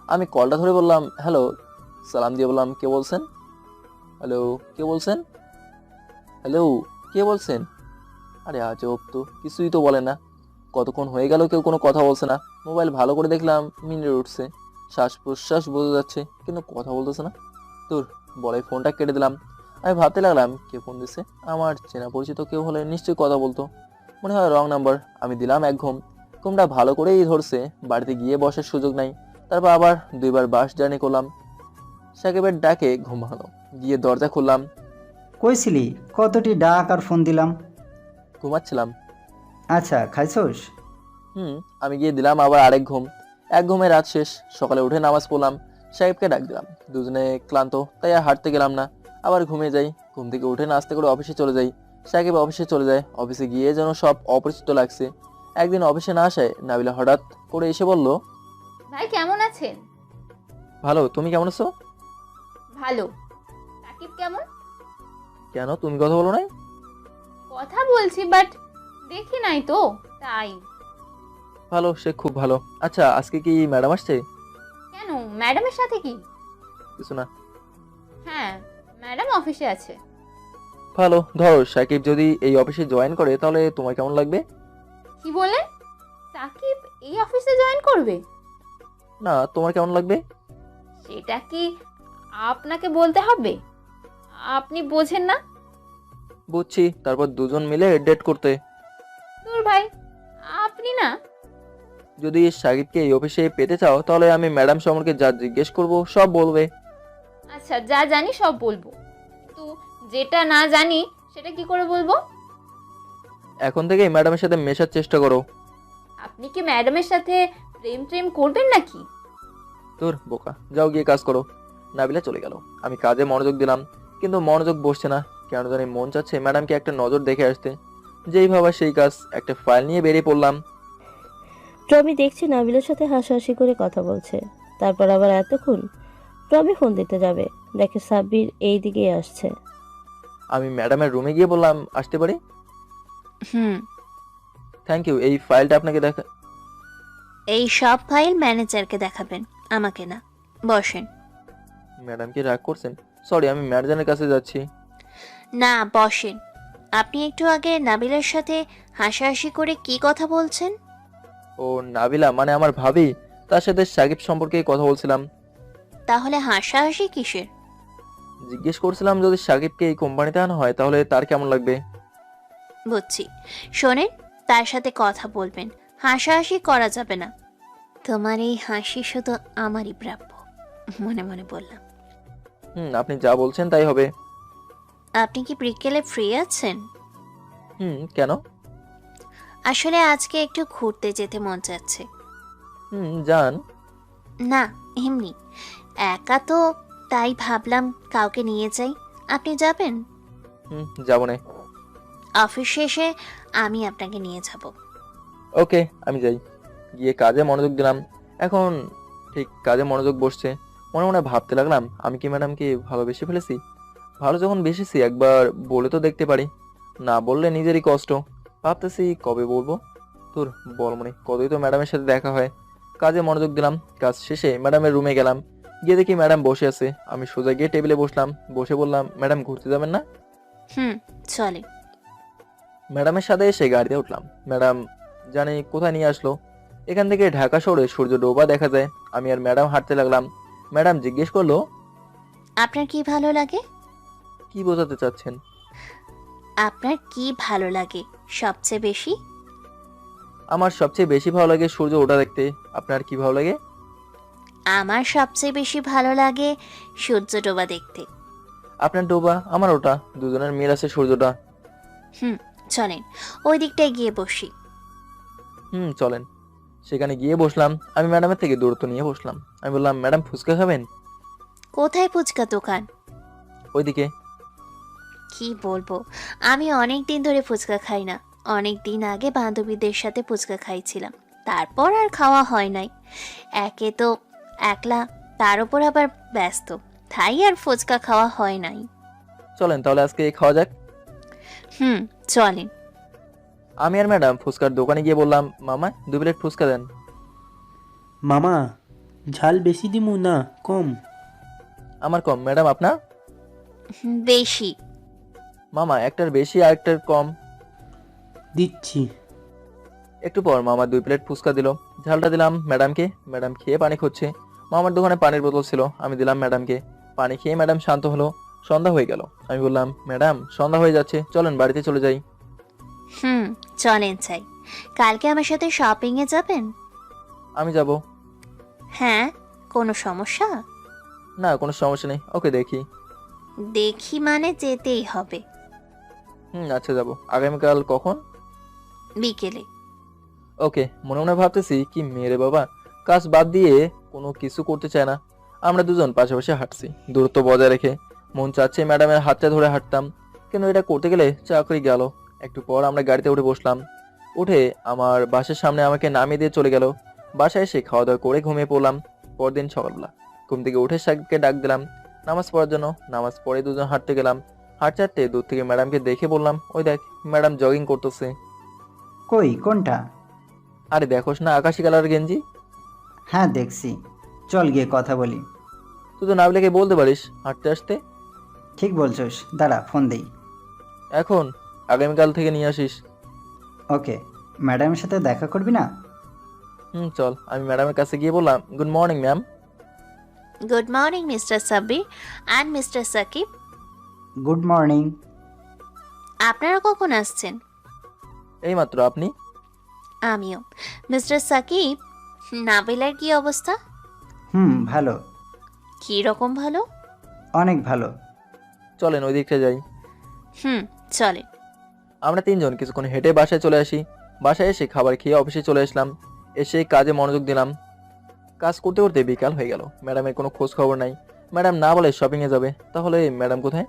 আমি কলটা ধরে বললাম, হ্যালো। সালাম দিয়ে বললাম, কে বলছেন? হ্যালো, কে বলছেন? হ্যালো, কে বলছেন? আরে আজব তো, কিছুই তো বলে না। কতক্ষণ হয়ে গেল কেউ কোনো কথা বলছে না। মোবাইল ভালো করে দেখলাম মিনিট উঠছে, শ্বাস প্রশ্বাস বোঝা যাচ্ছে, কিন্তু কথা বলতেছে না। তোর বলে ফোনটা কেটে দিলাম। আমি ভাবতে লাগলাম কে ফোন দিছে। আমার চেনা পরিচিত কেউ হলে নিশ্চয়ই কথা বলতো। মনে হয় রং নাম্বার। আমি দিলাম এক ঘুম। ঘুমটা ভালো করেই ধরছে। বাড়িতে গিয়ে বসার সুযোগ নাই। তারপর আবার 2বার বাস জার্নি করলাম। সাকিবের ডাকে ঘুম ভাঙলো। গিয়ে দরজা খুললাম। কইছিলি কতটি ডাক আর ফোন দিলাম। ঘুমাচ্ছিলাম। আচ্ছা, খাইছোস? আমি গিয়ে দিলাম আবার আরেক ঘুম। এক ঘুমে রাত শেষ। সকালে উঠে নামাজ পড়লাম। সাহেবকে ডাক দিলাম। দুজনে ক্লান্ত, তাই আর হাঁটতে গেলাম না। আবার ঘুমিয়ে যাই। ঘুম থেকে উঠে নাস্তা করে অফিসে চলে যাই। সাকিব অফিসে চলে যায়। অফিসে গিয়ে যেন সব অপরিচিত লাগছে। একদিন অফিসে না আসায় নাবিলা হঠাৎ করে এসে বলল, ভাই কেমন আছেন? ভালো, তুমি কেমন আছো? ভালো। সাকিব কেমন? কেন, তুমি কথা বলো নাই? কথা বলছি, বাট দেখি নাই তো, তাই। ভালো, সে খুব ভালো। আচ্ছা, আজকে কি ম্যাডাম আসছে? কেন, ম্যাডামের সাথে কি? কিছু না। হ্যাঁ, ম্যাডাম অফিসে আছে। ভালো। ধরো সাকিব যদি এই অফিসে জয়েন করে তাহলে তোমার কেমন লাগবে? কি বলেন? সাকিব এই অফিসে জয়েন করবে? না, তোমার কেমন লাগবে? সেটা কি আপনাকে বলতে হবে? আপনি বোঝেন না? বুঝছি। তারপর দুজন মিলে ডেট করতে। দূর ভাই, আপনি না। যদি সাকিবকে এই অফিসে পেতে চাও তাহলে আমি ম্যাডাম সম্পর্কে যা জিজ্ঞেস করব সব বলবে। আচ্ছা, যা জানি সব বলবো, কিন্তু যেটা না জানি সেটা কি করে বলবো? এখন থেকে ম্যাডামের সাথে মেশার চেষ্টা করো। আপনি কি ম্যাডামের সাথে প্রেম করবেন নাকি? তোর বোকা, যাও গিয়ে কাজ করো। নাবিলা চলে গেল। আমি কাজে মনোযোগ দিলাম, কিন্তু মনোযোগ বসছে না। কেন জানি মন চাচ্ছে ম্যাডামকে একটা নজর দেখে আসতে। যেই ভাবা সেই কাজ। একটা ফাইল নিয়ে বেরিয়ে পড়লাম। টমি দেখছি নাবিলের সাথে হাসাহাসি করে কথা বলছে। তারপর আবার এতক্ষণ টমি ফোন দিতে যাবে, দেখে সাব্বির এই দিকেই আসছে। আমি ম্যাডামের রুমে গিয়ে বললাম, আসতে পারি? হুম। Thank you. এই ফাইলটা আপনাকে দেখা। এই সব ফাইল ম্যানেজারকে দেখাবেন, আমাকে না। বসেন। ম্যাডাম কি রাগ করছেন? সরি, আমি ম্যানেজারের কাছে যাচ্ছি। না, বসেন। আপনি একটু আগে নাবিলের সাথে হাসাহাসি করে কি কথা বলছেন? ও, নাবিলা মানে আমার ভাবি। তার সাথে সাকিব সম্পর্কে কথা বলছিলাম। তাহলে হাসাহাসি কিসের? জিজ্ঞেস করছিলাম যদি সাকিবকে এই কোম্পানিতে আনা হয় তাহলে তার কেমন লাগবে। বুঝছি। শোনেন, তার সাথে কথা বলবেন, হাসাহাসি করা যাবে না। তোমার এই হাসি শুধু আমারই প্রাপ্য, মনে মনে বললাম। আপনি যা বলছেন তাই হবে। আপনি কি বিকেলে ফ্রি আছেন? কেন? আসলে আজকে একটু ঘুরতে যেতে মন চাচ্ছে। যান। না, এমনি একা তো, তাই ভাবলাম কাউকে নিয়ে যাই। আপনি যাবেন? যাবো না। অফিস শেষে আমি আপনাকে নিয়ে যাব। ওকে, আমি যাই। গিয়ে কাজে মনোযোগ দিলাম। এখন ঠিক কাজে মনোযোগ বসছে। মনে মনে ভাবতে লাগলাম, আমি কি ম্যাডামকে ভালোবেসে ফেলেছি? ভালো যখন বেসেছি একবার বলে তো দেখতে পারি। না বললে নিজেরই কষ্ট। ভাবতেছি কবে বলবো। তোর বল মনে কতই তো ম্যাডামের সাথে দেখা হয়। কাজে মনোযোগ দিলাম। কাজ শেষে ম্যাডামের রুমে গেলাম। গিয়ে দেখি ম্যাডাম বসে আছে। আমি সোজা গিয়ে টেবিলে বসলাম। বসে বললাম, ম্যাডাম ঘুরতে যাবেন না? চলে। ম্যাডামের সাথে এসে গাড়িতে উঠলাম। ম্যাডাম জানি কোথায় নিয়ে আসলো। এখান থেকে ঢাকা শহরে সূর্য ডোবা দেখা যায়। আমি আর ম্যাডাম হাঁটতে লাগলাম। ম্যাডাম জিজ্ঞেস করলো, আপনার কি ভালো লাগে? কি বোঝাতে চাচ্ছেন? আপনার কি ভালো লাগে সবচেয়ে বেশি? আমার সবচেয়ে বেশি ভালো লাগে সূর্য ওঠা দেখতে। আপনার কি ভালো লাগে? আমার সবচেয়ে বেশি ভালো লাগে সূর্য ডোবা দেখতে। আপনার ডোবা, আমার ওটা, দুজনের মিল আছে সূর্যটা। চলেন ওই দিকটায় গিয়ে বসি। চলেন। সেখানে গিয়ে বসলাম। আমি ম্যাডামের থেকে দূরত্ব নিয়ে বসলাম। আমি বললাম, ম্যাডাম ফুচকা খাবেন? কোথায় ফুচকা দোকান? ওইদিকে। কি বলবো, আমি অনেক দিন ধরে ফুচকা খাই না। অনেক দিন আগে বান্ধবীদের সাথে ফুচকা খাইছিলাম, তারপর আর খাওয়া হয় নাই। একে তো একলা, তার উপর আবার ব্যস্ত, তাই আর ফুচকা খাওয়া হয় নাই। চলেন তাহলে আজকে খাওয়া যাক। চলেন। আমি আর ম্যাডাম ফুচকার দোকানে গিয়ে বললাম, মামা 2 প্লেট ফুচকা দেন। মামা, ঝাল বেশি দিমু না কম? আমার কম। ম্যাডাম আপনার? বেশি। মামা একটার বেশি আর একটার কম। দিচ্ছি। একটু পর মামা 2 প্লেট ফুচকা দিল। ঝালটা দিলাম ম্যাডামকে, ম্যাডাম খেয়ে পানি খুঁজছে। মামার দোকানে পানির বোতল ছিল, আমি দিলাম ম্যাডামকে। পানি খেয়ে ম্যাডাম শান্ত হলো। সন্ধ্যা হয়ে গেল। আমি বললাম, ম্যাডাম সন্ধ্যা হয়ে যাচ্ছে, চলেন বাড়িতে চলে যাই। চলেন চাই। কালকে আমার সাথে শপিংয়ে যাবেন? আমি যাব। হ্যাঁ, কোনো সমস্যা? না, কোনো সমস্যা নেই, ওকে দেখি। দেখি মানে যেতেই হবে। আচ্ছা যাব। আগামীকাল কখন? বিকেলে। ওকে। মনে মনে ভাবতেছি, কি মেরে বাবা, কাজ বাদ দিয়ে কোনো কিছু করতে চায় না। আমরা দুজন পাশাপাশি হাঁটছি, দূরত্ব বজায় রেখে। মন চাচ্ছে ম্যাডামের হাতটা ধরে হাঁটতাম, কিন্তু এটা করতে গেলে চাকরি গেল। একটু পর আমরা গাড়িতে উঠে বসলাম। উঠে আমার বাসার সামনে আমাকে নামিয়ে দিয়ে চলে গেল। বাসায় এসে খাওয়া দাওয়া করে ঘুমিয়ে পড়লাম। পরদিন সকালবেলা ঘুম থেকে উঠে সাকিবকে ডাক দিলাম নামাজ পড়ার জন্য। নামাজ পড়ে দুজন হাঁটতে গেলাম। হাঁটতে হাঁটতে দূর থেকে ম্যাডামকে দেখে বললাম, ওই দেখ, ম্যাডাম জগিং করতেছে। কই, কোনটা? আরে দেখোস না, আকাশি কালার গেঞ্জি। হ্যাঁ দেখছি, চল গিয়ে কথা বলি। তুই তো নাবিলাকে বলতে পারিস হাঁটতে আসতে। ঠিক বলছোস, দাঁড়া ফোন দেই। এখন? আগামীকাল থেকে নিয়ে আসিস। ওকে। ম্যাডামের সাথে দেখা করবি না? চল। আমি ম্যাডামের কাছে গিয়ে বললাম, good morning ma'am. Good morning mister Sabbir and mister Sakib. Good morning. আপনারা কখন আসছেন? এইমাত্র। আপনি? আমিও। মিস্টার সাকিব, নাবিলার কি অবস্থা? ভালো। কী রকম ভালো? অনেক ভালো। চলেন ওই দিকটা যাই। চলেন। আমরা তিনজন কিছুক্ষণ হেঁটে বাসায় চলে আসি। বাসায় এসে খাবার খেয়ে অফিসে চলে আসলাম। এসে কাজে মনোযোগ দিলাম। কাজ করতে করতে বিকাল হয়ে গেল। ম্যাডামের কোনো খোঁজ খবর নাই। ম্যাডাম না বলে শপিংয়ে যাবে, তাহলে ম্যাডাম কোথায়?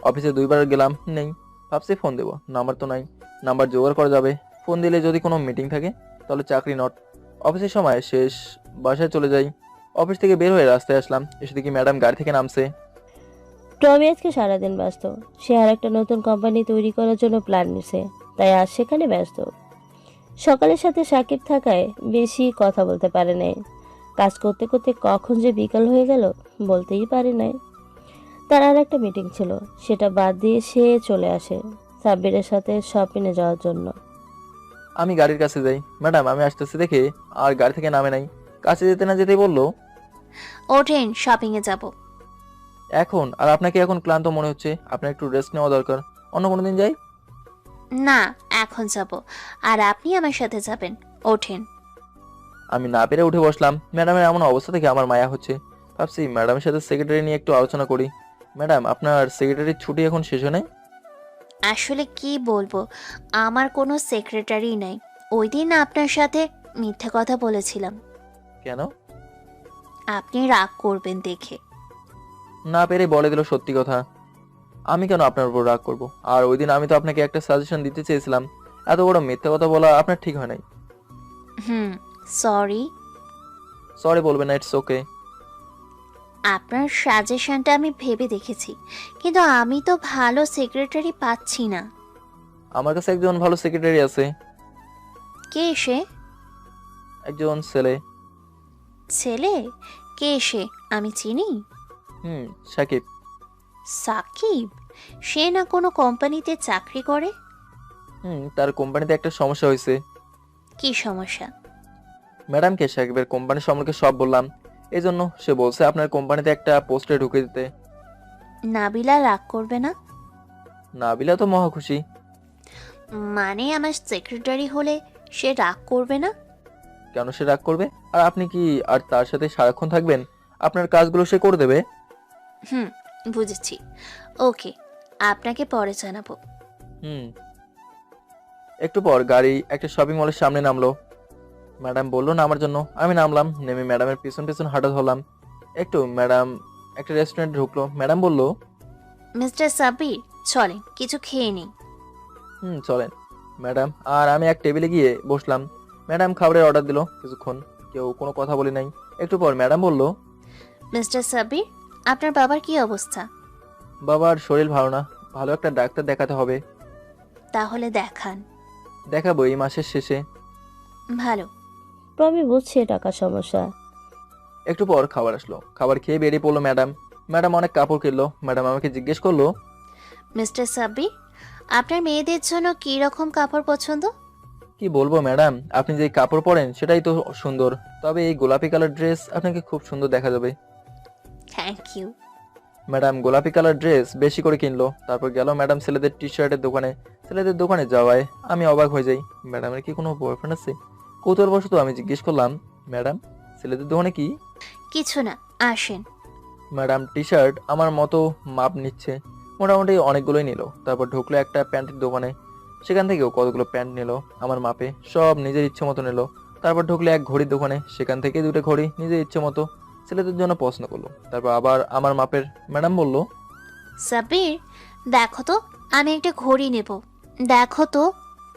অফিসে 2বার গেলাম, নেই। ভাবছি ফোন দেবো, নাম্বার তো নাই। নাম্বার জোগাড় করা যাবে। ফোন দিলে যদি কোনো মিটিং থাকে, তাহলে চাকরি নট। অফিসের সময় শেষ, বাসায় চলে যাই। অফিস থেকে বের হয়ে রাস্তায় আসলাম, এসে দেখি ম্যাডাম গাড়ি থেকে নামছে। টমি আজকে সারাদিন ব্যস্ত। সে আর একটা নতুন কোম্পানি তৈরি করার জন্য প্ল্যান নিছে, তাই আজ সেখানে ব্যস্ত। সকালের সাথে সাকিব থাকায় বেশি কথা বলতে পারে নাই। কাজ করতে করতে কখন যে বিকাল হয়ে গেল বলতেই পারে নাই। তার আর একটা মিটিং ছিল, সেটা বাদ দিয়ে সে চলে আসে সাব্বিরের সাথে শপিংয়ে যাওয়ার জন্য। আমি গাড়ির কাছে যাই। ম্যাডাম আমি আসতেছি দেখে আর গাড়ি থেকে নামে নাই। কাছে যেতে না যেতেই বললো, ওঠেন, শপিংয়ে যাব। এখন? আর আপনাকে এখন ক্লান্ত মনে হচ্ছে, আপনার একটু রেস্ট নেওয়া দরকার। অন্য কোনো দিন যাই। না, এখন যাব। আর আপনি আমার সাথে যাবেন। ওঠেন। আমি না পেরে উঠে বসলাম। ম্যাডামের এমন অবস্থা থেকে আমার মায়া হচ্ছে। ভাবছি ম্যাডামের সাথে সেক্রেটারি নিয়ে একটু আলোচনা করি। ম্যাডাম, আপনার সেক্রেটারির ছুটি এখন শেষ হয় নাই? আসলে কি বলবো, আমার কোনো সেক্রেটারি নাই। ওই দিন আপনার সাথে মিথ্যে কথা বলেছিলাম। কেন? আপনি রাগ করবেন দেখে। না পেরে বলে দিল সত্যি কথা। আমি কেন আপনার উপর রাগ করব? আর ওই দিন আমি তো আপনাকে একটা সাজেশন দিতে চেয়েছিলাম। এত বড় মিথ্যা কথা বলা আপনার ঠিক হয় নাই। সরি। সরি বলবেন না, ইটস ওকে। আপনার সাজেশনটা আমি ভেবে দেখেছি, কিন্তু আমি তো ভালো সেক্রেটারি পাচ্ছি না। আমার কাছে একজন ভালো সেক্রেটারি আছে। কে সে? একজন ছেলে। ছেলে? কে সে? আমি চিনি। সাকিব। সাকিব? সে না কোনো কোম্পানিতে চাকরি করে? তার কোম্পানিতে একটা সমস্যা হয়েছে। কি সমস্যা? ম্যাডামকে সাকিবের কোম্পানি সম্পর্কে সব বললাম। এই জন্য সে বলছে আপনার কোম্পানিতে একটা পোস্টে ঢুকে দিতে। নাবিলা রাগ করবে না? নাবিলা তো মহা খুশি। মানে আমার সেক্রেটারি হলে সে রাগ করবে না? কেন সে রাগ করবে? আর আপনি কি আর তার সাথে সারাক্ষণ থাকবেন? আপনার কাজগুলো সে করে দেবে। বুঝেছি। ওকে, আপনাকে পরে জানাবো। একটু পর গাড়ি একটা শপিং মলের সামনে নামলো। ম্যাডাম বললো নামার জন্য। আমি নামলাম। নেমে ম্যাডামের পিছন পিছন হাঁটা ধরলাম। ম্যাডাম একটা রেস্টুরেন্টে ঢুকলো। ম্যাডাম বললো, মিস্টার সাব্বির, চলেন কিছু খেয়ে নিই। চলেন। ম্যাডাম আর আমি এক টেবিলে গিয়ে বসলাম। ম্যাডাম খাবারের অর্ডার দিল। কিছুক্ষণ কেউ কোনো কথা বলে নাই। একটু পর ম্যাডাম বললো, মিস্টার সাব্বির, আপনার বাবার কি অবস্থা? বাবার শরীর ভালো না, ভালো একটা ডাক্তার দেখাতে হবে। তাহলে দেখান। দেখাবো এই মাসের শেষে। ভালো। টমি বুঝছে টাকার সমস্যা। একটু পর খাবার আসলো। খাবার খেয়ে বেরিয়ে পড়লো ম্যাডাম। ম্যাডাম অনেক কাপড় কিনলো। ম্যাডাম আমাকে জিজ্ঞেস করলো, মিস্টার সাব্বির, আপনার মেয়েদের জন্য কী রকম কাপড় পছন্দ? কি বলবো ম্যাডাম, আপনি যে কাপড় পরেন সেটাই তো সুন্দর, তবে এই গোলাপি কালার ড্রেস আপনাকে খুব সুন্দর দেখা যাবে। Thank you. ম্যাডাম গোলাপি কালার ড্রেস বেশি করে কিনলো, তারপর গেল ম্যাডাম ছেলেদের টি শার্টের দোকানে। ছেলেদের দোকানে যাওয়ায় আমি অবাক হয়ে যাই, ম্যাডামের কি কোনো বয়ফ্রেন্ড আছে? কৌতূহলবশত আমি জিজ্ঞেস করলাম, ম্যাডাম ছেলেদের দোকানে কি? কিছু না, আসেন। ম্যাডাম টি শার্ট আমার মতো মাপ নিচ্ছে, মোটামুটি অনেকগুলোই নিল। তারপর ঢুকলো একটা প্যান্টের দোকানে, সেখান থেকেও কতগুলো প্যান্ট নিল আমার মাপে, সব নিজের ইচ্ছে মতো নিল। তারপর ঢুকলো এক ঘড়ির দোকানে, সেখান থেকে দুটো ঘড়ি নিজের ইচ্ছে মতো ছেলেদের জন্য পছন্দ করলো। তারপর আবার আমার মাপের। ম্যাডাম বলল, সাব্বির, দেখো তো, আমি একটা ঘড়ি নেব, দেখো তো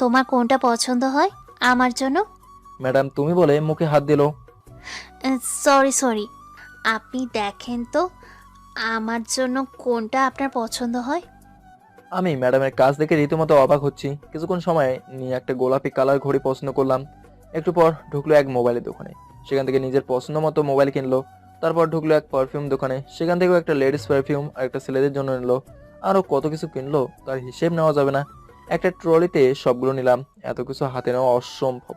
তোমার কোনটা পছন্দ হয় আমার জন্য। ম্যাডাম তুমি বলে মুখে হাত দিল। সরি, আপনি দেখেন তো আমার জন্য কোনটা আপনার পছন্দ হয়। আমি ম্যাডামের কাজ দেখে রীতিমতো অবাক হচ্ছি। কিছুক্ষণ সময় নিয়ে একটা গোলাপি কালার ঘড়ি পছন্দ করলাম। একটু পর ঢুকলো এক মোবাইলের দোকানে, সেখান থেকে নিজের পছন্দ মতো মোবাইল কিনলো। তারপর ঢুকলো এক পারফিউম দোকানে, সেখান থেকেও একটা লেডিস পারফিউম আর একটা ছেলেদের জন্য নিলো। আরও কত কিছু কিনলো তার হিসেব নেওয়া যাবে না। একটা ট্রলিতে সবগুলো নিলাম, এত কিছু হাতে নেওয়া অসম্ভব।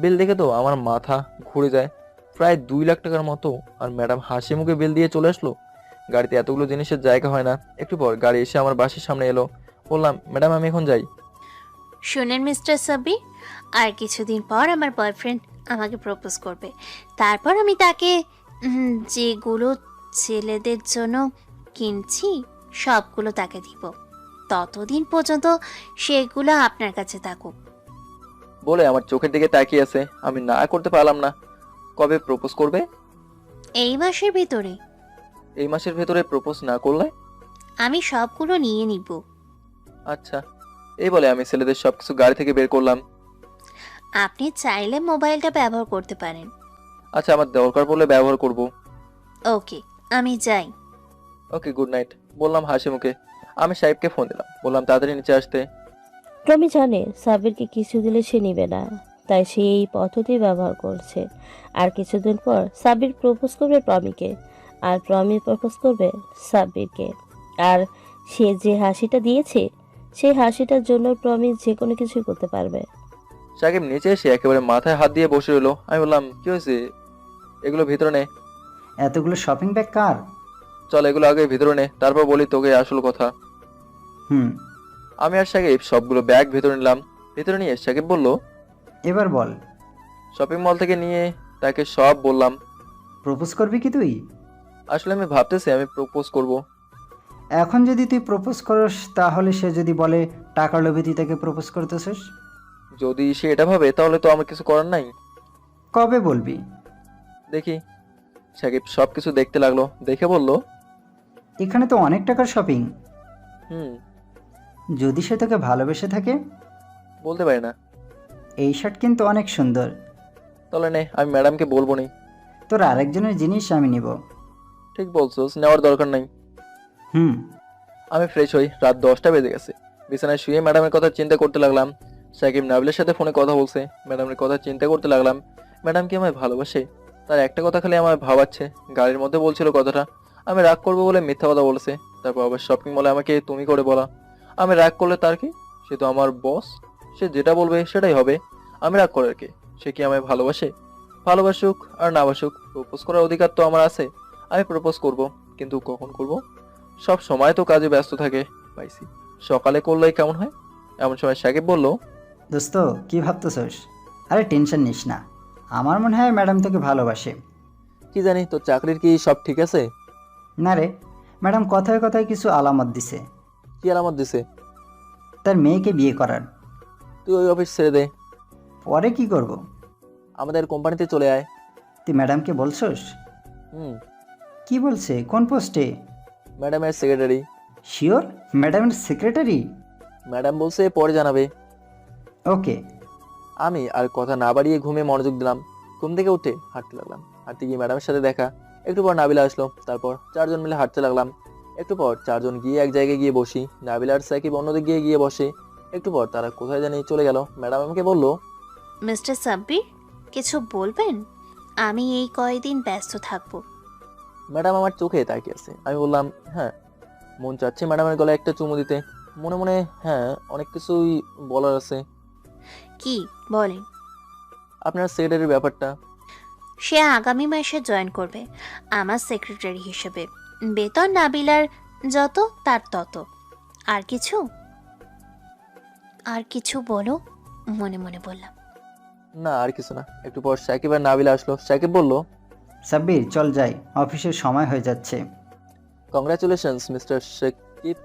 বিল দেখে তো আমার মাথা ঘুরে যায়, প্রায় 2 লাখ টাকার মতো। আর ম্যাডাম হাসি মুখে বিল দিয়ে চলে আসলো। গাড়িতে এতগুলো জিনিসের জায়গা হয় না। একটু পর গাড়ি এসে আমার বাসের সামনে এলো। বললাম, ম্যাডাম আমি এখন যাই। শুনেন মিস্টার সাব্বির, আর কিছুদিন পর আমার বয়ফ্রেন্ড আমাকে প্রপোজ করবে। তারপর আমি তাকে যেগুলো ছেলেদের জন্য কিনছি সবগুলো তাকে দিব। ততদিন পর্যন্ত সেগুলো আপনার কাছে থাকুক। বলে আমার চোখের দিকে তাকিয়ে আছে। আমি না করতে পারলাম না। কবে প্রপোজ করবে? এই মাসের ভিতরে। এই মাসের ভেতরে প্রপোজ না করলে? আমি সবগুলো নিয়ে নিব। আচ্ছা। এই বলে আমি ছেলেদের সবকিছু গাড়ি থেকে বের করলাম। আপনি চাইলে মোবাইলটা ব্যবহার করতে পারেন। আচ্ছা, আমার দরকার পড়লে ব্যবহার করব। ওকে, আমি যাই। ওকে, গুড নাইট বললাম হাসি মুখে। আমি সাহেবকে ফোন দিলাম, বললাম তাড়াতাড়ি নিচে আসতে। প্রমি জানে সাব্বিরকে কিছু দিলে সে নিবে না, তাই সে এই পদ্ধতি ব্যবহার করছে। আর কিছুদিন পর সাব্বির প্রপোজ করবে প্রমিকে, আর প্রমি প্রপোজ করবে সাব্বিরকে। আর সে যে হাসিটা দিয়েছে, সেই হাসিটার জন্য প্রমি যে কোনো কিছুই করতে পারবে। সাকিব নিচে এসে একেবারে মাথায় হাত দিয়ে বসে রইলো। আমি বললাম, কি হয়েছে? এগুলো ভিতরে নে। এতগুলো শপিং ব্যাগ কার? চল এগুলো আগে ভিতরে নে, তারপর বলি তোকে আসল কথা। হুম, আমি আর সাকিব সবগুলো ব্যাগ ভিতরে নিলাম। ভিতরে নিয়ে সাকিব বলল, এবার বল, শপিং মল থেকে নিয়ে তাকে সব বললাম। প্রপোজ করবি কি তুই? আসলে আমি ভাবতেছি আমি প্রপোজ করব। এখন যদি তুই প্রপোজ করস, তাহলে সে যদি বলে টাকার লোভে তুই তাকে প্রপোজ করতেছিস? যদি সে এটা ভাবে তাহলে তো আমার কিছু করার নাই। কবে বলবি? দেখি। সাকিব সবকিছু দেখতে লাগলো, দেখে বলল, এখানে তো অনেক টাকার শপিং। হুম। যদি সে তোকে ভালোবেসে থাকে? বলতে পারি না। এই শার্ট কিন্তু অনেক সুন্দর। তাহলে নে, আমি ম্যাডামকে বলবো নি। তোর আরেকজনের জিনিস আমি নিব। ঠিক বলছোস, নেওয়ার দরকার নাই। হুম। আমি ফ্রেশ হই, রাত 10টা বেজে গেছে। বিছানায় শুয়ে ম্যাডামের কথা চিন্তা করতে লাগলাম। সাকিব নাবিলের সাথে ফোনে কথা বলছে, ম্যাডামের কথা চিন্তা করতে লাগলাম। ম্যাডাম কি আমায় ভালোবাসে? তার একটা কথা খালি আমায় ভাবাচ্ছে। গাড়ির মধ্যে বলছিল কথাটা, আমি রাগ করবো বলে মিথ্যা কথা বলেছে। তারপর আবার শপিং মলে আমাকে তুমি করে বলা। আমি রাগ করলে তার কি? সে তো আমার বস, সে যেটা বলবে সেটাই হবে। আমি রাগ করার কি? সে কি আমায় ভালোবাসে? ভালোবাসুক আর না বাসুক, প্রপোজ করার অধিকার তো আমার আছে। আমি প্রপোজ করব, কিন্তু কখন করব? সব সময় তো কাজে ব্যস্ত থাকে। পাইছি, সকালে করলেই কেমন হয়? এমন সময় সাকিব বলল, দোস্ত, কি ভাবতেছস? আরে টেনশন নিস না, আমার মনে হয় ম্যাডাম তোকে ভালোবাসে। কি জানি, তোর চাকরির কি সব ঠিক আছে? না রে, ম্যাডাম কথায় কথায় কিছু আলামত দিছে। কি আলামত দিছে? তার মেয়েকে বিয়ে করার। তুই ওই অফিস ছেড়ে দে। পরে কি করব? আমাদের কোম্পানিতে চলে আয়। তুই ম্যাডামকে বলছস? হুম। কি বলছে? কোন পোস্টে? ম্যাডামের সেক্রেটারি। শিওর? ম্যাডামের সেক্রেটারি? ম্যাডাম বলছে পরে জানাবে। ওকে। আমি আর কথা না বাড়িয়ে ঘুমে মনোযোগ দিলাম। ঘুম থেকে উঠে হাঁটতে লাগলাম। হাঁটতে গিয়ে ম্যাডামের সাথে দেখা। একটু পর নাবিলা আসলো। তারপর 4 জন মিলে হাঁটতে লাগলাম। একটু পর 4 জন গিয়ে এক জায়গায় গিয়ে বসি। নাবিলা আর সাকিব অন্যদিকে গিয়ে বসে। একটু পর তারা কোথায় জানি চলে গেল। ম্যাডাম আমাকে বলল, মিস্টার সাব্বির, কিছু বলবেন? আমি এই কয়েকদিন ব্যস্ত থাকবো। ম্যাডাম আমার চোখে তাকিয়ে আছে। আমি বললাম, হ্যাঁ, মন চাচ্ছে ম্যাডামের গলায় একটা চুমু দিতে। মনে মনে হ্যাঁ, অনেক কিছুই বলার আছে। কি বলেন? আপনার সেক্রেটারির ব্যাপারটা। সে আগামী মাসে জয়েন করবে আমার সেক্রেটারি হিসেবে। বেতন নাবিলার যত তার তত। আর কিছু? আর কিছু বলো, মনে মনে বললাম। না, আর কিছু না। একটু পর সাকিব আর নাবিলা আসলো। সাকিব বলল, সাব্বির চল যাই, অফিসের সময় হয়ে যাচ্ছে। কংগ্রাচুলেশনস মিস্টার সাকিব,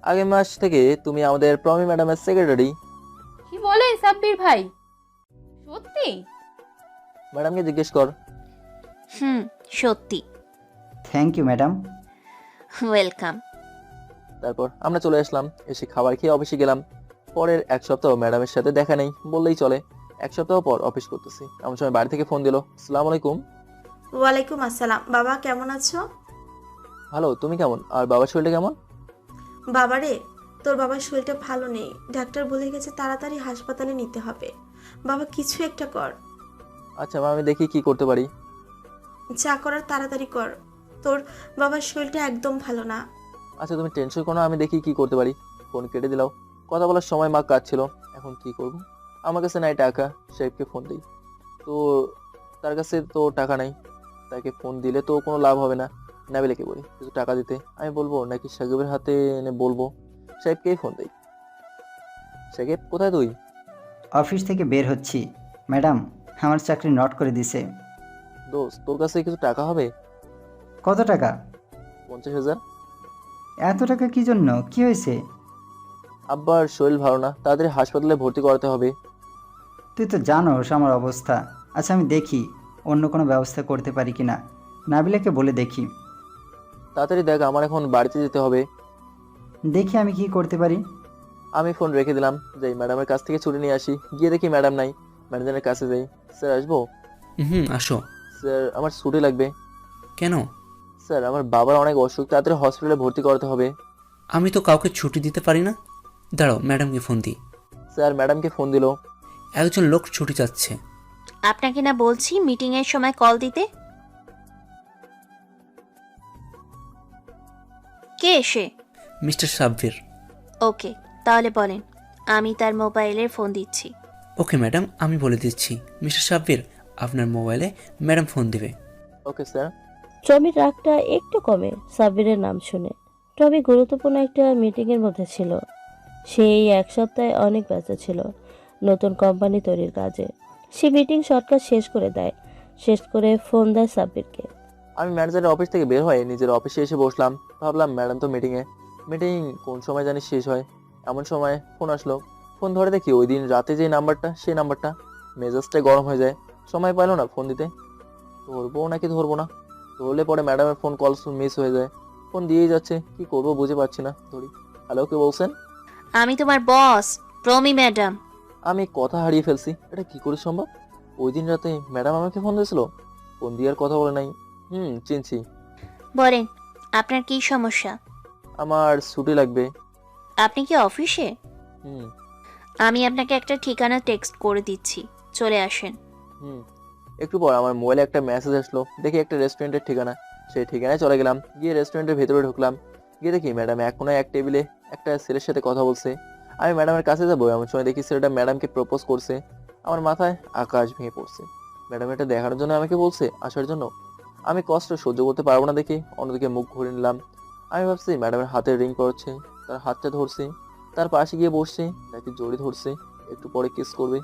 আগের মাস থেকে তুমি আমাদের প্রমি ম্যাডামের সেক্রেটারি। কি বলেন সাব্বির ভাই? সত্যি? ম্যাডামকে জিজ্ঞেস কর। সত্যি। Thank you madam. ওয়েলকাম। তারপর আমরা চলে আসলাম। এসে খাবার খেয়ে অফিসে গেলাম। পরের এক সপ্তাহ ম্যাডামের সাথে দেখা নেই বললেই চলে। এক সপ্তাহ পর অফিস করতেছি, এমন সময় বাড়ি থেকে ফোন দিল। আসসালামু আলাইকুম। ওয়ালাইকুম আসসালাম। বাবা কেমন আছো? ভালো, তুমি কেমন? আর বাবার শরীরটা কেমন? বাবারে, তোর বাবার শরীরটা ভালো নেই, ডাক্তার বলে গেছে তাড়াতাড়ি হাসপাতালে নিতে হবে। বাবা কিছু একটা কর। আচ্ছা মা, আমি দেখি কি করতে পারি। যা করার তাড়াতাড়ি কর, তোর বাবার শরীরটা একদম ভালো না। আচ্ছা তুমি টেনশন করো না, আমি দেখি কি করতে পারি। ফোন কেটে দিলাও। কথা বলার সময় মা কাঁদছিল। এখন কি করব? আমার কাছে নাই টাকা। সাহেবকে ফোন দিই, তো তার কাছে তো টাকা নাই। তাকে ফোন দিলে তো কোনো লাভ হবে না। নাবিলাকে বলি কিছু টাকা দিতে। আমি বলবো নাকি সাকিবের হাতে এনে বলবো? সাহেবকেই ফোন দিই। সাকিব কোথায় তুই? অফিস থেকে বের হচ্ছি। ম্যাডাম আমার চাকরি নট করে দিছে। দোস্ত, তোর কাছে কিছু টাকা হবে? কত টাকা? 50,000। এত টাকা কি জন্য? কি হয়েছে? আব্বার শরীর ভালো না, তাড়াতাড়ি হাসপাতালে ভর্তি করাতে হবে। তুই তো জানোস আমার অবস্থা। আচ্ছা আমি দেখি অন্য কোনো ব্যবস্থা করতে পারি কি না। নাবিলাকে বলে দেখি। তাড়াতাড়ি দেখ, আমার এখন বাড়িতে যেতে হবে। দেখি আমি কি করতে পারি। আমি ফোন রেখে দিলাম। যাই ম্যাডামের কাছ থেকে ছুটি নিয়ে আসি। গিয়ে দেখি ম্যাডাম নাই। ম্যানেজারের কাছে যাই। স্যার আসবো? আসো। স্যার আমার ছুটি লাগবে। কেন? স্যার আমার বাবার অনেক অসুখ, তাড়াতাড়ি হসপিটালে ভর্তি করাতে হবে। আমি তো কাউকে ছুটি দিতে পারি না। দাঁড়াও, ম্যাডামকে ফোন দিই। স্যার ম্যাডামকে ফোন দিল। একজন লোক ছুটি চাচ্ছে। আপনাকে না বলছি মিটিংয়ের সময় কল দিতে? কে এসে? মিস্টার সাব্বির। ওকে, তাহলে বলেন, আমি তার মোবাইলের ফোন দিচ্ছি। ওকে ম্যাডাম, আমি বলে দিচ্ছি। মিস্টার সাব্বির, আপনার মোবাইলে ম্যাডাম ফোন দিবে। Okay sir. টমির রাগটা একটু কমে সাব্বিরের নাম শুনে। টমি গুরুত্বপূর্ণ একটা মিটিংয়ের মধ্যে ছিল। সেই এক সপ্তাহে অনেক ব্যস্ত ছিল নতুন কোম্পানি তৈরির কাজে। সে মিটিং শর্টকাট শেষ করে দেয়। শেষ করে ফোন দেয় সাব্বিরকে। আমি ম্যানেজারের অফিস থেকে বের হয়ে নিজের অফিসে এসে বসলাম। ভাবলাম ম্যাডাম তো মিটিং কোন সময় জানি শেষ হয়। এমন সময় ফোন আসলো। ফোন ধরে দেখি ওই দিন রাতে যে নাম্বারটা, সেই নাম্বারটা। মেজাজটা গরম হয়ে যায়। সময় পাইলো না ফোন দিতে। ধরবো নাকি ধরবো না? ধরলে পরে ম্যাডামের ফোন কল মিস হয়ে যায়। ফোন দিয়েই যাচ্ছে, কি করবো বুঝে পাচ্ছি না। ধরি। হ্যালো, কে বলছেন? আমি তোমার বস, প্রমি ম্যাডাম। আমি কথা হারিয়ে ফেলছি। এটা কি করে সম্ভব? ওই দিন রাতে ম্যাডাম আমাকে ফোন দিয়েছিল। ফোন দিয়ে আর কথা বলে নাই। চিনছি। বলেন, আপনার কি সমস্যা? আমার ছুটি লাগবে। আপনি কি অফিসে? হুম আমি আপনাকে একটা ঠিকানা টেক্সট করে দিচ্ছি, চলে আসেন। হুম একটু পর আমার মোবাইলে একটা মেসেজ আসলো। দেখি একটা রেস্টুরেন্টের ঠিকানা। সেই ঠিকানায় চলে গেলাম। গিয়ে রেস্টুরেন্টের ভেতরে ঢুকলাম। গিয়ে দেখি ম্যাডাম এক কোনায় এক টেবিলে একটা ছেলের সাথে কথা বলছে। আমি ম্যাডামের কাছে যাবো এমন সময় দেখি ছেলেটা ম্যাডামকে প্রপোজ করছে। আমার মাথায় আকাশ ভেঙে পড়ছে। ম্যাডাম এটা দেখানোর জন্য আমাকে বলছে আসার জন্য। আমি কষ্ট সহ্য করতে পারবো না দেখে অন্যদিকে মুখ ঘুরে নিলাম। আমি ভাবছি ম্যাডামের হাতের রিং পড়ছে, তার হাতটা ধরছি, তার পাশে গিয়ে বসছি, তাকে জড়ি ধরছে, একটু পরে কিস করবে।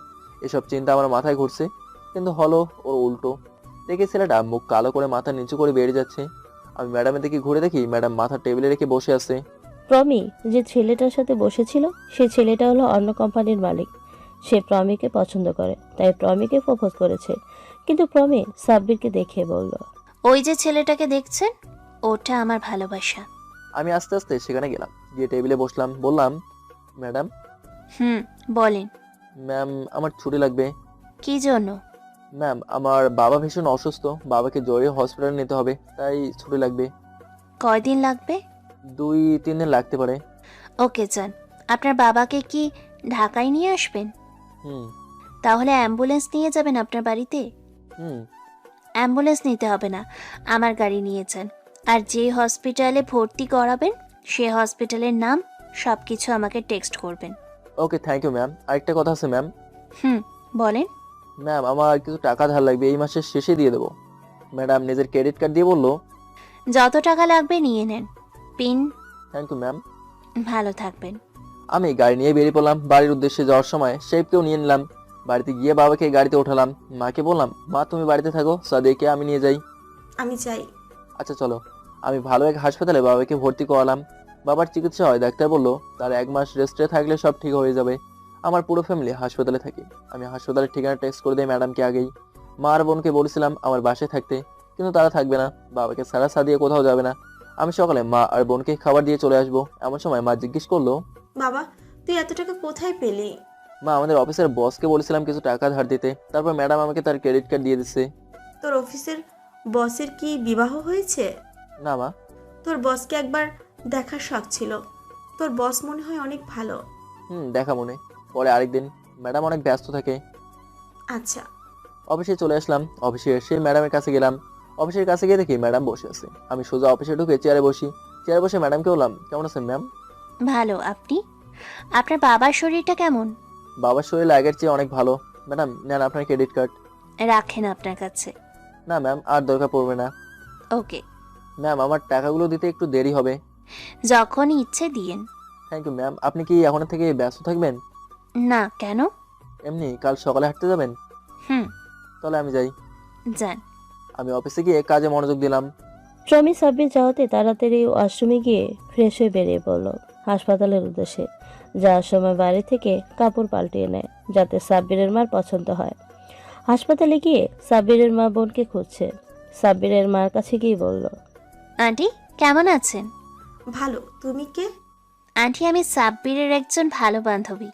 এসব চিন্তা আমার মাথায় ঘুরছে, কিন্তু হলো ওর উল্টো। দেখি ছেলেটা মুখ কালো করে মাথা নিচু করে বেরিয়ে যাচ্ছে। আমি ম্যাডামের দিকে ঘুরে দেখি ম্যাডাম মাথা টেবিলে রেখে বসে আছে। প্রমি যে ছেলেটার সাথে বসেছিল সেই ছেলেটা হলো অন্য কোম্পানির মালিক। সে প্রমিকে পছন্দ করে, তাই প্রমিকে প্রপোজ করেছে। কিন্তু প্রমি সাব্বিরকে দেখে বলল, ওই যে ছেলেটাকে দেখছেন, ওটা আমার ভালোবাসা। আমি আস্তে আস্তে সেখানে গেলাম, গিয়ে টেবিলে বসলাম। বললাম, ম্যাডাম। বলেন। ম্যাম আমার ছুটি লাগবে। কি জন্য? ম্যাম আমার বাবা ভীষণ অসুস্থ, বাবাকে জড়িয়ে হসপিটালে নিতে হবে, তাই ছুটি লাগবে। কয়দিন লাগবে? 2-3 দিন লাগতে পারে। ওকে যান। আপনার বাবাকে কি ঢাকায় নিয়ে আসবেন? হুম তাহলে অ্যাম্বুলেন্স নিয়ে যাবেন আপনার বাড়িতে? হুম অ্যাম্বুলেন্স নিতে হবে না, আমার গাড়ি নিয়ে যান। আর যে হসপিটালে ভর্তি করাবেন সে হসপিটালের নাম সব কিছু আমাকে টেক্সট করবেন। ওকে, থ্যাংক ইউ ম্যাম। আরেকটা কথা আছে ম্যাম। বলেন। ম্যাম, আমার কিছু টাকা ধার লাগবে, এই মাসের শেষে দিয়ে দেবো। ম্যাডাম নিজের ক্রেডিট কার্ড দিয়ে বললো। যত টাকা লাগবে নিয়ে নেন। পিন। Thank you ma'am. ভালো থাকবেন। আমি গাড়ি নিয়ে বেরিয়ে পড়লাম বাড়ির উদ্দেশ্যে। যাওয়ার সময় শেফকেও নিয়ে নিলাম। বাড়িতে গিয়ে বাবাকে গাড়িতে ওঠালাম। মাকে বললাম, মা তুমি বাড়িতে থাকো, সাদিয়াকে আমি নিয়ে যাই। আমি চাই। আচ্ছা চলো। আমি ভালো এক হাসপাতালে বাবাকে ভর্তি করালাম। বাবার চিকিৎসা হয়, ডাক্তার বললো তার 1 মাস রেস্টে থাকলে সব ঠিক হয়ে যাবে। আমার পুরো ফ্যামিলি হাসপাতালে থাকি। আমি হাসপাতালের ঠিকানা টেক্সট করে দিই ম্যাডামকে আগেই। মা আর বোনকে বলেছিলাম আমার বাসায় থাকতে, কিন্তু তারা থাকবে না। বাবাকে সারা সাদিয়ে কোথাও যাবে না। আমি সকালে মা আর বোনকে খাবার দিয়ে চলে আসবো। এমন সময় মা জিজ্ঞেস করলো, বাবা, তুই এত টাকা কোথায় পেলি? মা আমাদের অফিসের বসকে বলেছিলাম কিছু টাকা ধার দিতে, তারপর ম্যাডাম আমাকে তার ক্রেডিট কার্ড দিয়ে দিচ্ছে। তোর অফিসের বসের কি বিবাহ হয়েছে? না মা। তোর বসকে একবার দেখার শখ ছিল। তোর বস মনে হয় অনেক ভালো। দেখা মনে। পরে আরেকদিন। ম্যাডাম অনেক ব্যস্ত থাকে। আচ্ছা। অফিসে চলে আসলাম। অফিসে এসে ম্যাডামের কাছে গেলাম। অফিসের কাছে গিয়ে দেখি ম্যাডাম বসে আছে। আমি সোজা অফিসে ঢুকে চেয়ারে বসি। চেয়ারে বসে ম্যাডামকে বললাম, কেমন আছেন ম্যাম? ভালো। আপনি? আপনার বাবার শরীরটা কেমন? বাবার শরীর আগের চেয়ে অনেক ভালো। ম্যাডাম নেন আপনার ক্রেডিট কার্ড। রাখেন আপনার কাছে। না ম্যাম, আর দরকার পড়বে না। ওকে। ম্যাম আমার টাকাগুলো দিতে একটু দেরি হবে। যখন ইচ্ছে দিয়েন। Thank you ma'am. আপনি কি এখন থেকে ব্যস্ত থাকবেন? না, কেন? এমনি কাল সকালে হাঁটতে যাবেন? তাহলে আমি যাই। যান। আমি অফিসে গিয়ে কাজে মনোযোগ দিলাম। প্রমি সাব্বির যাওয়াতে তাড়াতাড়ি ওয়াশরুমে গিয়ে ফ্রেশ হয়ে বেরিয়ে পড়ল হাসপাতালের উদ্দেশ্যে। যাওয়ার সময় বাড়ি থেকে কাপড় পাল্টিয়ে নেয় যাতে সাব্বিরের মার পছন্দ হয়। হাসপাতালে গিয়ে সাব্বিরের মা বোনকে খুঁজছে। সাব্বিরের মার কাছে গিয়ে বলল, আন্টি কেমন আছেন? ভালো। তুমি কে? আন্টি আমি সাব্বিরের একজন ভালো বান্ধবী।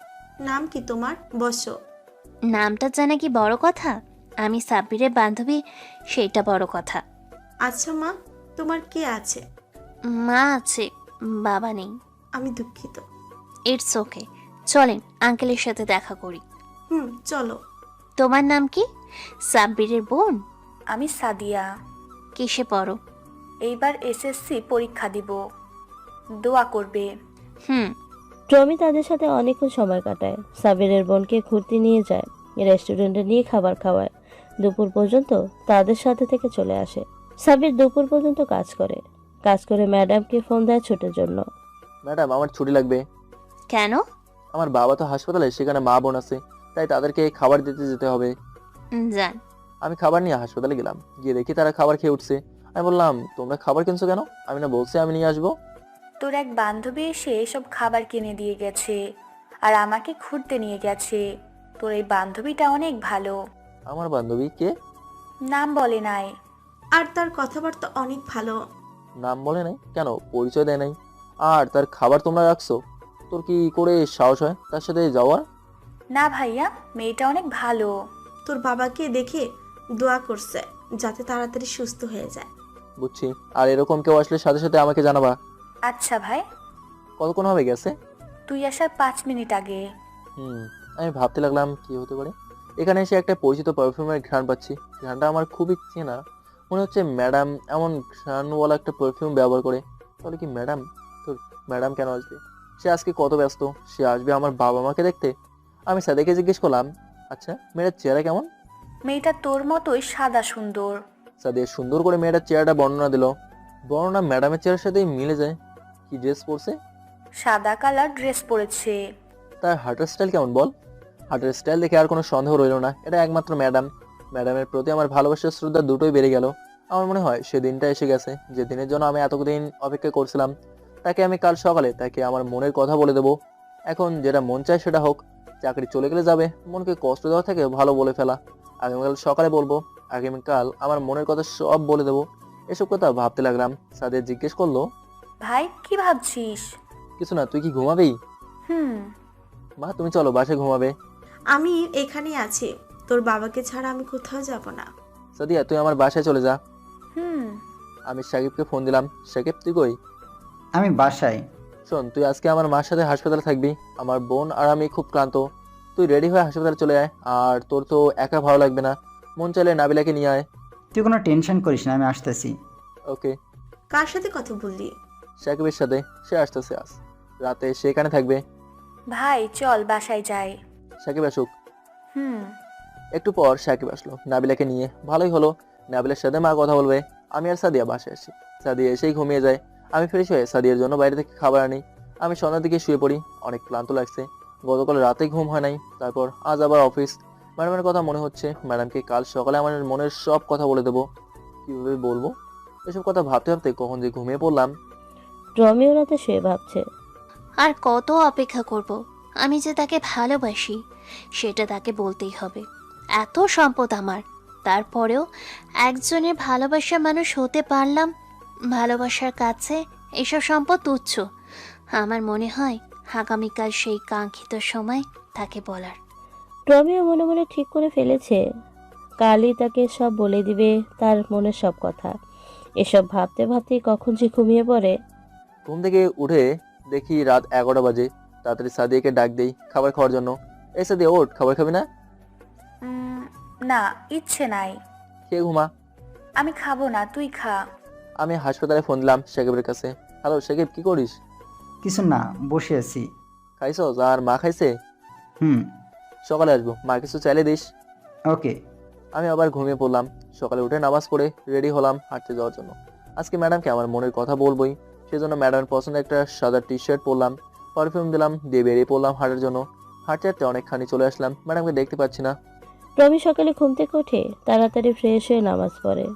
নাম কি তোমার? বসো। নামটা জানা কি বড় কথা? আমি সাব্বিরের বান্ধবী, সেইটা বড় কথা। আচ্ছা মা, তোমার কে আছে? মা আছে, বাবা নেই। আমি দুঃখিত। It's okay. চলেন আঙ্কেলের সাথে দেখা করি। চলো। তোমার নাম কি? সাব্বিরের বোন? আমি সাদিয়া। কিসে পড়ো? এইবার এসএসসি পরীক্ষা দিব, দোয়া করবে। প্রমি তাদের সাথে অনেকক্ষণ সময় কাটায়। সাব্বিরের বোনকে ঘুরতে নিয়ে যায়, রেস্টুরেন্টে নিয়ে খাবার খাওয়ায়। দুপুর পর্যন্ত তাদের সাথে থেকে চলে আসে। সাব্বির দুপুর পর্যন্ত কাজ করে ম্যাডামকে ফোন দেয় ছুটির জন্য। ম্যাডাম আমার ছুটি লাগবে। কেন? আমার বাবা তো হাসপাতালে, সেখানে মা বোন আছে, তাই তাদেরকে খাবার দিতে যেতে হবে। যান। আমি খাবার নিয়ে হাসপাতালে গেলাম। গিয়ে দেখি তারা খাবার খেয়ে উঠছে। আমি বললাম, তোমরা খাবার কিনছো কেন? আমি না বলছি আমি নিয়ে আসবো। তোর এক বান্ধবী এসে সব খাবার কিনে দিয়ে গেছে আর আমাকে ঘুরতে নিয়ে গেছে। তোর এই বান্ধবীটা অনেক ভালো। আমার বান্ধবী কে? নাম বলে নাই। আর তার কথাবার্তা অনেক ভালো। নাম বলে নাই কেন? পরিচয় দেয় নাই। আর তার খাবার তোমরা রাখছো? তোর কি করে সাহস হয় তার সাথে যাওয়ার? না ভাইয়া, মেয়েটা অনেক ভালো। তোর বাবাকে দেখে দোয়া করছে যাতে তাড়াতাড়ি সুস্থ হয়ে যায়। বুঝছি। আর এরকম কেউ আসলে সাথে সাথে আমাকে জানাবা। আচ্ছা ভাই। কতক্ষণ হবে গেছে? তুই আসার 5 মিনিট আগে। আমি ভাবতে লাগলাম কি হতে পারে। এখানে এসে একটা পরিচিত পারফিউমের ঘ্রাণ পাচ্ছি। ঘ্রাণটা আমার খুবই চেনা। মনে হচ্ছে ম্যাডাম এমন ঘ্রাণওয়ালা একটা পারফিউম ব্যবহার করে। তাহলে কি ম্যাডাম? তো ম্যাডাম কেন আসবে? সে আজকে কত ব্যস্ত। সে আসবে আমার বাবা মাকে দেখতে। আমি সাদেকে জিজ্ঞেস করলাম, আচ্ছা মেয়েটার চেহারা কেমন? মেয়েটা তোর মতোই সাদা সুন্দর। সাদে সুন্দর করে মেয়েটার চেহারাটা বর্ণনা দিল। বর্ণনা ম্যাডামের চেহারার সাথে মিলে যায়। কি ড্রেস পরছে? সাদা কালার ড্রেস পরেছে। তার হাঁটার স্টাইল কেমন বল? হাঁটার স্টাইল দেখে আর কোনো সন্দেহ রইল না, এটা একমাত্র ম্যাডাম। ম্যাডামের প্রতি আমার ভালোবাসার শ্রদ্ধা দুটোই বেড়ে গেল। আমার মনে হয় সে দিনটা এসে গেছে, যে দিনের জন্য আমি এতদিন অপেক্ষা করছিলাম। তাকে আমি কাল সকালে তাকে আমার মনের কথা বলে দেবো। এখন যেটা মন চায় সেটা হোক। চাকরি চলে গেলে যাবে, মনকে কষ্ট দেওয়া থেকে ভালো বলে ফেলা। আগামীকাল সকালে বলবো। আগামীকাল আমার মনের কথা সব বলে দেবো। এসব কথা ভাবতে লাগলাম। সাদিয়া জিজ্ঞেস করলো, ভাই কি ভাবছিস? কিছু না, তুই কি ঘুমাবেই? মা তুমি চলো বাসায় ঘুমাবে। আমি এখানেই আছি। তোর বাবাকে ছাড়া আমি কোথাও যাব না। সাদিয়া তুই আমার বাসায় চলে যা। হুম। আমি সাকিবকে ফোন দিলাম। সাকিব তুই কই? আমি বাসায়। শোন, তুই আজকে আমার মার সাথে হাসপাতালে থাকবি। আমার বোন আর আমি খুব ক্লান্ত। তুই রেডি হয়ে হাসপাতালে চলে আয়। আর তোর তো একা ভালো লাগবে না, মন চাইলে নাবিলাকে নিয়ে আয়। তুই কোনো টেনশন করিস না, আমি আসতেছি। ওকে। কার সাথে কথা বললি? সাকিবের সাথে। সে আসতেছে আজ। রাতে সে এখানে থাকবে। ভাই চল বাসায় যাই। সাকিব আসুক। হুম। একটু পর সাকিব আসলো নাবিলাকে নিয়ে। ভালোই হলো, নাবিলার সাথে মা কথা বলবে। আমি আর সাদিয়া বাসায় আসি। সাদিয়া এসেই ঘুমিয়ে যায়। আমি ফ্রেশ হয়ে সাদিয়ার জন্য বাইরে থেকে খাবার আনি। আমি সন্ধ্যার দিকে শুয়ে পড়ি। অনেক ক্লান্ত লাগছে, গতকাল রাতে ঘুম হয় নাই। তারপর আজ আবার অফিস। ম্যাডামের কথা মনে হচ্ছে। ম্যাডামকে কাল সকালে আমার মনের সব কথা বলে দেবো। কিভাবে বলবো? এসব কথা ভাবতে ভাবতে কখন যে ঘুমিয়ে পড়লাম। রমিও রাতে শুয়ে ভাবছে, আর কত অপেক্ষা করব? আমি যে তাকে ভালোবাসি সেটা তাকে বলতেই হবে। এত সম্পদ আমার, তারপরেও একজনের ভালোবাসার মানুষ হতে পারলাম। ভালোবাসার কাছে এসব সম্পদ তুচ্ছ। আমার মনে হয় আগামীকাল সেই কাঙ্ক্ষিত সময় তাকে বলার। রমিও মনে মনে ঠিক করে ফেলেছে কালই তাকে সব বলে দিবে, তার মনের সব কথা। এসব ভাবতে ভাবতেই কখন যে ঘুমিয়ে পড়ে। ঘুম থেকে উঠে দেখি রাত 11টা বাজে। তাড়াতাড়ি সাদিয়াকে ডাক দেই খাবার খাওয়ার জন্য। এই সাদিয়া, ওঠ, খাবার খাবি না? না, ইচ্ছে নাই। খেয়ে ঘুমা। আমি খাবো না, তুই খা। আমি হাসপাতালে ফোন দিলাম সাকিবের কাছে। হ্যালো সাকিব, কি করিস? কিছু না, বসে আছি। খাইছস? আর মা খাইছে? হুম। সকালে আসবো, মা কিছু চাইলে দিস। ওকে। আমি আবার ঘুমিয়ে পড়লাম। সকালে উঠে নামাজ পড়ে রেডি হলাম হাঁটতে যাওয়ার জন্য। আজকে ম্যাডামকে আমার মনের কথা বলবোই, সেজন্য ম্যাডামের পছন্দের একটা সাদা টি শার্ট পরলাম, পারফিউম দিলাম, দিয়ে বেরিয়ে পড়লাম হাঁটার জন্য। হাঁটতে হাঁটতে অনেকখানি চলে আসলাম। ম্যাডামকে দেখতে পাচ্ছি না। রমি সকালে ঘুম থেকে উঠে তাড়াতাড়ি ফ্রেশ হয়ে নামাজ পড়ে,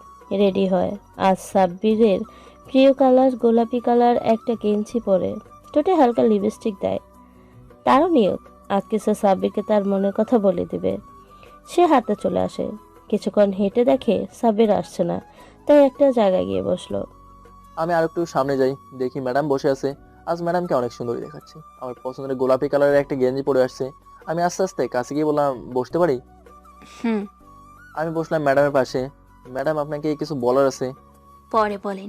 রেডি হয়। আজ সাব্বিরের প্রিয় কালার গোলাপি কালার একটা গেঞ্জি পরে ঠোঁটে হালকা লিপস্টিক দেয়। তারও নিয়ত আজকে সে সাব্বিরকে তার মনের কথা বলে দিবে। সে হাঁটতে চলে আসে। কিছুক্ষণ হেঁটে দেখে সাব্বির আসছে না, তাই একটা জায়গায় গিয়ে বসলো। আমি আর একটু সামনে যাই, দেখি ম্যাডাম বসে আছে। আজ ম্যাডামকে অনেক সুন্দরী দেখাচ্ছে। আমার পছন্দের গোলাপি কালারের একটা গেঞ্জি পরে আসছে। আমি আস্তে আস্তে কাছে গিয়ে বললাম, বসতে পারি? হুম। আমি বসলাম ম্যাডামের পাশে। ম্যাডাম, আপনাকে কিছু বলার আছে। পরে বলেন,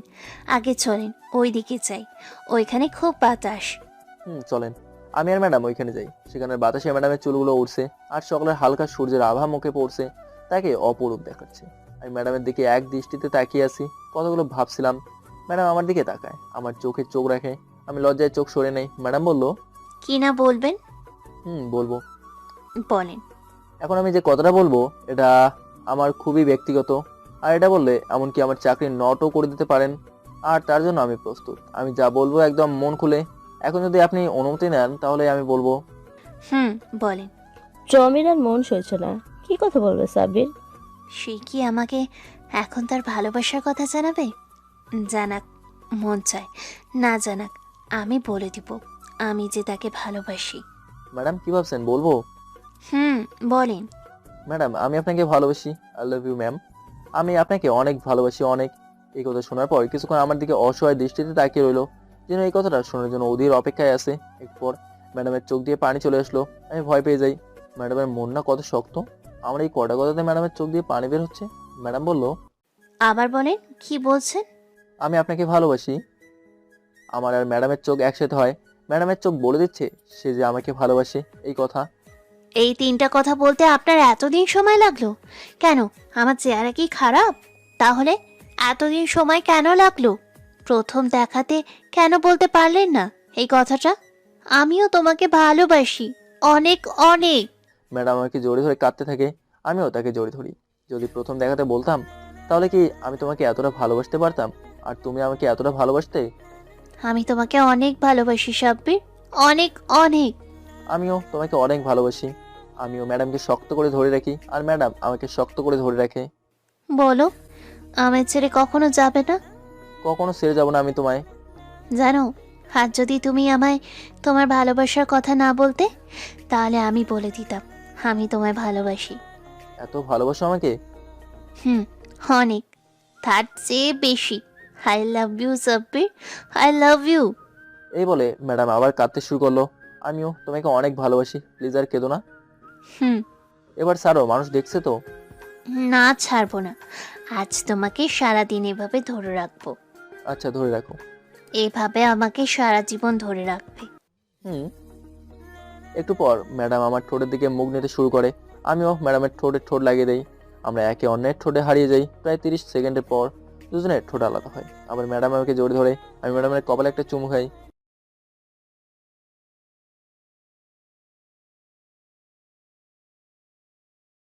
আগে চলেন, ওই দিকে যাই, ওইখানে খুব বাতাস। চলেন। আমি আর ম্যাডাম ওইখানে যাই। সেখানে বাতাসে ম্যাডামের চুলগুলো উড়ছে, আর সকালের হালকা সূর্যের আভা মুখে পড়ছে, তাকে অপরূপ দেখাচ্ছে। আমি ম্যাডামের দিকে এক দৃষ্টিতে তাকিয়ে আছি, কতগুলো ভাবছিলাম। ম্যাডাম আমার দিকে তাকায়, আমার চোখে চোখ রাখে। আমি লজ্জায় চোখ সরে নেই। ম্যাডাম বলল, কি না বলবেন? বলবো। বলেন। এখন আমি যে কথাটা বলবো এটা আমার খুবই ব্যক্তিগত, আর এটা বললে এমনকি আমার চাকরি নটও করে দিতে পারেন, আর তার জন্য আমি প্রস্তুত। আমি যা বলবো একদম মন খুলে। এখন যদি আপনি অনুমতি নেন তাহলে আমি বলবো। বলেন। রমির আর মন সইছে না, কি কথা বলবে সাব্বির? সে কি আমাকে এখন তার ভালোবাসার কথা জানাবে? জানাক, মন চায়, না জানাক, আমি বলে দিব আমি যে তাকে ভালোবাসি। ম্যাডাম কি ভাবছেন, বলবো? বলেন। ম্যাডাম, আমি আপনাকে ভালোবাসি। I love you ma'am. আমি আপনাকে অনেক ভালোবাসি, অনেক। এই কথা শোনার পর কিছুক্ষণ আমার দিকে অসহায় দৃষ্টিতে তাকিয়ে রইলো, যেন এই কথাটা শোনার জন্য অধীর অপেক্ষায় আছে। এরপর ম্যাডামের চোখ দিয়ে পানি চলে আসলো। আমি ভয় পেয়ে যাই। ম্যাডামের মন না কত শক্ত। আমার এই কটা কথাতে ম্যাডামের চোখ দিয়ে পানি বের হচ্ছে। ম্যাডাম বলল, আবার বলেন, কি বলছেন? আমি আপনাকে ভালোবাসি। আমার আর ম্যাডামের চোখ একসাথে হয়। ম্যাডামের চোখ বলে দিচ্ছে সে যে আমাকে ভালোবাসে এই কথা। এই 3টা কথা বলতে আপনার এতদিন সময় লাগলো কেন? আমার চেহারা কি খারাপ? তাহলে এতদিন সময় কেন লাগলো? প্রথম দেখাতে কেন বলতে পারলেন না এই কথাটা? আমিও তোমাকে ভালোবাসি, অনেক অনেক। ম্যাডাম আমাকে জড়িয়ে ধরে কাঁদতে থাকে। আমিও তাকে জড়িয়ে ধরি। যদি প্রথম দেখাতে বলতাম তাহলে কি আমি তোমাকে এতটা ভালোবাসতে পারতাম, আর তুমি আমাকে এতটা ভালোবাসতে? আমি তোমাকে অনেক ভালোবাসি সাব্বির, অনেক অনেক। আমিও তোমাকে অনেক ভালোবাসি। আমিও ম্যাডামকে শক্ত করে ধরে রাখি, আর ম্যাডাম আমাকে শক্ত করে ধরে রাখে। বলো, আমার ছেড়ে কখনো যাবে না? কখনো ছেড়ে যাব না আমি তোমায়। জানো, আর যদি তুমি আমায় তোমার ভালোবাসার কথা না বলতে, তাহলে আমি বলে দিতাম আমি তোমায় ভালোবাসি। এত ভালোবাসো আমাকে? অনেক, তার চেয়ে বেশি। I love you Sabbir, I love you. এই বলে ম্যাডাম আবার কাঁদতে শুরু করলো। আমিও তোমাকে অনেক ভালোবাসি, প্লিজ আর কেঁদো না। এবার ছাড়ো, মানুষ দেখছে তো। না, ছাড়বো না। আজ তোমাকে সারাদিন এভাবে ধরে রাখবো। আচ্ছা, ধরে রাখো। এভাবে আমাকে সারা জীবন ধরে রাখবে। একটু পর ম্যাডাম আমার ঠোঁটের দিকে মুখ নিতে শুরু করে। আমিও ম্যাডামের ঠোঁটে ঠোঁট লাগিয়ে দেই। আমরা একে অন্যের ঠোঁটে হারিয়ে যাই। প্রায় 30 সেকেন্ডের পর দুজনের ঠোঁট আলাদা হয়। আবার ম্যাডাম আমাকে জড়িয়ে ধরে। আমি ম্যাডামের কপালে একটা চুমু খাই।